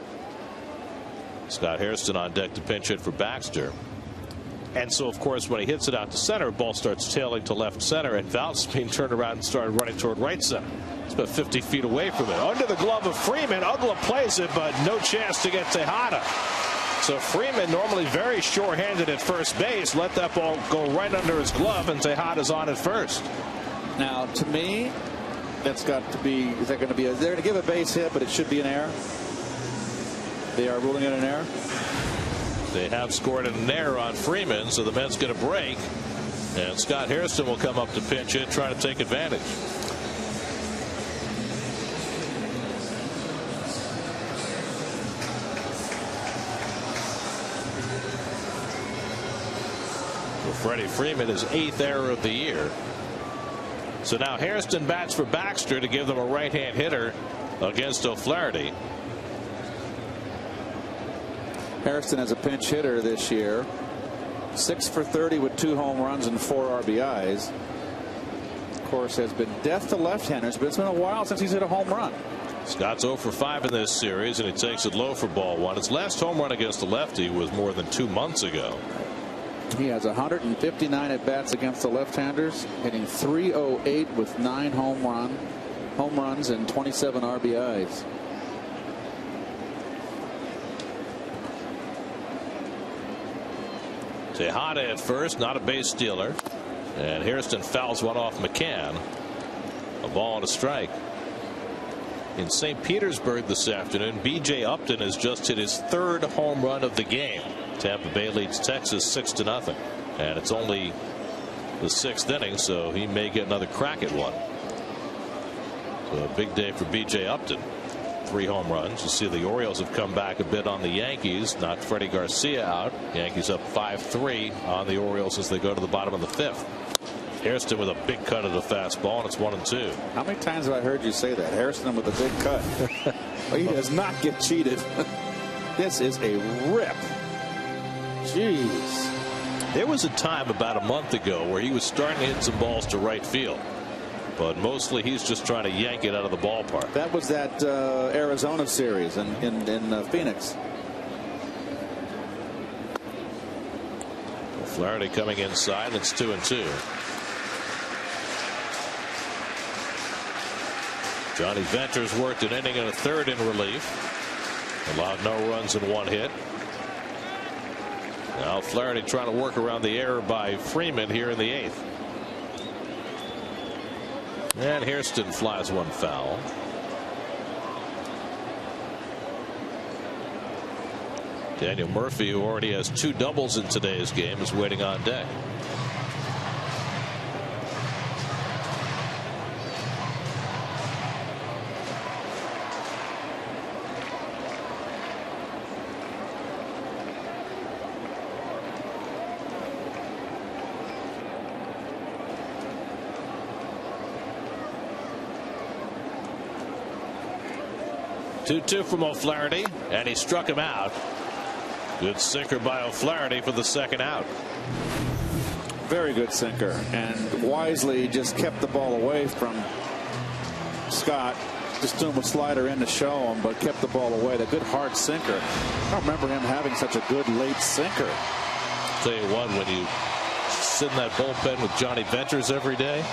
Scott Hairston on deck to pinch hit for Baxter. And so, of course, when he hits it out to center, ball starts tailing to left center, and Valdespin turned around and started running toward right center. It's about 50 feet away from it. Under the glove of Freeman, Uggla plays it, but no chance to get Tejada. So Freeman, normally very sure-handed at first base, let that ball go right under his glove, and Tejada's on at first. Now, to me, that's got to be, is that going to be, they're going to give a base hit, but it should be an error. They are ruling it an error. They have scored an error on Freeman, so the Mets get a break. And Scott Hairston will come up to pinch hit, trying to take advantage. Well, Freddie Freeman, his 8th error of the year. So now Hairston bats for Baxter to give them a right-hand hitter against O'Flaherty. Hairston as a pinch hitter this year, 6 for 30 with 2 home runs and 4 RBIs. Of course, has been death to left-handers, but it's been a while since he's hit a home run. Scott's 0 for 5 in this series, and he takes it low for ball 1. His last home run against the lefty was more than 2 months ago. He has 159 at bats against the left-handers, hitting .308 with 9 home runs and 27 RBIs. Tejada at first, not a base stealer, and Hairston fouls one off McCann. A ball and a strike. In St. Petersburg this afternoon, B.J. Upton has just hit his 3rd home run of the game. Tampa Bay leads Texas 6-0, and it's only the 6th inning, so he may get another crack at one. So a big day for B.J. Upton. 3 home runs. You see the Orioles have come back a bit on the Yankees, knocked Freddie Garcia out. Yankees up 5-3 on the Orioles as they go to the bottom of the 5th. Hairston with a big cut of the fastball, and it's 1-2. How many times have I heard you say that? Hairston with a big cut. Well, he does not get cheated. This is a rip. Jeez. There was a time about a month ago where he was starting to hit some balls to right field, but mostly he's just trying to yank it out of the ballpark. That was that Arizona series in Phoenix. Flaherty coming inside. It's 2-2. Johnny Venters worked an inning and a 3rd in relief. Allowed no runs and 1 hit. Now Flaherty trying to work around the error by Freeman here in the 8th. And Hairston flies one foul. Daniel Murphy, who already has 2 doubles in today's game, is waiting on deck. Two from O'Flaherty, and he struck him out. Good sinker by O'Flaherty for the 2nd out. Very good sinker, and wisely just kept the ball away from Scott. Just threw him a slider in to show him, but kept the ball away. The good hard sinker. I don't remember him having such a good late sinker. I'll tell you what, when you sit in that bullpen with Johnny Venters every day,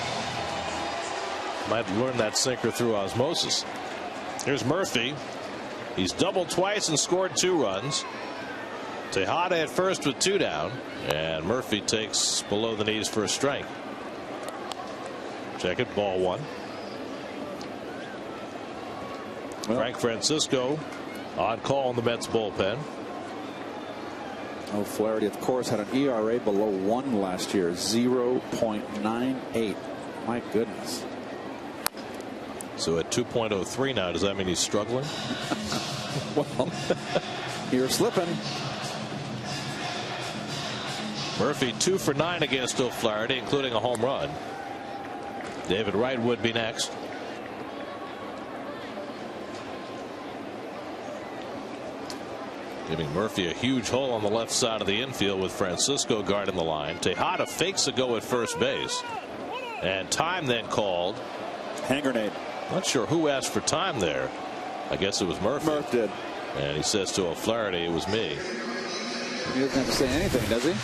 might learn that sinker through osmosis. Here's Murphy. He's doubled twice and scored 2 runs. Tejada at first with 2 down, and Murphy takes below the knees for a strike. Check it, ball 1. Well, Frank Francisco on call in the Mets bullpen. O'Flaherty, of course, had an ERA below 1 last year, 0.98. My goodness. So at 2.03 now, does that mean he's struggling? Well, you're slipping. Murphy 2 for 9 against O'Flaherty, including a home run. David Wright would be next. Giving Murphy a huge hole on the left side of the infield with Francisco guarding the line. Tejada fakes a go at first base. And time then called. Hand grenade. Not sure who asked for time there. I guess it was Murphy. Murph did. And he says to O'Flaherty, it was me. He doesn't have to say anything, does he?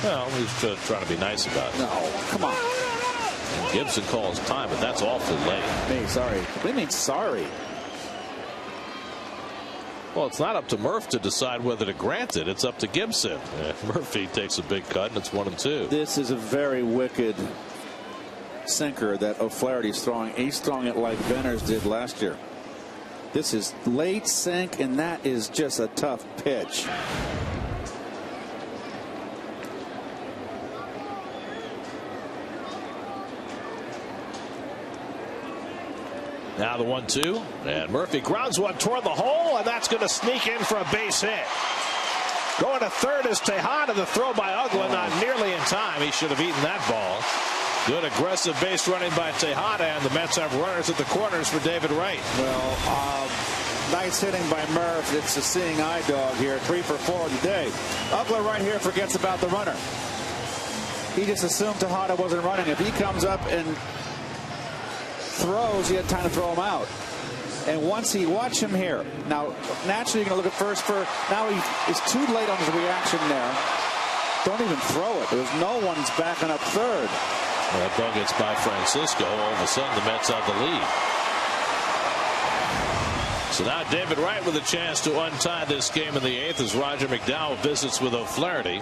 Well, he's trying to be nice about it. No, come on. And Gibson calls time, but that's awfully late. Me, sorry. What do you mean sorry? Well, it's not up to Murph to decide whether to grant it. It's up to Gibson. Murphy takes a big cut, and it's 1-2. This is a very wicked sinker that O'Flaherty's throwing. He's throwing it like Venners did last year. This is late sink, and that is just a tough pitch. Now the 1-2, and Murphy grounds one toward the hole, and that's going to sneak in for a base hit. Going to third is Tejada. The throw by Ugla, not nearly in time. He should have eaten that ball. Good aggressive base running by Tejada, and the Mets have runners at the corners for David Wright. Well, nice hitting by Murph. It's a seeing eye dog here. 3 for 4 today. Ugla right here forgets about the runner. He just assumed Tejada wasn't running. If he comes up and throws, he had time to throw him out. And once he watch him here. Now, naturally, you're going to look at first for. Now he is too late on his reaction there. Don't even throw it. There's no one's backing up third. Well, that ball gets by Francisco. All of a sudden, the Mets have the lead. So now David Wright with a chance to untie this game in the 8th as Roger McDowell visits with O'Flaherty.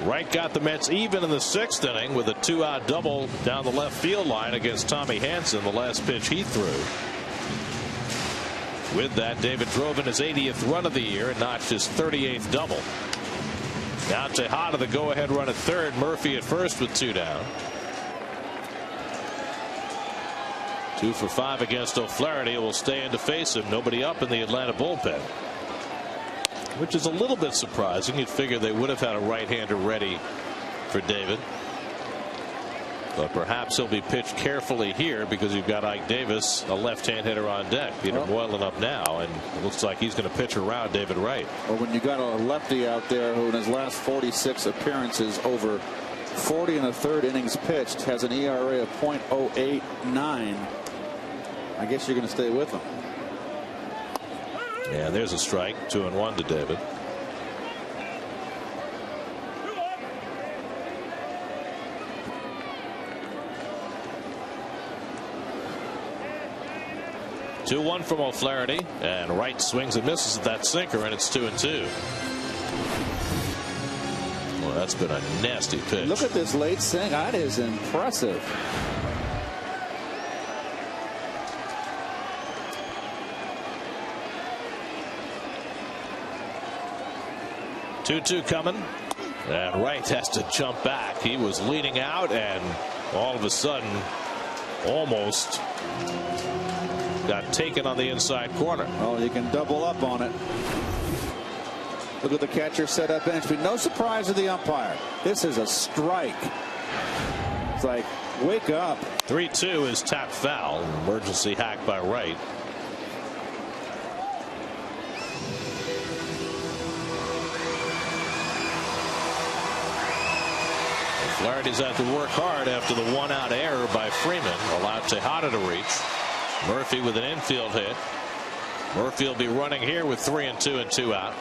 Wright got the Mets even in the 6th inning with a 2-out double down the left field line against Tommy Hanson, the last pitch he threw. With that, David drove in his 80th run of the year and notched his 38th double. Now Tejada the go-ahead run at third. Murphy at first with 2 down. 2 for 5 against O'Flaherty. Will stay in to face him. Nobody up in the Atlanta bullpen, which is a little bit surprising. You'd figure they would have had a right-hander ready for David. But perhaps he'll be pitched carefully here because you've got Ike Davis, a left-hand hitter on deck. Peter Moylan up now, and it looks like he's going to pitch around David Wright. Well, when you got a lefty out there who in his last 46 appearances over 40 and a third innings pitched has an ERA of .089, I guess you're going to stay with him. Yeah, there's a strike. 2-1 to David. Two-1 from O'Flaherty, and Wright swings and misses at that sinker, and it's 2-2. Well, that's been a nasty pitch. Look at this late sink. That is impressive. Two coming, and Wright has to jump back. He was leaning out, and all of a sudden almost got taken on the inside corner. Oh, you can double up on it. Look at the catcher set up entry. No surprise to the umpire. This is a strike. It's like, wake up. 3-2 is tap foul. Emergency hack by Wright. Flaherty's had to work hard after the 1-out error by Freeman. Allowed Tejada to reach. Murphy with an infield hit. Murphy will be running here with 3-2 and 2 out.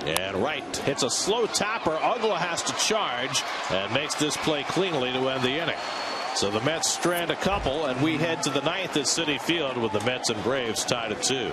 And Wright hits a slow tapper. Ugla has to charge and makes this play cleanly to end the inning. So the Mets strand a couple, and we head to the 9th at Citi Field with the Mets and Braves tied at 2.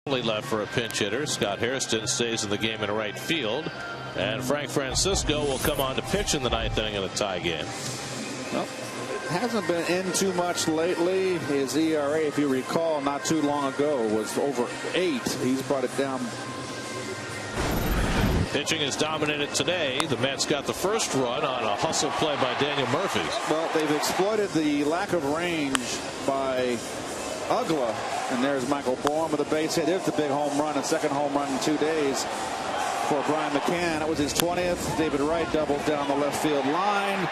Only left for a pinch hitter. Scott Hairston stays in the game in right field. And Frank Francisco will come on to pitch in the 9th inning in a tie game. Well, hasn't been in too much lately. His ERA, if you recall, not too long ago was over 8. He's brought it down. Pitching is dominated today. The Mets got the first run on a hustle play by Daniel Murphy. Well, they've exploited the lack of range by Ugla. And there's Michael Bourne with a base hit. It's the big home run, a second home run in 2 days for Brian McCann. It was his 20th. David Wright doubles down the left field line.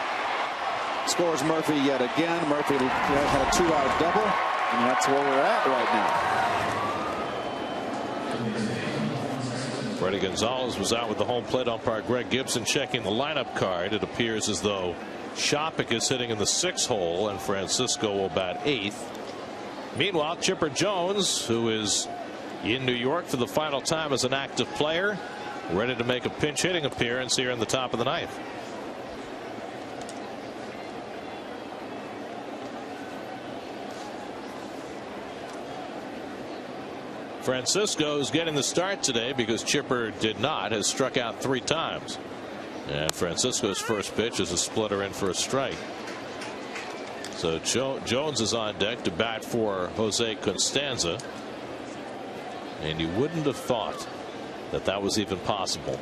Scores Murphy yet again. Murphy had a 2-out double, and that's where we're at right now. Freddie Gonzalez was out with the home plate umpire Greg Gibson checking the lineup card. It appears as though Shopik is hitting in the 6th hole, and Francisco will bat 8th. Meanwhile, Chipper Jones, who is in New York for the final time as an active player, ready to make a pinch hitting appearance here in the top of the 9th. Francisco is getting the start today because Chipper did not, has struck out 3 times. And Francisco's first pitch is a splitter in for a strike. So Jones is on deck to bat for Jose Constanza. And you wouldn't have thought that that was even possible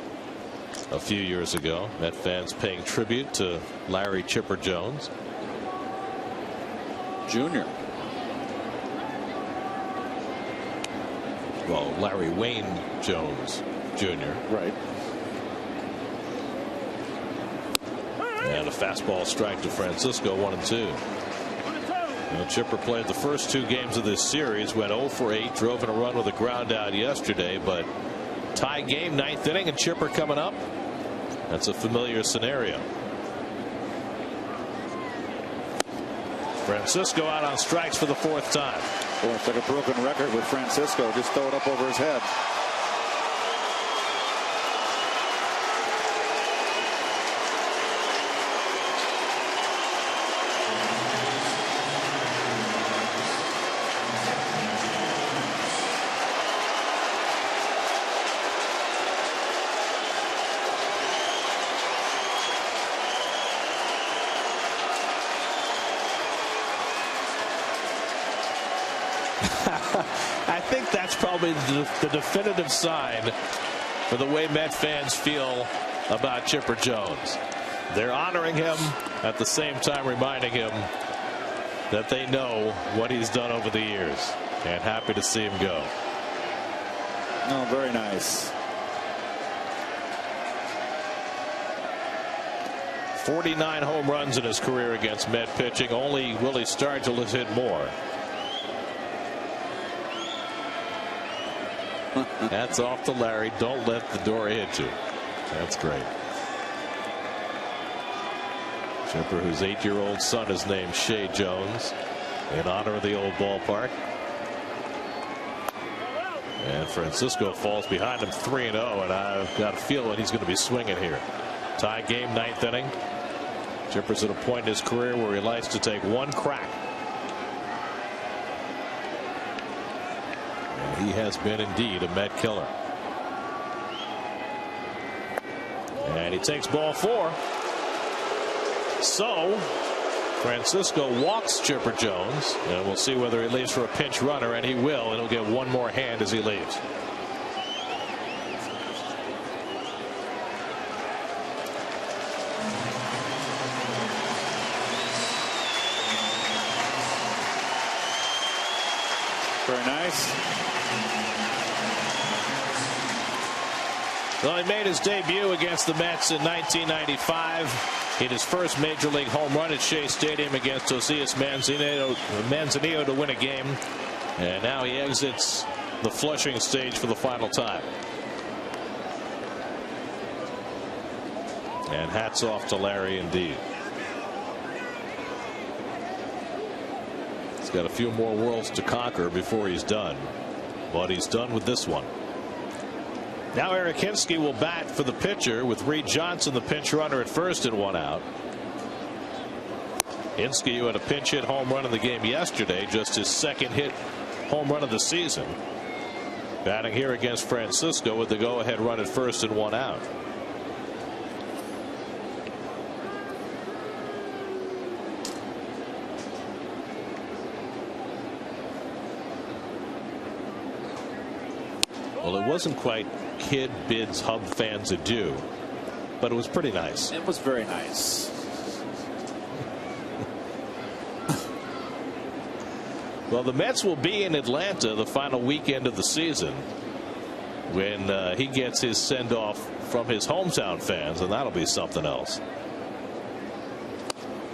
a few years ago. Met fans paying tribute to Larry Chipper Jones Jr. Well, Larry Wayne Jones Jr. Right. And a fastball strike to Francisco, 1-2. Well, Chipper played the first 2 games of this series, went 0 for 8, drove in a run with a ground out yesterday, but tie game, 9th inning, and Chipper coming up. That's a familiar scenario. Francisco out on strikes for the 4th time. Boy, it's like a broken record with Francisco. Just throw it up over his head. I think that's probably the definitive sign for the way Met fans feel about Chipper Jones. They're honoring him, at the same time reminding him that they know what he's done over the years, and happy to see him go. Oh, very nice. 49 home runs in his career against Met pitching. Only Willie Stargell has hit more. Hats off to Larry. Don't let the door hit you. That's great. Chipper, whose 8-year-old son is named Shea Jones in honor of the old ballpark. And Francisco falls behind him 3-0, and I've got a feeling he's going to be swinging here. Tie game, 9th inning. Chipper's at a point in his career where he likes to take one crack. He has been indeed a Met killer. And he takes ball 4. So Francisco walks Chipper Jones, and we'll see whether he leaves for a pinch runner, and he will, and he'll get one more hand as he leaves. Very nice. Well, he made his debut against the Mets in 1995. Hit his first major league home run at Shea Stadium against Josias Manzanillo to win a game. And now he exits the Flushing stage for the final time. And hats off to Larry indeed. He's got a few more worlds to conquer before he's done, but he's done with this one. Now Eric Hinske will bat for the pitcher with Reed Johnson, the pinch runner, at first and 1 out. Hinske, who had a pinch hit home run in the game yesterday, just his 2nd hit home run of the season. Batting here against Francisco with the go-ahead run at first and 1 out. Well, it wasn't quite Kid bids Hub fans adieu, but it was pretty nice. It was very nice. Well, the Mets will be in Atlanta the final weekend of the season when he gets his send-off from his hometown fans, and that'll be something else. You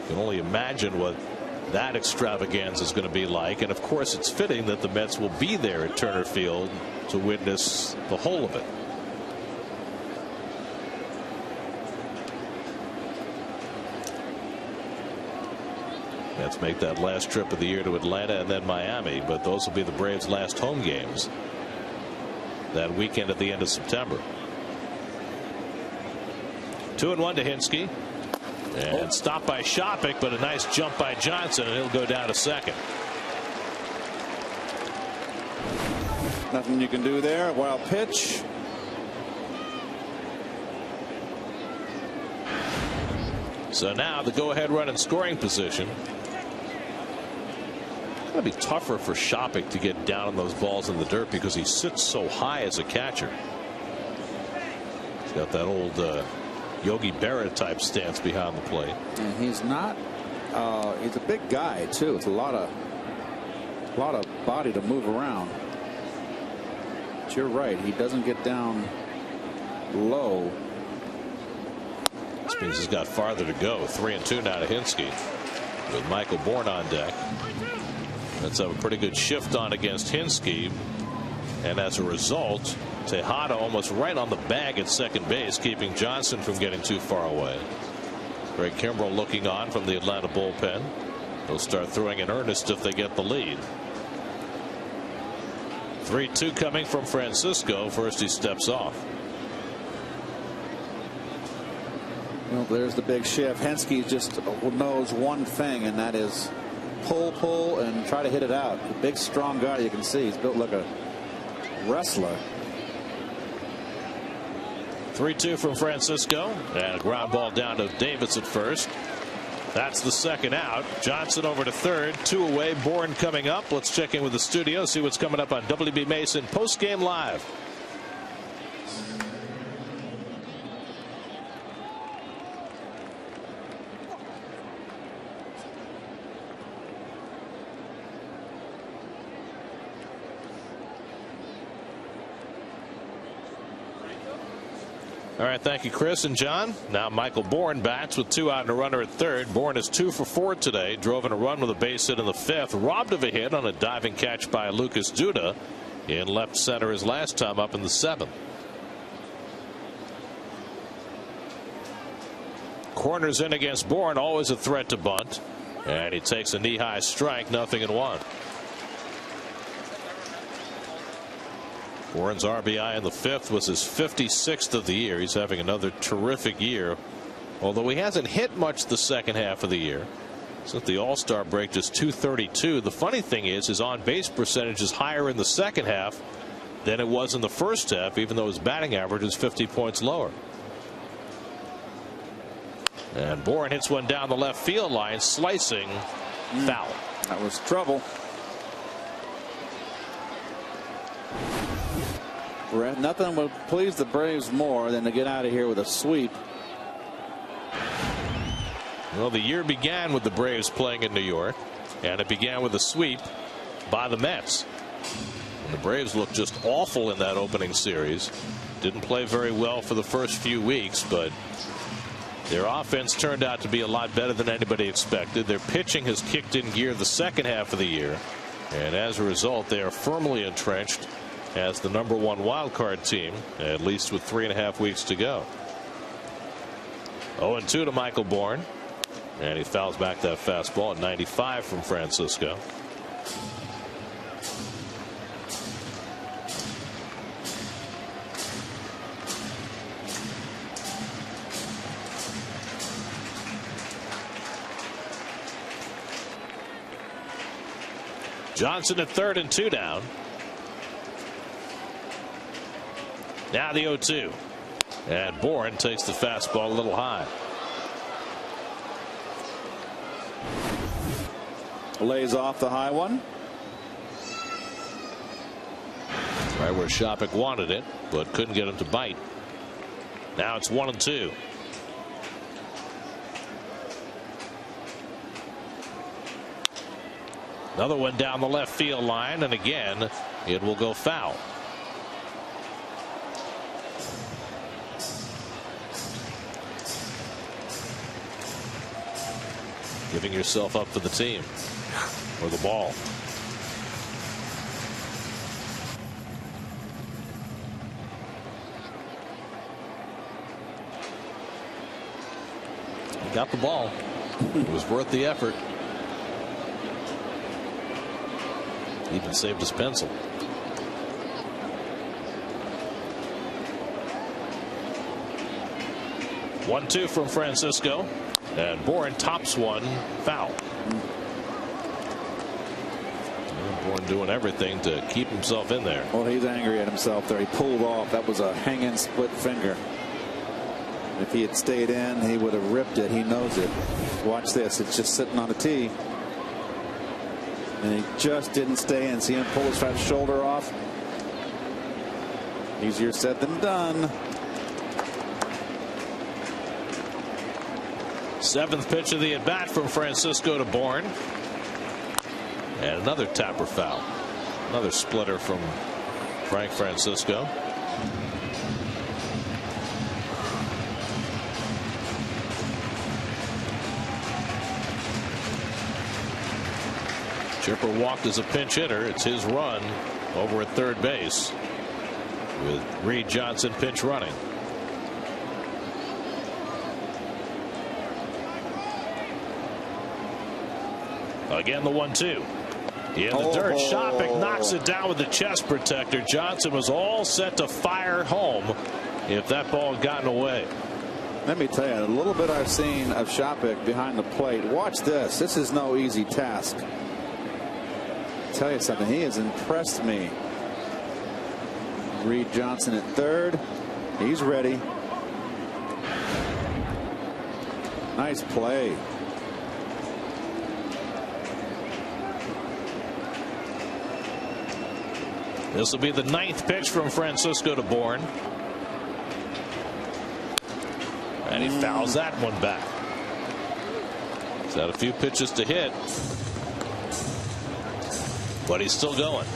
can only imagine what that extravaganza is going to be like, and of course it's fitting that the Mets will be there at Turner Field to witness the whole of it. Let's make that last trip of the year to Atlanta and then Miami, but those will be the Braves' last home games that weekend at the end of September. 2-1 to Hinske, and stopped by Shopik, but a nice jump by Johnson, and he'll go down to second. Nothing you can do there. Wild pitch. So now the go-ahead run in scoring position. It's going to be tougher for Shopik to get down on those balls in the dirt because he sits so high as a catcher. He's got that old Yogi Berra type stance behind the plate. And he's not. He's a big guy too. It's a lot of body to move around. But you're right. He doesn't get down low. This means he's got farther to go. 3-2 now to Hinske with Michael Bourne on deck. Let's have a pretty good shift on against Hinske, and as a result, Tejada almost right on the bag at second base, keeping Johnson from getting too far away. Greg Kimbrell looking on from the Atlanta bullpen. They'll start throwing in earnest if they get the lead. 3-2 coming from Francisco. First he steps off. Well, there's the big shift. Henske just knows one thing, and that is pull, and try to hit it out. A big, strong guy. You can see he's built like a wrestler. 3-2 from Francisco, and a ground ball down to Davis at first. That's the second out. Johnson over to third, 2 away. Bourne coming up. Let's check in with the studio, see what's coming up on WB Mason Postgame Live. All right, thank you, Chris and John. Now Michael Bourne bats with 2 out and a runner at third. Bourne is 2 for 4 today, drove in a run with a base hit in the 5th, robbed of a hit on a diving catch by Lucas Duda in left center his last time up in the 7th. Corners in against Bourne, always a threat to bunt, and he takes a knee-high strike, 0-1. Bourne's RBI in the 5th was his 56th of the year. He's having another terrific year, although he hasn't hit much the second half of the year. Since the All-Star break, just .232. The funny thing is his on-base percentage is higher in the second half than it was in the first half, even though his batting average is 50 points lower. And Bourne hits one down the left field line, slicing, foul. That was trouble. Nothing would please the Braves more than to get out of here with a sweep. Well, the year began with the Braves playing in New York, and it began with a sweep by the Mets. And the Braves looked just awful in that opening series. Didn't play very well for the first few weeks, but their offense turned out to be a lot better than anybody expected. Their pitching has kicked in gear the second half of the year, and as a result, they are firmly entrenched as the #1 wild card team, at least with 3.5 weeks to go. 0-2 to Michael Bourne, and he fouls back that fastball at 95 from Francisco. Johnson at third and 2 down. Now the 0-2. And Bourne takes the fastball a little high. Lays off the high one. Right where Shopik wanted it, but couldn't get him to bite. Now it's 1-2. Another one down the left field line, and again it will go foul. Giving yourself up for the team or the ball. He got the ball. It was worth the effort. Even saved his pencil. One-two from Francisco, and Bourne tops one, foul. Bourne doing everything to keep himself in there. Well, he's angry at himself there. He pulled off. That was a hanging split finger. If he had stayed in, he would have ripped it. He knows it. Watch this. It's just sitting on a tee. And he just didn't stay in. See him pull his right shoulder off. Easier said than done. Seventh pitch of the at bat from Francisco to Bourne. And another tapper foul. Another splitter from Frank Francisco. Chipper walked as a pinch hitter. It's his run over at third base with Reed Johnson pinch running. Again, the 1-2. In the dirt, Shopik knocks it down with the chest protector. Johnson was all set to fire home if that ball had gotten away. Let me tell you, a little bit I've seen of Shopik behind the plate. Watch this. This is no easy task. Tell you something, he has impressed me. Reed Johnson at third. He's ready. Nice play. This will be the ninth pitch from Francisco to Bourne. And he fouls that one back. He's had a few pitches to hit, but he's still going.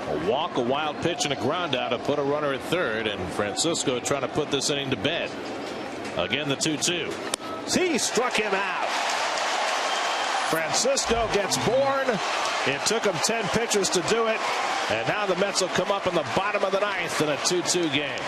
A walk, a wild pitch, and a ground out to put a runner at third, and Francisco trying to put this inning to bed. Again, the 2-2. He struck him out. Francisco gets Bourne. It took him 10 pitches to do it, and now the Mets will come up in the bottom of the ninth in a 2-2 game.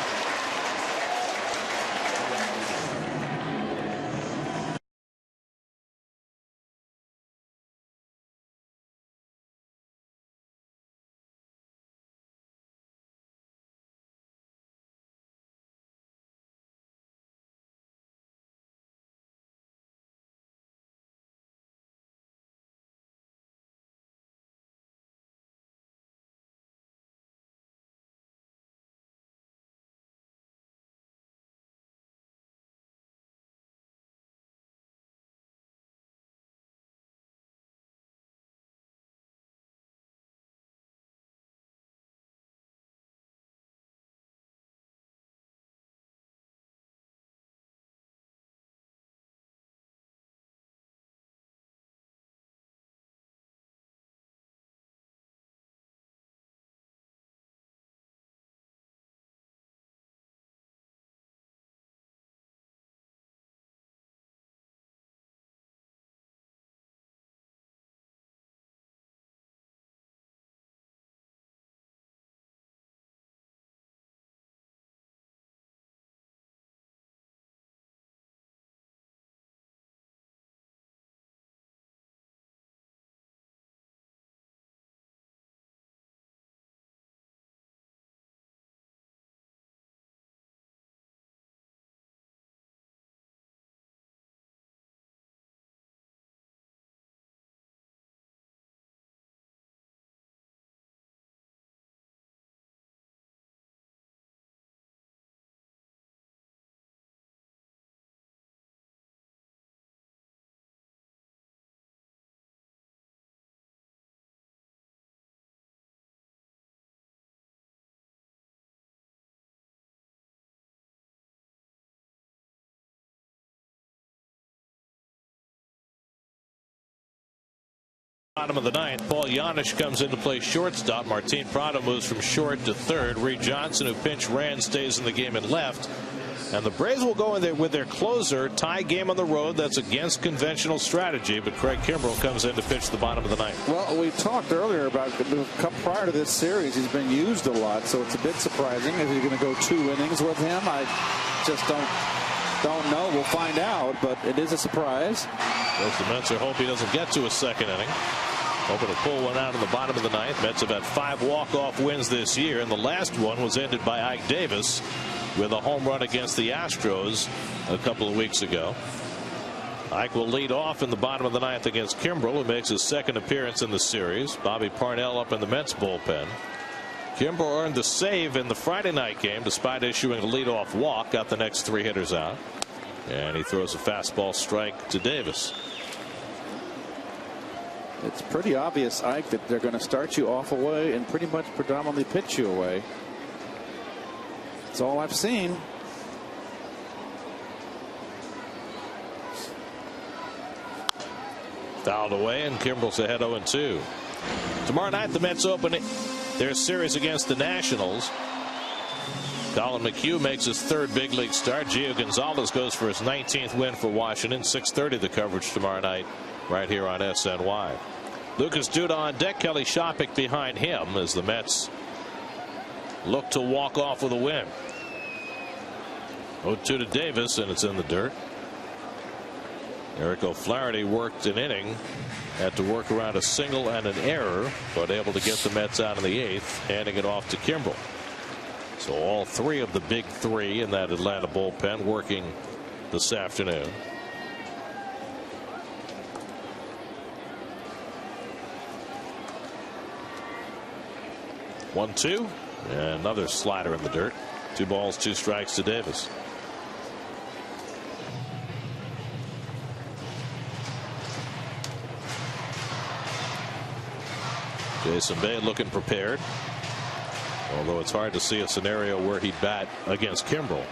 Bottom of the ninth, Paul Janisch comes in to play shortstop. Martin Prado moves from short to third. Reed Johnson, who pinch ran, stays in the game in left. And the Braves will go in there with their closer. Tie game on the road. That's against conventional strategy. But Craig Kimbrell comes in to pitch the bottom of the ninth. Well, we talked earlier about prior to this series, he's been used a lot. So it's a bit surprising. Is he going to go 2 innings with him? I just don't know. We'll find out. But it is a surprise. Well, the Mets are hoping he doesn't get to a second inning. Hoping to pull one out in the bottom of the ninth. Mets have had 5 walk-off wins this year, and the last one was ended by Ike Davis with a home run against the Astros a couple of weeks ago. Ike will lead off in the bottom of the ninth against Kimbrell, who makes his second appearance in the series. Bobby Parnell up in the Mets bullpen. Kimbrell earned the save in the Friday night game despite issuing a leadoff walk. Got the next 3 hitters out, and he throws a fastball strike to Davis. It's pretty obvious, Ike, that they're going to start you off away and pretty much predominantly pitch you away. That's all I've seen. Fouled away, and Kimbrell's ahead 0-2. Tomorrow night, the Mets open their series against the Nationals. Colin McHugh makes his 3rd big league start. Gio Gonzalez goes for his 19th win for Washington. 6:30 the coverage tomorrow night right here on SNY. Lucas Duda on deck. Kelly Shoppach behind him as the Mets look to walk off with a win. 0-2 to Davis, and it's in the dirt. Eric O'Flaherty worked an inning, had to work around a single and an error, but able to get the Mets out in the 8th, handing it off to Kimbrell. So all 3 of the big 3 in that Atlanta bullpen working this afternoon. One, 2, and another slider in the dirt. 2 balls, 2 strikes to Davis. Jason Bay looking prepared, although it's hard to see a scenario where he'd bat against Kimbrell.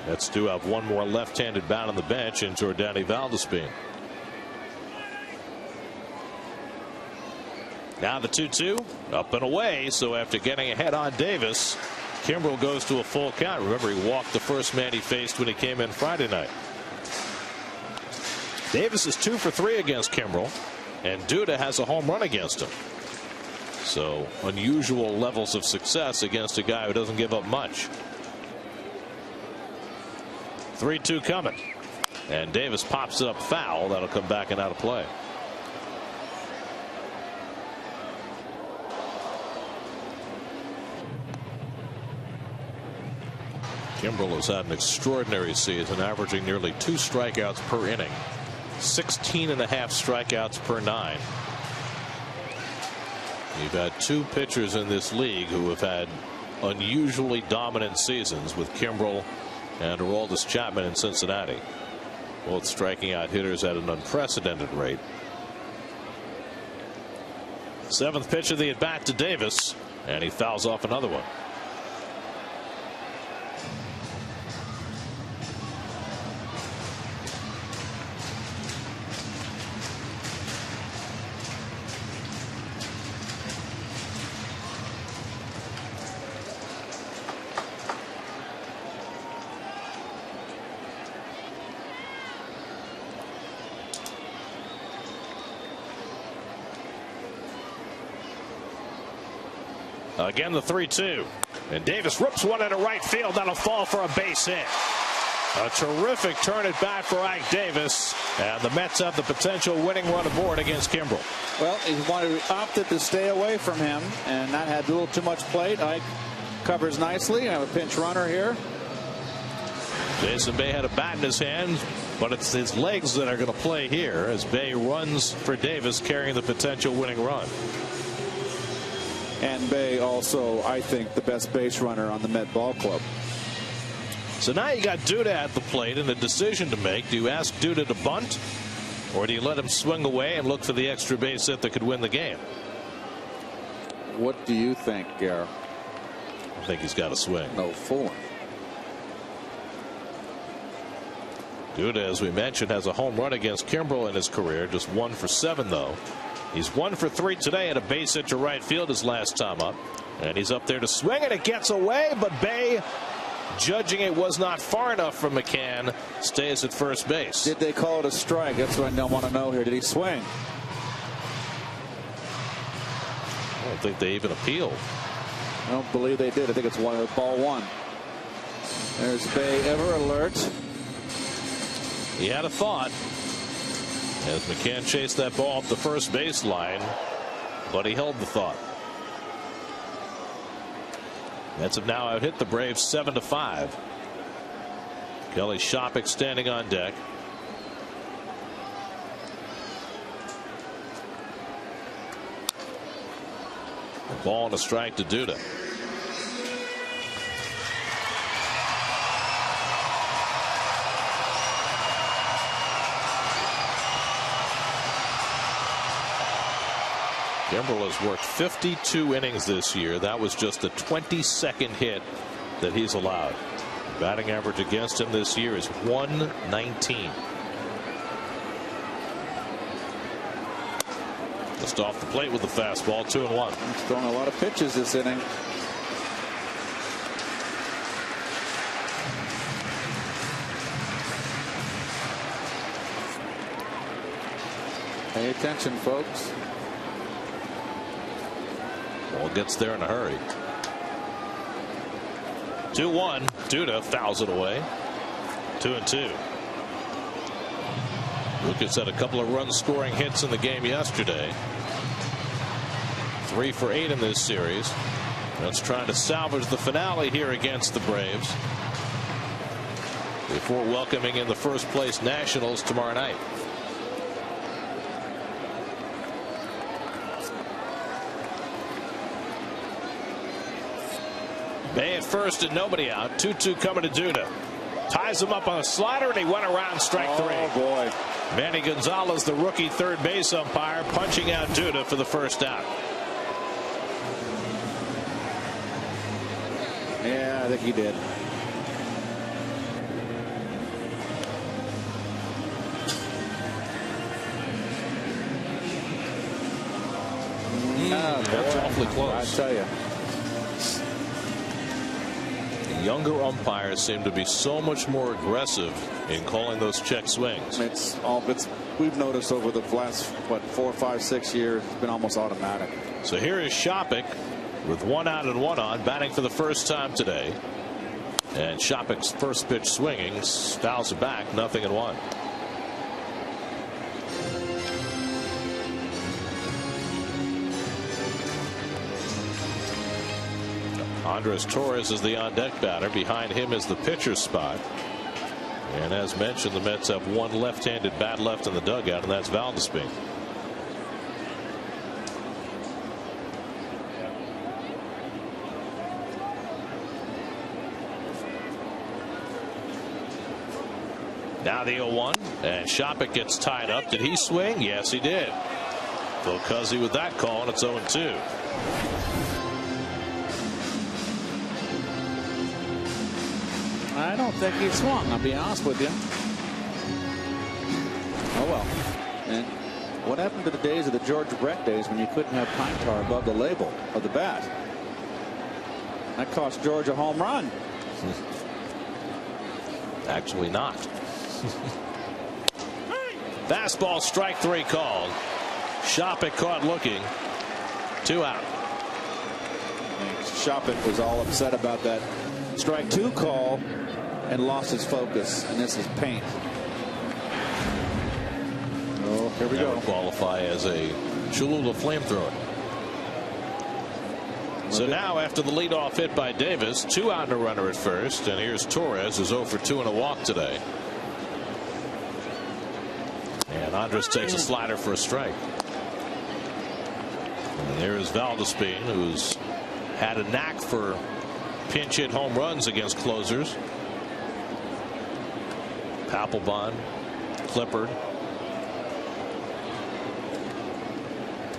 Mets do have one more left-handed bat on the bench in Jordany Valdespin. Now the 2-2 up and away. So after getting ahead on Davis, Kimbrell goes to a full count. Remember, he walked the first man he faced when he came in Friday night. Davis is 2 for 3 against Kimbrell, and Duda has a home run against him. So unusual levels of success against a guy who doesn't give up much. 3-2 coming, and Davis pops it up foul. That'll come back and out of play. Kimbrell has had an extraordinary season, averaging nearly 2 strikeouts per inning, 16.5 strikeouts per 9. You've had 2 pitchers in this league who have had unusually dominant seasons, with Kimbrell and Aroldis Chapman in Cincinnati, both striking out hitters at an unprecedented rate. 7th pitch of the at bat to Davis, and he fouls off another one. Again, the 3-2, and Davis rips one into right field. That'll fall for a base hit. A terrific turn at bat for Ike Davis, and the Mets have the potential winning run aboard against Kimbrell. Well, he opted to stay away from him, and that had a little too much plate. Ike covers nicely. I have a pinch runner here. Jason Bay had a bat in his hand, but it's his legs that are going to play here as Bay runs for Davis, carrying the potential winning run. And Bay also, I think, the best base runner on the Met Ball Club. So now you got Duda at the plate and a decision to make. Do you ask Duda to bunt, or do you let him swing away and look for the extra base hit that could win the game? What do you think, Gare? I think he's got to swing. No fooling. Duda, as we mentioned, has a home run against Kimbrel in his career. Just 1 for 7, though. He's 1 for 3 today, and a base hit to right field his last time up. And he's up there to swing, and it gets away, but Bay, judging it was not far enough from McCann, stays at first base. Did they call it a strike? That's what I want to know here. Did he swing? I don't think they even appealed. I don't believe they did. I think it's ball 1. There's Bay ever alert. He had a thought as McCann chased that ball up the first baseline, but he held the thought. Mets have now hit the Braves 7-5. Kelly Shoppach standing on deck. A ball and a strike to Duda. Kimbrel has worked 52 innings this year. That was just the 22nd hit that he's allowed. Batting average against him this year is .119. Just off the plate with the fastball, 2-1. He's throwing a lot of pitches this inning. Pay attention, folks. Ball gets there in a hurry. 2-1. Duda fouls it away. 2-2. Lucas had a couple of run scoring hits in the game yesterday. 3 for 8 in this series. That's trying to salvage the finale here against the Braves before welcoming in the first place Nationals tomorrow night. Bay at first and nobody out. 2-2 coming to Duda. Ties him up on a slider, and he went around strike 3. Oh, boy. Manny Gonzalez, the rookie third base umpire, punching out Duda for the first out. Yeah, I think he did. That's awfully close. I tell you. Younger umpires seem to be so much more aggressive in calling those check swings. We've noticed over the last 4, 5, 6 years, it's been almost automatic. So here is Shoppach with 1 out and 1 on, batting for the first time today. And Shoppach's first pitch swinging, fouls it back, 0-1. Andres Torres is the on-deck batter. Behind him is the pitcher's spot. And as mentioned, the Mets have one left-handed bat left in the dugout, and that's Valdespin. Now the 0-1, and Shoppach gets tied up. Did he swing? Yes, he did. Phil Cuzzy with that call, and it's 0-2. I don't think he swung, I'll be honest with you. Oh well. And what happened to the days of the George Brett days when you couldn't have pine tar above the label of the bat? That cost George a home run. Actually not. Fastball, strike 3 called. Shoppach caught looking. 2 out. Shoppach was all upset about that strike 2 call and lost his focus, and this is paint. Oh, here we go. Qualify as a Cholula flamethrower. So now, after the leadoff hit by Davis, 2 out and a runner at first, and here's Torres, who's 0 for 2 and a walk today. And Andres takes a slider for a strike. And there is Valdespin, who's had a knack for pinch hit home runs against closers. Papelbon, Clippard.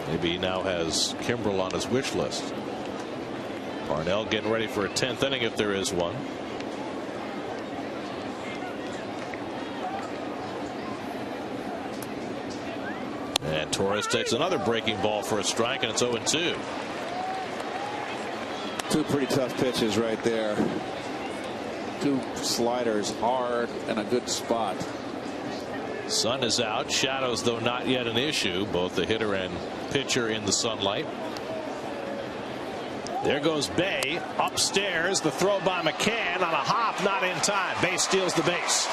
Maybe he now has Kimbrel on his wish list. Parnell getting ready for a 10th inning if there is one. And Torres takes another breaking ball for a strike, and it's 0-2. Two pretty tough pitches right there. Two sliders, hard and a good spot. Sun is out. Shadows, though, not yet an issue. Both the hitter and pitcher in the sunlight. There goes Bay upstairs. The throw by McCann on a hop, not in time. Bay steals the base.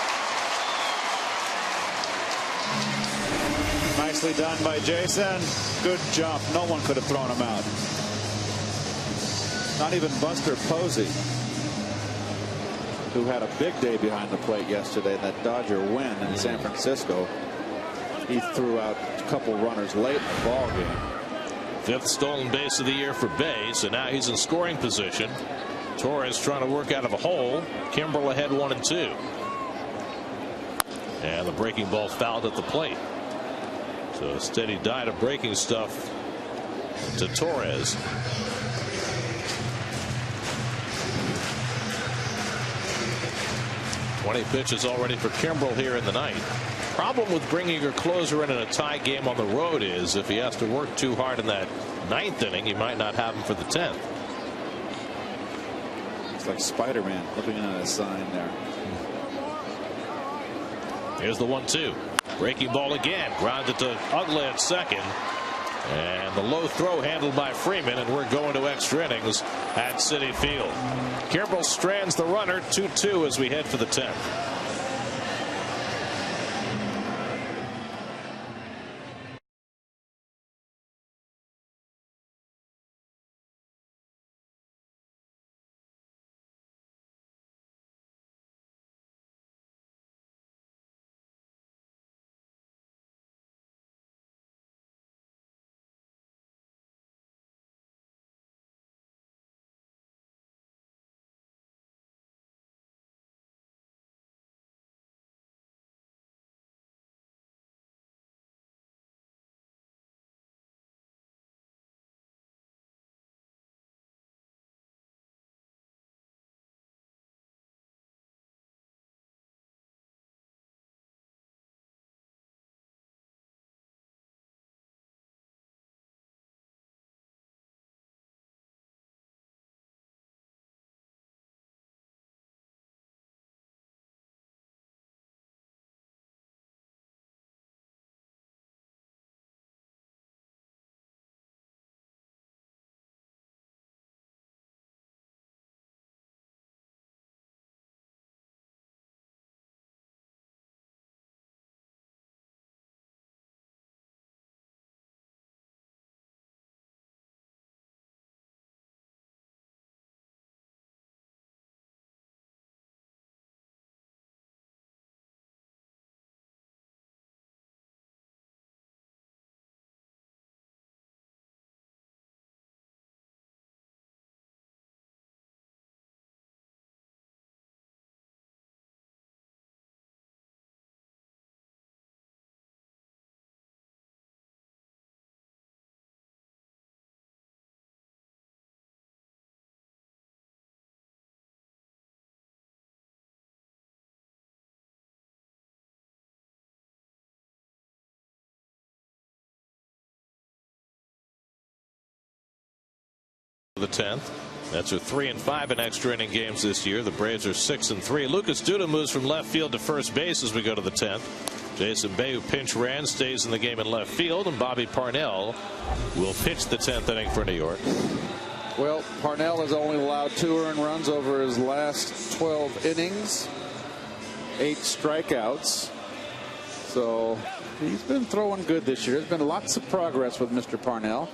Nicely done by Jason. Good jump. No one could have thrown him out. Not even Buster Posey, who had a big day behind the plate yesterday in that Dodger win in San Francisco. He threw out a couple runners late in the ball game. 5th stolen base of the year for Bay, so now he's in scoring position. Torres trying to work out of a hole. Kimbrel ahead 1-2. And the breaking ball fouled at the plate. So a steady diet of breaking stuff to Torres. Twenty pitches already for Kimbrel here in the ninth. Problem with bringing your closer in a tie game on the road is if he has to work too hard in that 9th inning, you might not have him for the 10th. It's like Spider-Man looking at a sign there. Here's the 1-2. Breaking ball again. Grounded to Ugly at second. And the low throw handled by Freeman, and we're going to extra innings at Citi Field. Kimbrel strands the runner. 2-2 as we head for the 10th. The 10th. Mets are 3-5 in extra inning games this year. The Braves are 6-3. Lucas Duda moves from left field to first base as we go to the 10th. Jason Bay, who pinch ran, stays in the game in left field, and Bobby Parnell will pitch the 10th inning for New York. Well, Parnell has only allowed 2 earned runs over his last 12 innings, 8 strikeouts. So he's been throwing good this year. There's been lots of progress with Mr. Parnell.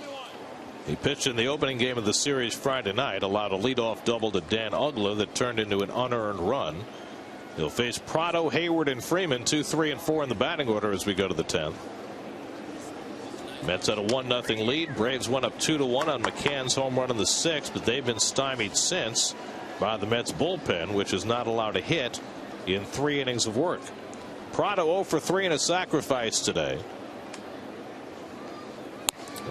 He pitched in the opening game of the series Friday night, allowed a leadoff double to Dan Ugla that turned into an unearned run. He'll face Prado, Hayward, and Freeman, 2, 3, and 4 in the batting order as we go to the 10th. Mets had a 1-0 lead. Braves went up 2-1 on McCann's home run in the 6th, but they've been stymied since by the Mets bullpen, which is not allowed a hit in 3 innings of work. Prado 0 for 3 in a sacrifice today.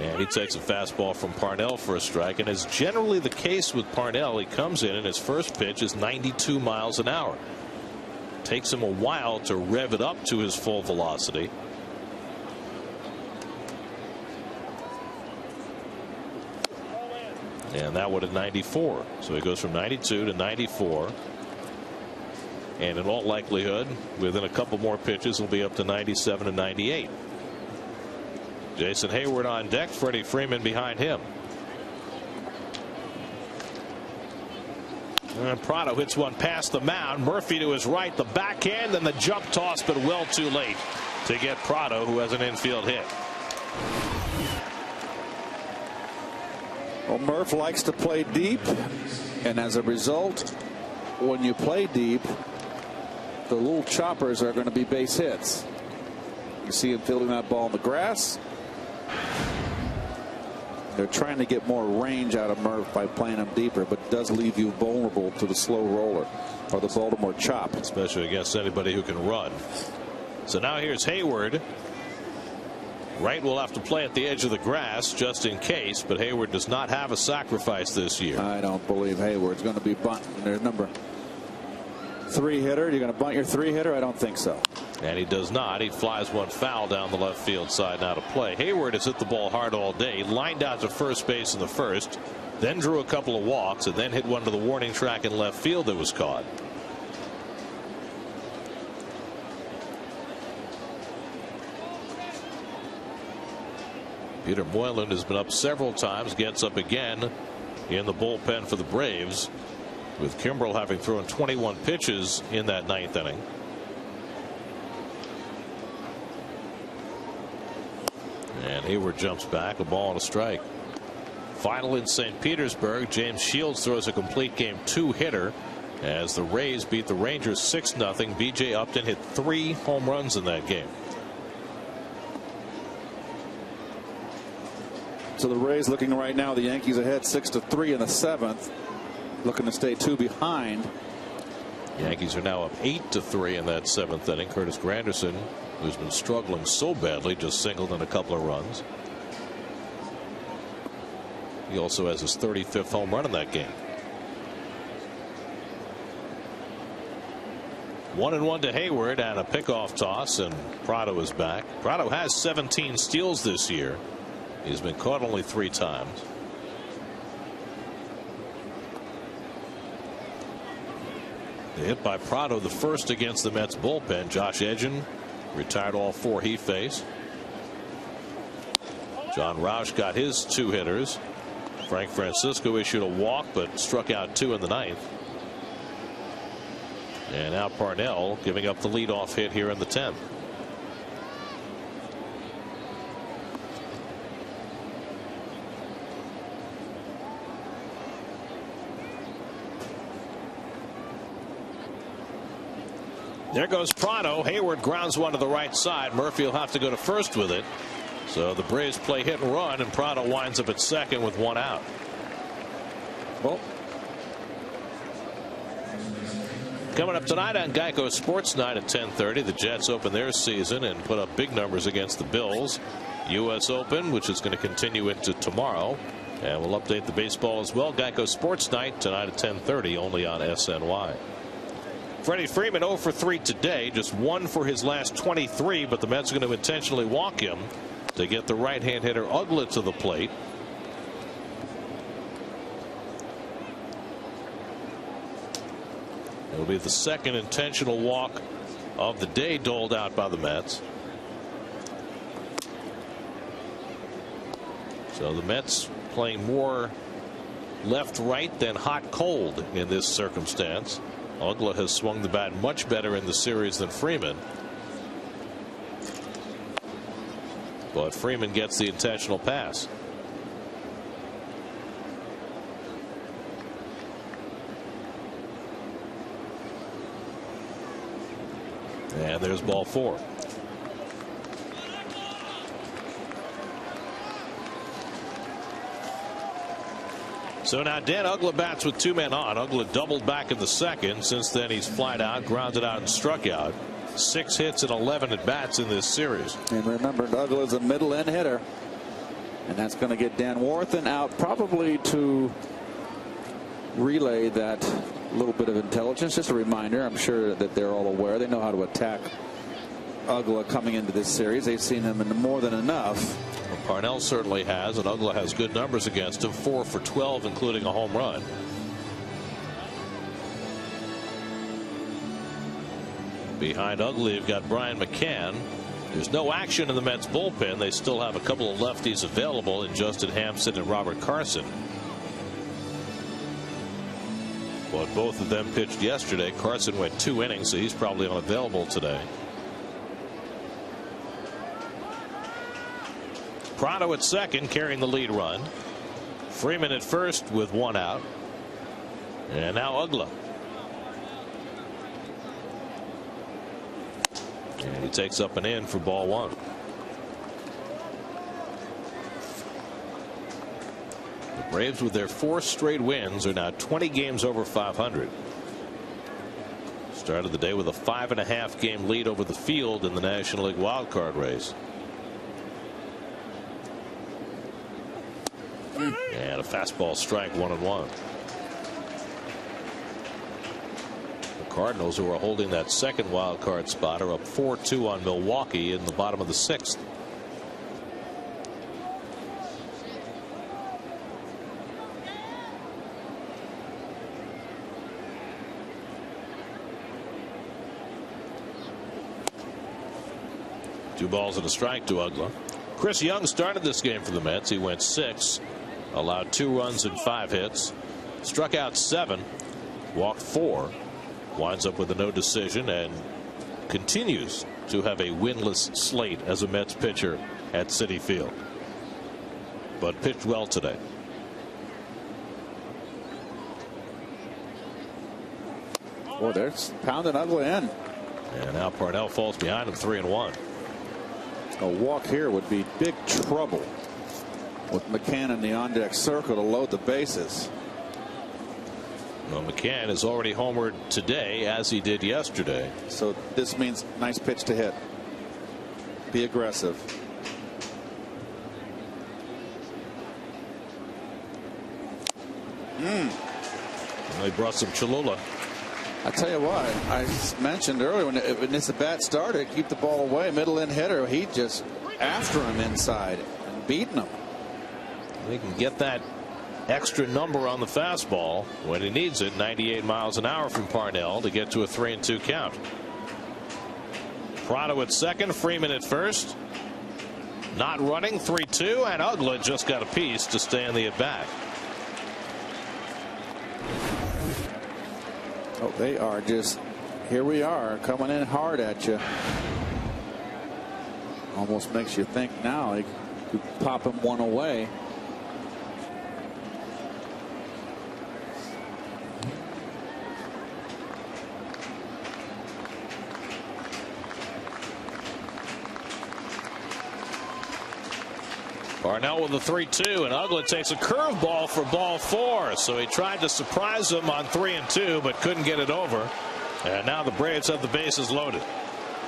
And he takes a fastball from Parnell for a strike, and as generally the case with Parnell, he comes in and his first pitch is 92 miles an hour. Takes him a while to rev it up to his full velocity. And that would at 94. So he goes from 92 to 94. And in all likelihood, within a couple more pitches, he'll be up to 97 and 98. Jason Hayward on deck. Freddie Freeman behind him. And Prado hits one past the mound. Murphy to his right, the backhand, and the jump toss, but well too late to get Prado, who has an infield hit. Well, Murph likes to play deep, and as a result, when you play deep, the little choppers are going to be base hits. You see him fielding that ball in the grass. They're trying to get more range out of Murph by playing him deeper, but it does leave you vulnerable to the slow roller or the Baltimore chop. Especially against anybody who can run. So now here's Hayward. Wright will have to play at the edge of the grass just in case, but Hayward does not have a sacrifice this year. I don't believe Hayward's going to be bunting. There's number 3 hitter. You're going to bunt your 3 hitter? I don't think so. And he does not. He flies one foul down the left field side now to play. Hayward has hit the ball hard all day. Lined out to first base in the first, then drew a couple of walks, and then hit one to the warning track in left field that was caught. Peter Moylan has been up several times, gets up again in the bullpen for the Braves, with Kimbrel having thrown 21 pitches in that 9th inning. And Hayward jumps back, a ball and a strike. Final in St. Petersburg, James Shields throws a complete game 2-hitter as the Rays beat the Rangers 6-0. B.J. Upton hit 3 home runs in that game. So the Rays looking right now, the Yankees ahead 6-3 in the 7th, looking to stay 2 behind. Yankees are now up 8-3 in that 7th inning. Curtis Granderson, who's been struggling so badly, just singled in a couple of runs. He also has his 35th home run in that game. 1-1 to Hayward and a pickoff toss, and Prado is back. Prado has 17 steals this year. He's been caught only 3 times. The hit by Prado, the first against the Mets bullpen. Josh Edgen retired all 4 he faced. John Roush got his 2 hitters. Frank Francisco issued a walk but struck out 2 in the 9th. And now Parnell giving up the leadoff hit here in the 10th. There goes Prado. Hayward grounds one to the right side. Murphy will have to go to first with it. So the Braves play hit and run, and Prado winds up at second with 1 out. Well, coming up tonight on Geico Sports Night at 10:30, the Jets open their season and put up big numbers against the Bills. U.S. Open, which is going to continue into tomorrow. And we'll update the baseball as well. Geico Sports Night tonight at 10:30, only on SNY. Freddie Freeman 0 for 3 today, just 1 for his last 23, but the Mets are going to intentionally walk him to get the right-hand hitter Ugla to the plate. It'll be the second intentional walk of the day doled out by the Mets. So the Mets playing more left-right than hot-cold in this circumstance. Ugla has swung the bat much better in the series than Freeman. But Freeman gets the intentional pass. And there's ball 4. So now Dan Ugla bats with 2 men on. Ugla doubled back in the second. Since then he's flied out, grounded out, and struck out. 6 hits and 11 at bats in this series. And remember, Ugla is a middle end hitter, and that's going to get Dan Warthen out, probably to relay that little bit of intelligence. Just a reminder, I'm sure that they're all aware. They know how to attack Ugla coming into this series. They've seen him in more than enough Well, Parnell certainly has, and Uggla has good numbers against him. 4 for 12, including a home run. Behind Uggla, you've got Brian McCann. There's no action in the Mets bullpen. They still have a couple of lefties available in Justin Hampson and Robert Carson. But both of them pitched yesterday. Carson went 2 innings, so he's probably unavailable today. Prado at second, carrying the lead run. Freeman at first with 1 out. And now Uggla. And he takes up an in for ball 1. The Braves, with their 4 straight wins, are now 20 games over 500. Started the day with a 5.5 game lead over the field in the National League wildcard race. And a fastball strike, 1-1. The Cardinals, who are holding that second wild card spot, are up 4-2 on Milwaukee in the bottom of the 6th. Two balls and a strike to Uggla. Chris Young started this game for the Mets. He went 6, allowed 2 runs and 5 hits, struck out 7, walked 4, winds up with a no decision, and continues to have a winless slate as a Mets pitcher at Citi Field. But pitched well today. Boy, they're pounding Uggla in. And now Parnell falls behind him, 3-1. A walk here would be big trouble with McCann in the on-deck circle to load the bases. Well, McCann has already homered today, as he did yesterday. So this means nice pitch to hit. Be aggressive. They brought some Cholula. I tell you what, I mentioned earlier when it's a bat started, keep the ball away. Middle in hitter, he just after him inside and beating him. They can get that extra number on the fastball when he needs it. 98 miles an hour from Parnell to get to a 3-2 count. Prado at second, Freeman at first. Not running, 3-2, and Uggla just got a piece to stay in the at bat. Oh, they are just, here we are, coming in hard at you. Almost makes you think now they could pop him one away. Parnell with a 3-2, and Uggla takes a curveball for ball 4. So he tried to surprise him on 3-2, but couldn't get it over. And now the Braves have the bases loaded.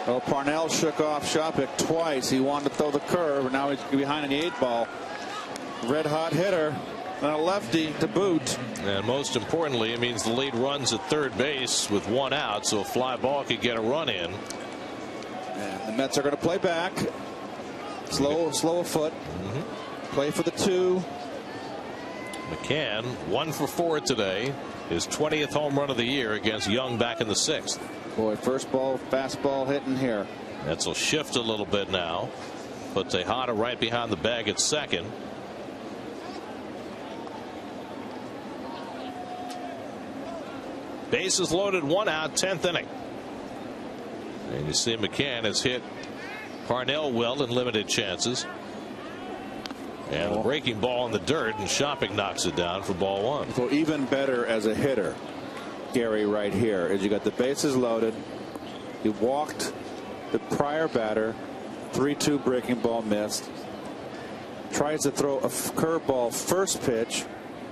Well, Parnell shook off Shopik twice. He wanted to throw the curve, and now he's behind in the 8 ball. Red hot hitter, and a lefty to boot. And most importantly, it means the lead runs at third base with 1 out, so a fly ball could get a run in. And the Mets are going to play back. Slow a foot. Play for the 2. McCann 1 for 4 today. His 20th home run of the year against Young back in the 6th. Boy, first ball, fastball hitting here. That's will shift a little bit now. Put Tejada right behind the bag at second. Bases loaded, 1 out, 10th inning. And you see McCann has hit Parnell well in limited chances. And the breaking ball in the dirt, and Shopik knocks it down for ball 1. So even better as a hitter, Gary, right here, is you got the bases loaded. He walked the prior batter, 3-2 breaking ball missed. Tries to throw a curveball first pitch,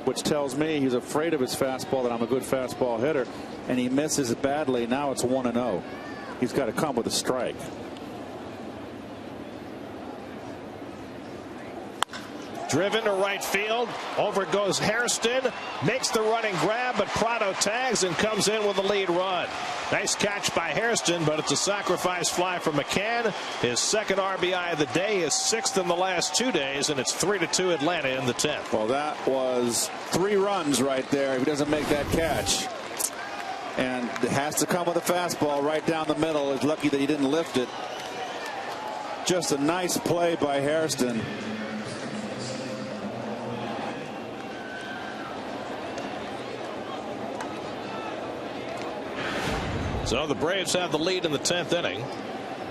which tells me he's afraid of his fastball, that I'm a good fastball hitter, and he misses badly. Now it's 1-0. He's got to come with a strike. Driven to right field. Over goes Hairston. Makes the running grab, but Prado tags and comes in with the lead run. Nice catch by Hairston, but it's a sacrifice fly for McCann. His second RBI of the day, his sixth in the last 2 days, and it's 3-2 Atlanta in the 10th. Well, that was 3 runs right there if he doesn't make that catch. And it has to come with a fastball right down the middle. He's lucky that he didn't lift it. Just a nice play by Hairston. So the Braves have the lead in the 10th inning.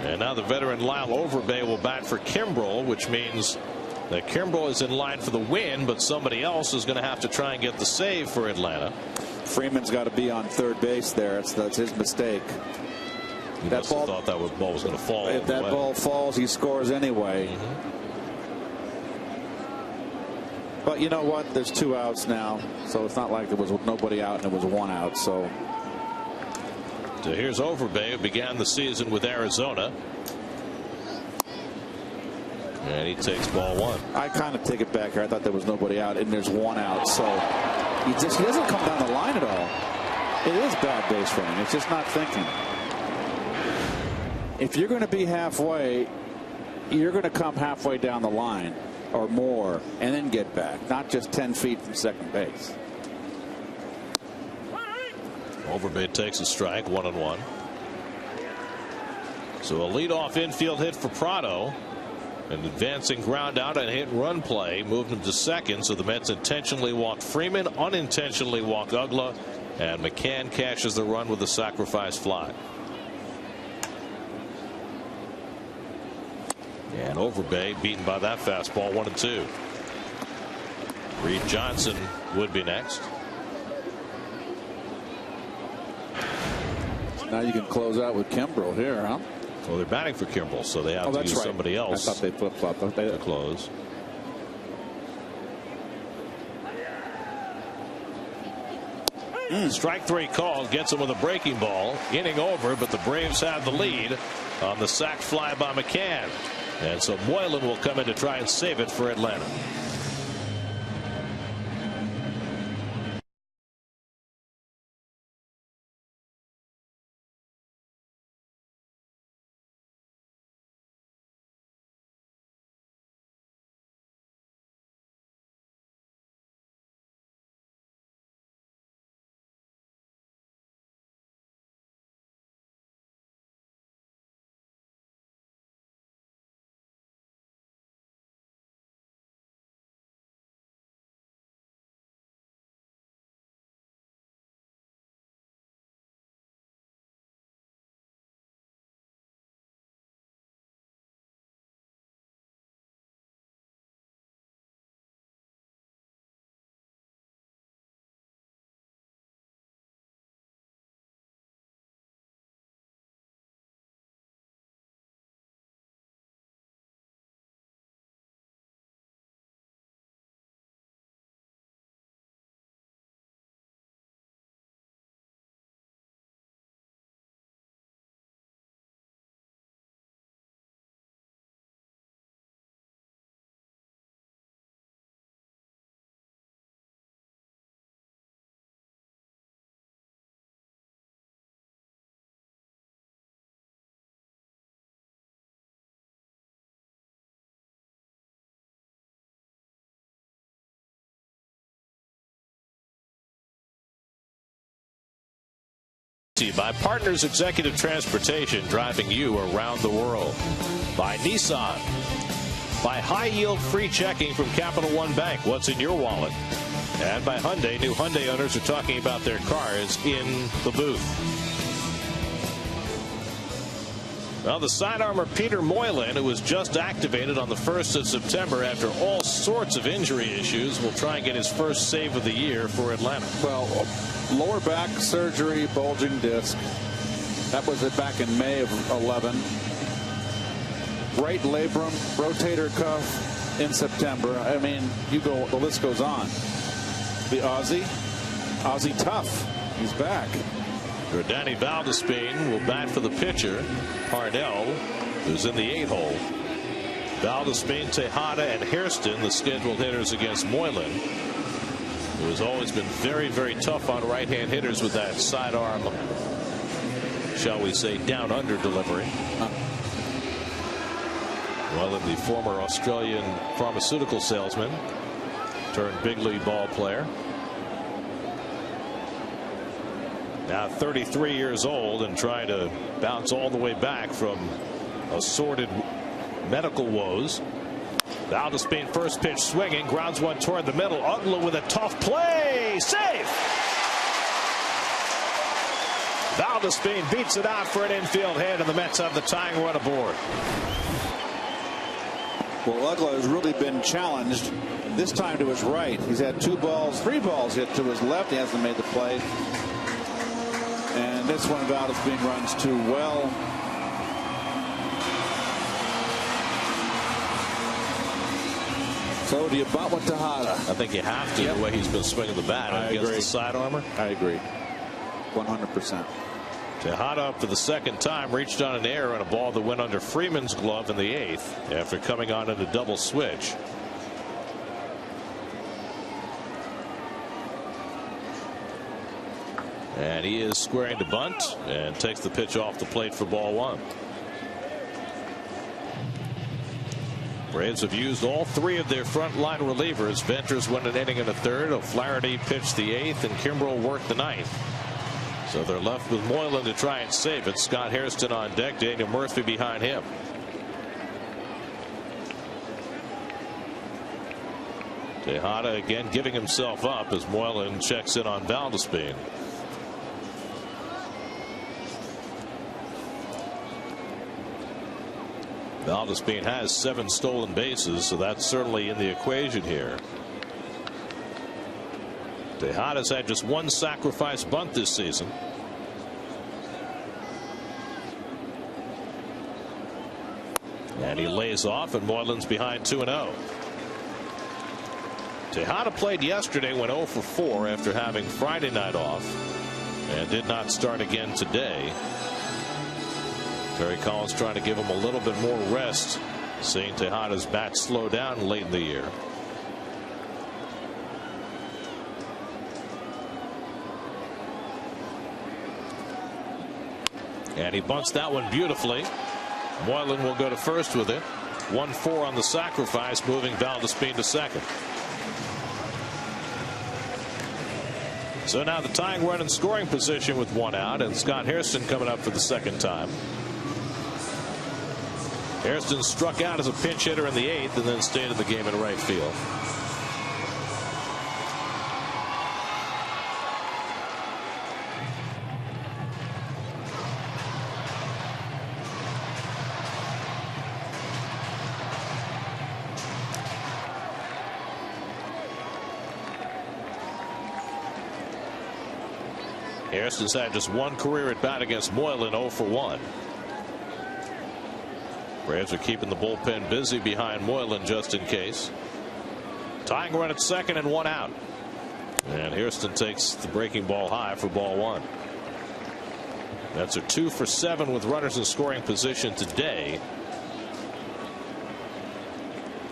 And now the veteran Lyle Overbay will bat for Kimbrel, which means that Kimbrel is in line for the win, but somebody else is going to have to try and get the save for Atlanta. Freeman's got to be on third base there. That's his mistake. He must have thought that ball was going to fall. If that ball falls, he scores anyway. But you know what? There's 2 outs now, so it's not like there was nobody out and it was 1 out. So here's Overbay, who began the season with Arizona. And he takes ball 1. I kind of take it back here. I thought there was nobody out, and there's 1 out. So he doesn't come down the line at all. It is bad base running. It's just not thinking. If you're going to be halfway, you're going to come halfway down the line or more and then get back, not just 10 feet from second base. Overbay takes a strike, 1-1. So a leadoff infield hit for Prado. An advancing ground out and hit run play moved him to second. So the Mets intentionally walked Freeman, unintentionally walked Ugla, and McCann cashes the run with a sacrifice fly. And Overbay beaten by that fastball, 1-2. Reed Johnson would be next. Now you can close out with Kimbrel here, huh? Well, they're batting for Kimbrel, so they have to use somebody else. I thought they flip-flopped. To close. Strike 3 called, gets him with a breaking ball. Inning over, but the Braves have the lead on the sac fly by McCann. And so Moylan will come in to try and save it for Atlanta. By Partners Executive Transportation, driving you around the world. By Nissan. By high yield free checking from Capital One Bank. What's in your wallet? And by Hyundai. New Hyundai owners are talking about their cars in the booth. Well, the side armor Peter Moylan, who was just activated on the 1st of September after all sorts of injury issues, will try and get his first save of the year for Atlanta. Well, lower back surgery, bulging disc. That was it back in May of 11. Right labrum, rotator cuff in September. I mean, the list goes on. The Aussie tough. He's back. Danny Valdespin will bat for the pitcher, Parnell, who's in the 8 hole. Valdespin, Tejada, and Hairston, the scheduled hitters against Moylan, who has always been very, very tough on right-hand hitters with that sidearm, shall we say, down under delivery. Moylan, the former Australian pharmaceutical salesman, turned big league ball player. Now 33 years old and trying to bounce all the way back from assorted medical woes. Valdespin, first pitch swinging, grounds one toward the middle. Ugla with a tough play, safe. Valdespin beats it out for an infield hit, and the Mets have the tying run aboard. Well, Ugla has really been challenged, this time to his right. He's had 3 balls hit to his left. He hasn't made the play. And this one, Valdespin runs too well. So do you bunt with Tejada? I think you have to, the way he's been swinging the bat against the side armor. I agree. 100%. Tejada up for the second time, reached on an error on a ball that went under Freeman's glove in the 8th after coming on in a double switch. And he is squaring to bunt and takes the pitch off the plate for ball 1. Braves have used all 3 of their front line relievers. Venters went an inning and a third. O'Flaherty pitched the 8th, and Kimbrel worked the 9th. So they're left with Moylan to try and save it. Scott Hairston on deck. Daniel Murphy behind him. Tejada again giving himself up as Moylan checks in on Valdespin. Valdespin has 7 stolen bases, so that's certainly in the equation here. Tejada's had just 1 sacrifice bunt this season. And he lays off, and Moylan's behind 2-0. Tejada played yesterday, went 0 for 4 after having Friday night off, and did not start again today. Terry Collins trying to give him a little bit more rest, seeing Tejada's bat slow down late in the year. And he bunts that one beautifully. Moylan will go to first with it. 1-4 on the sacrifice, moving Valdespin to second. So now the tying run in scoring position with 1 out, and Scott Hairston coming up for the second time. Hairston struck out as a pinch hitter in the 8th and then stayed in the game in right field. Hairston's had just 1 career at bat against Moylan, 0 for 1. Braves are keeping the bullpen busy behind Moylan just in case. Tying run at second and 1 out. And Hairston takes the breaking ball high for ball 1. That's a 2 for 7 with runners in scoring position today.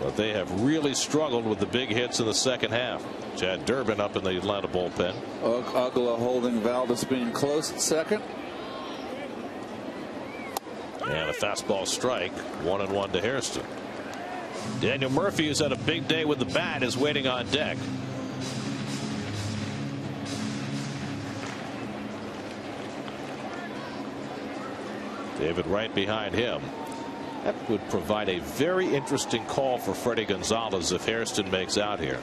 But they have really struggled with the big hits in the second half. Chad Durbin up in the Atlanta bullpen. Ugla holding Valdespin close at second. And a fastball strike, 1-1 to Hairston. Daniel Murphy, who's had a big day with the bat, is waiting on deck. David Wright behind him. That would provide a very interesting call for Freddie Gonzalez if Hairston makes out here.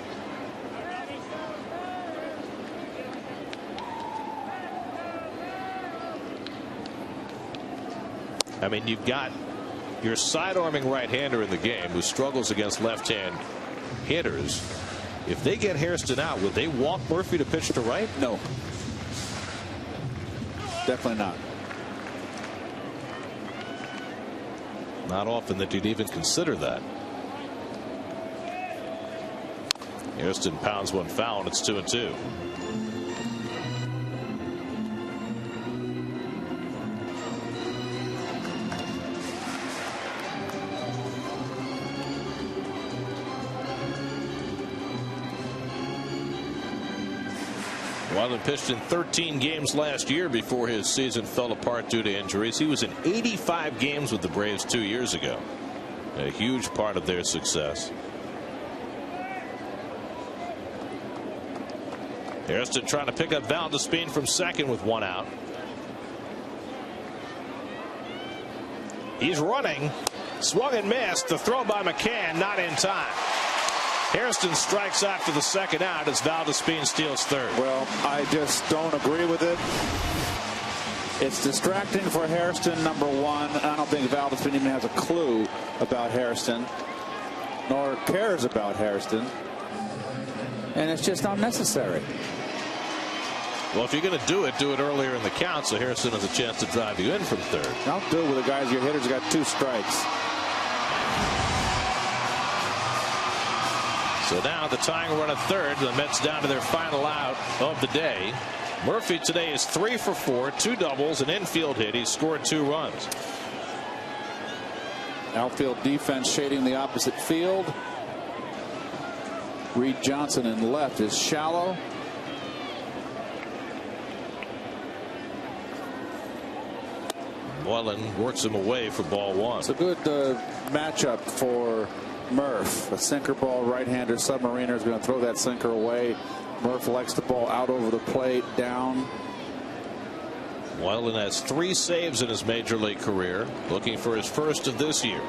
I mean, you've got your side-arming right-hander in the game who struggles against left-hand hitters. If they get Hairston out, would they walk Murphy to pitch to right? No. Definitely not. Not often that you'd even consider that. Hairston pounds one foul, and it's 2-2. Moylan pitched in 13 games last year before his season fell apart due to injuries. He was in 85 games with the Braves 2 years ago. A huge part of their success. Hairston trying to pick up Valdespin from second with 1 out. He's running. Swung and missed. The throw by McCann not in time. Hairston strikes out for the second out as Valdespin steals third. Well, I just don't agree with it. It's distracting for Hairston, number one. I don't think Valdespin even has a clue about Hairston, nor cares about Hairston. And it's just unnecessary. Well, if you're going to do it earlier in the count so Hairston has a chance to drive you in from third. Don't do it with the guys. Your hitter's got 2 strikes. So now the tying run at third. The Mets down to their final out of the day. Murphy today is 3 for 4, 2 doubles, an infield hit. He's scored 2 runs. Outfield defense shading the opposite field. Reed Johnson in left is shallow. Moylan works him away for ball 1. It's a good matchup for Murph. A sinker ball, right-hander submariner is going to throw that sinker away. Murph likes the ball out over the plate, down. Moylan has 3 saves in his major league career, looking for his first of this year.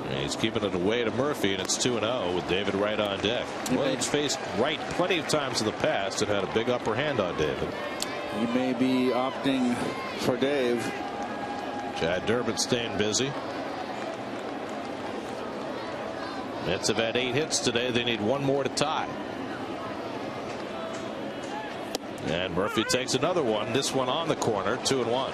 And he's keeping it away to Murphy, and it's 2-0 with David Wright on deck. Moylan's faced Wright plenty of times in the past and had a big upper hand on David. He may be opting for Dave. Chad Durbin staying busy. Mets have had 8 hits today. They need 1 more to tie. And Murphy takes another one. This one on the corner. 2-1.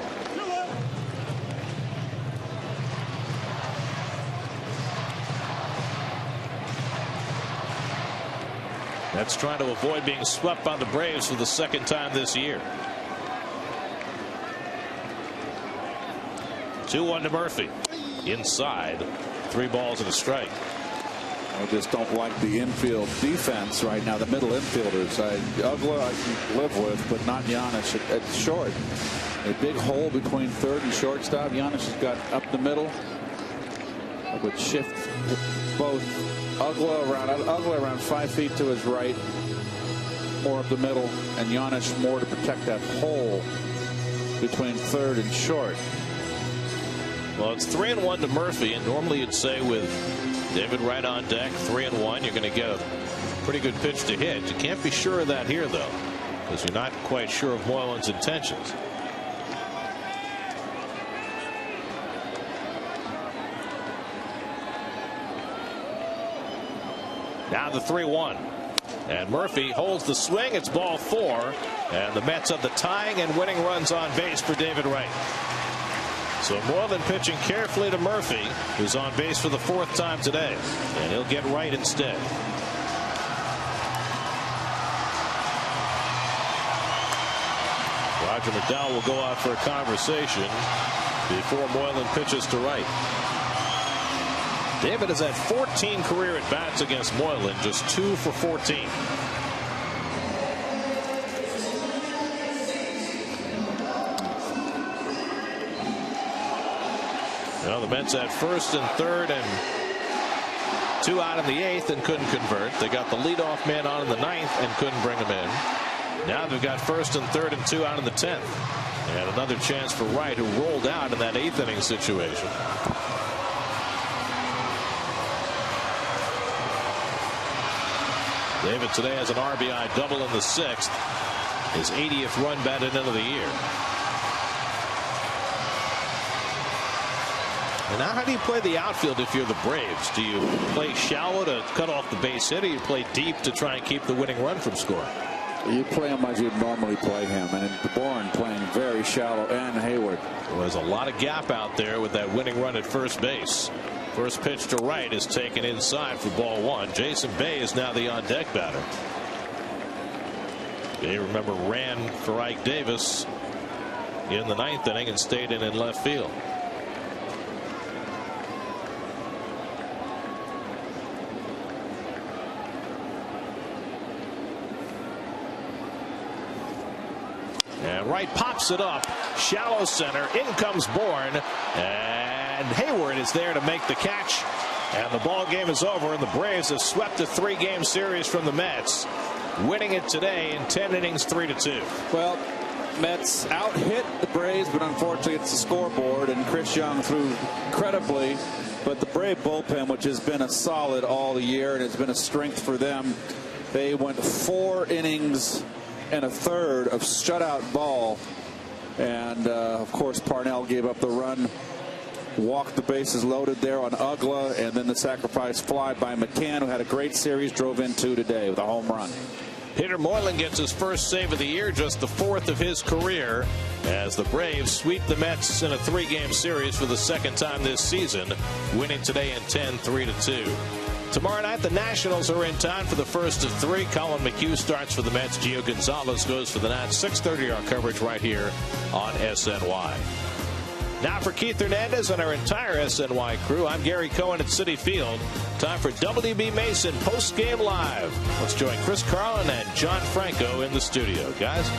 Mets trying to avoid being swept by the Braves for the second time this year. 2-1 to Murphy. Inside. 3 balls and a strike. I just don't like the infield defense right now. The middle infielders. Ugla I can live with, but not Giannis at short. A big hole between third and shortstop. Giannis has got up the middle. I would shift both Ugla around 5 feet to his right, more up the middle, and Giannis more to protect that hole between third and short. Well, it's 3-1 to Murphy, and normally you'd say with David Wright on deck, 3-1, you're going to get a pretty good pitch to hit. You can't be sure of that here, though, because you're not quite sure of Moylan's intentions. Now the 3-1. And Murphy holds the swing. It's ball 4. And the Mets have the tying and winning runs on base for David Wright. So Moylan pitching carefully to Murphy, who's on base for the 4th time today. And he'll get Wright instead. Roger McDowell will go out for a conversation before Moylan pitches to Wright. David has had 14 career at bats against Moylan, just 2 for 14. Well, the Mets at first and third and 2 out in the 8th and couldn't convert. They got the leadoff man on in the 9th and couldn't bring him in. Now they've got first and third and 2 out in the 10th. And another chance for Wright, who rolled out in that 8th inning situation. David today has an RBI double in the 6th. His 80th run batted into the year. And now how do you play the outfield if you're the Braves? Do you play shallow to cut off the base hit, or you play deep to try and keep the winning run from scoring? You play him as you'd normally play him, and Bourne playing very shallow, and Hayward. Well, there's a lot of gap out there with that winning run at first base. First pitch to Wright is taken inside for ball 1. Jason Bay is now the on deck batter. Bay, remember, ran for Ike Davis in the 9th inning and stayed in left field. And Wright pops it up. Shallow center. In comes Bourne. And Hayward is there to make the catch. And the ball game is over. And the Braves have swept a 3-game series from the Mets, winning it today in 10 innings, 3-2. Well, Mets out-hit the Braves, but unfortunately it's the scoreboard, and Chris Young threw incredibly. But the Brave bullpen, which has been a solid all year and has been a strength for them, they went 4 innings and a third of shutout ball. And, of course, Parnell gave up the run, walked the bases loaded there on Ugla, and then the sacrifice fly by McCann, who had a great series, drove in 2 today with a home run. Peter Moylan gets his first save of the year, just the 4th of his career, as the Braves sweep the Mets in a 3-game series for the 2nd time this season, winning today in 10, 3-2. Tomorrow night, the Nationals are in town for the first of 3. Colin McHugh starts for the Mets. Gio Gonzalez goes for the Nats. 6:30 our coverage right here on SNY. Now for Keith Hernandez and our entire SNY crew, I'm Gary Cohen at Citi Field. Time for WB Mason post-game live. Let's join Chris Carlin and John Franco in the studio. Guys.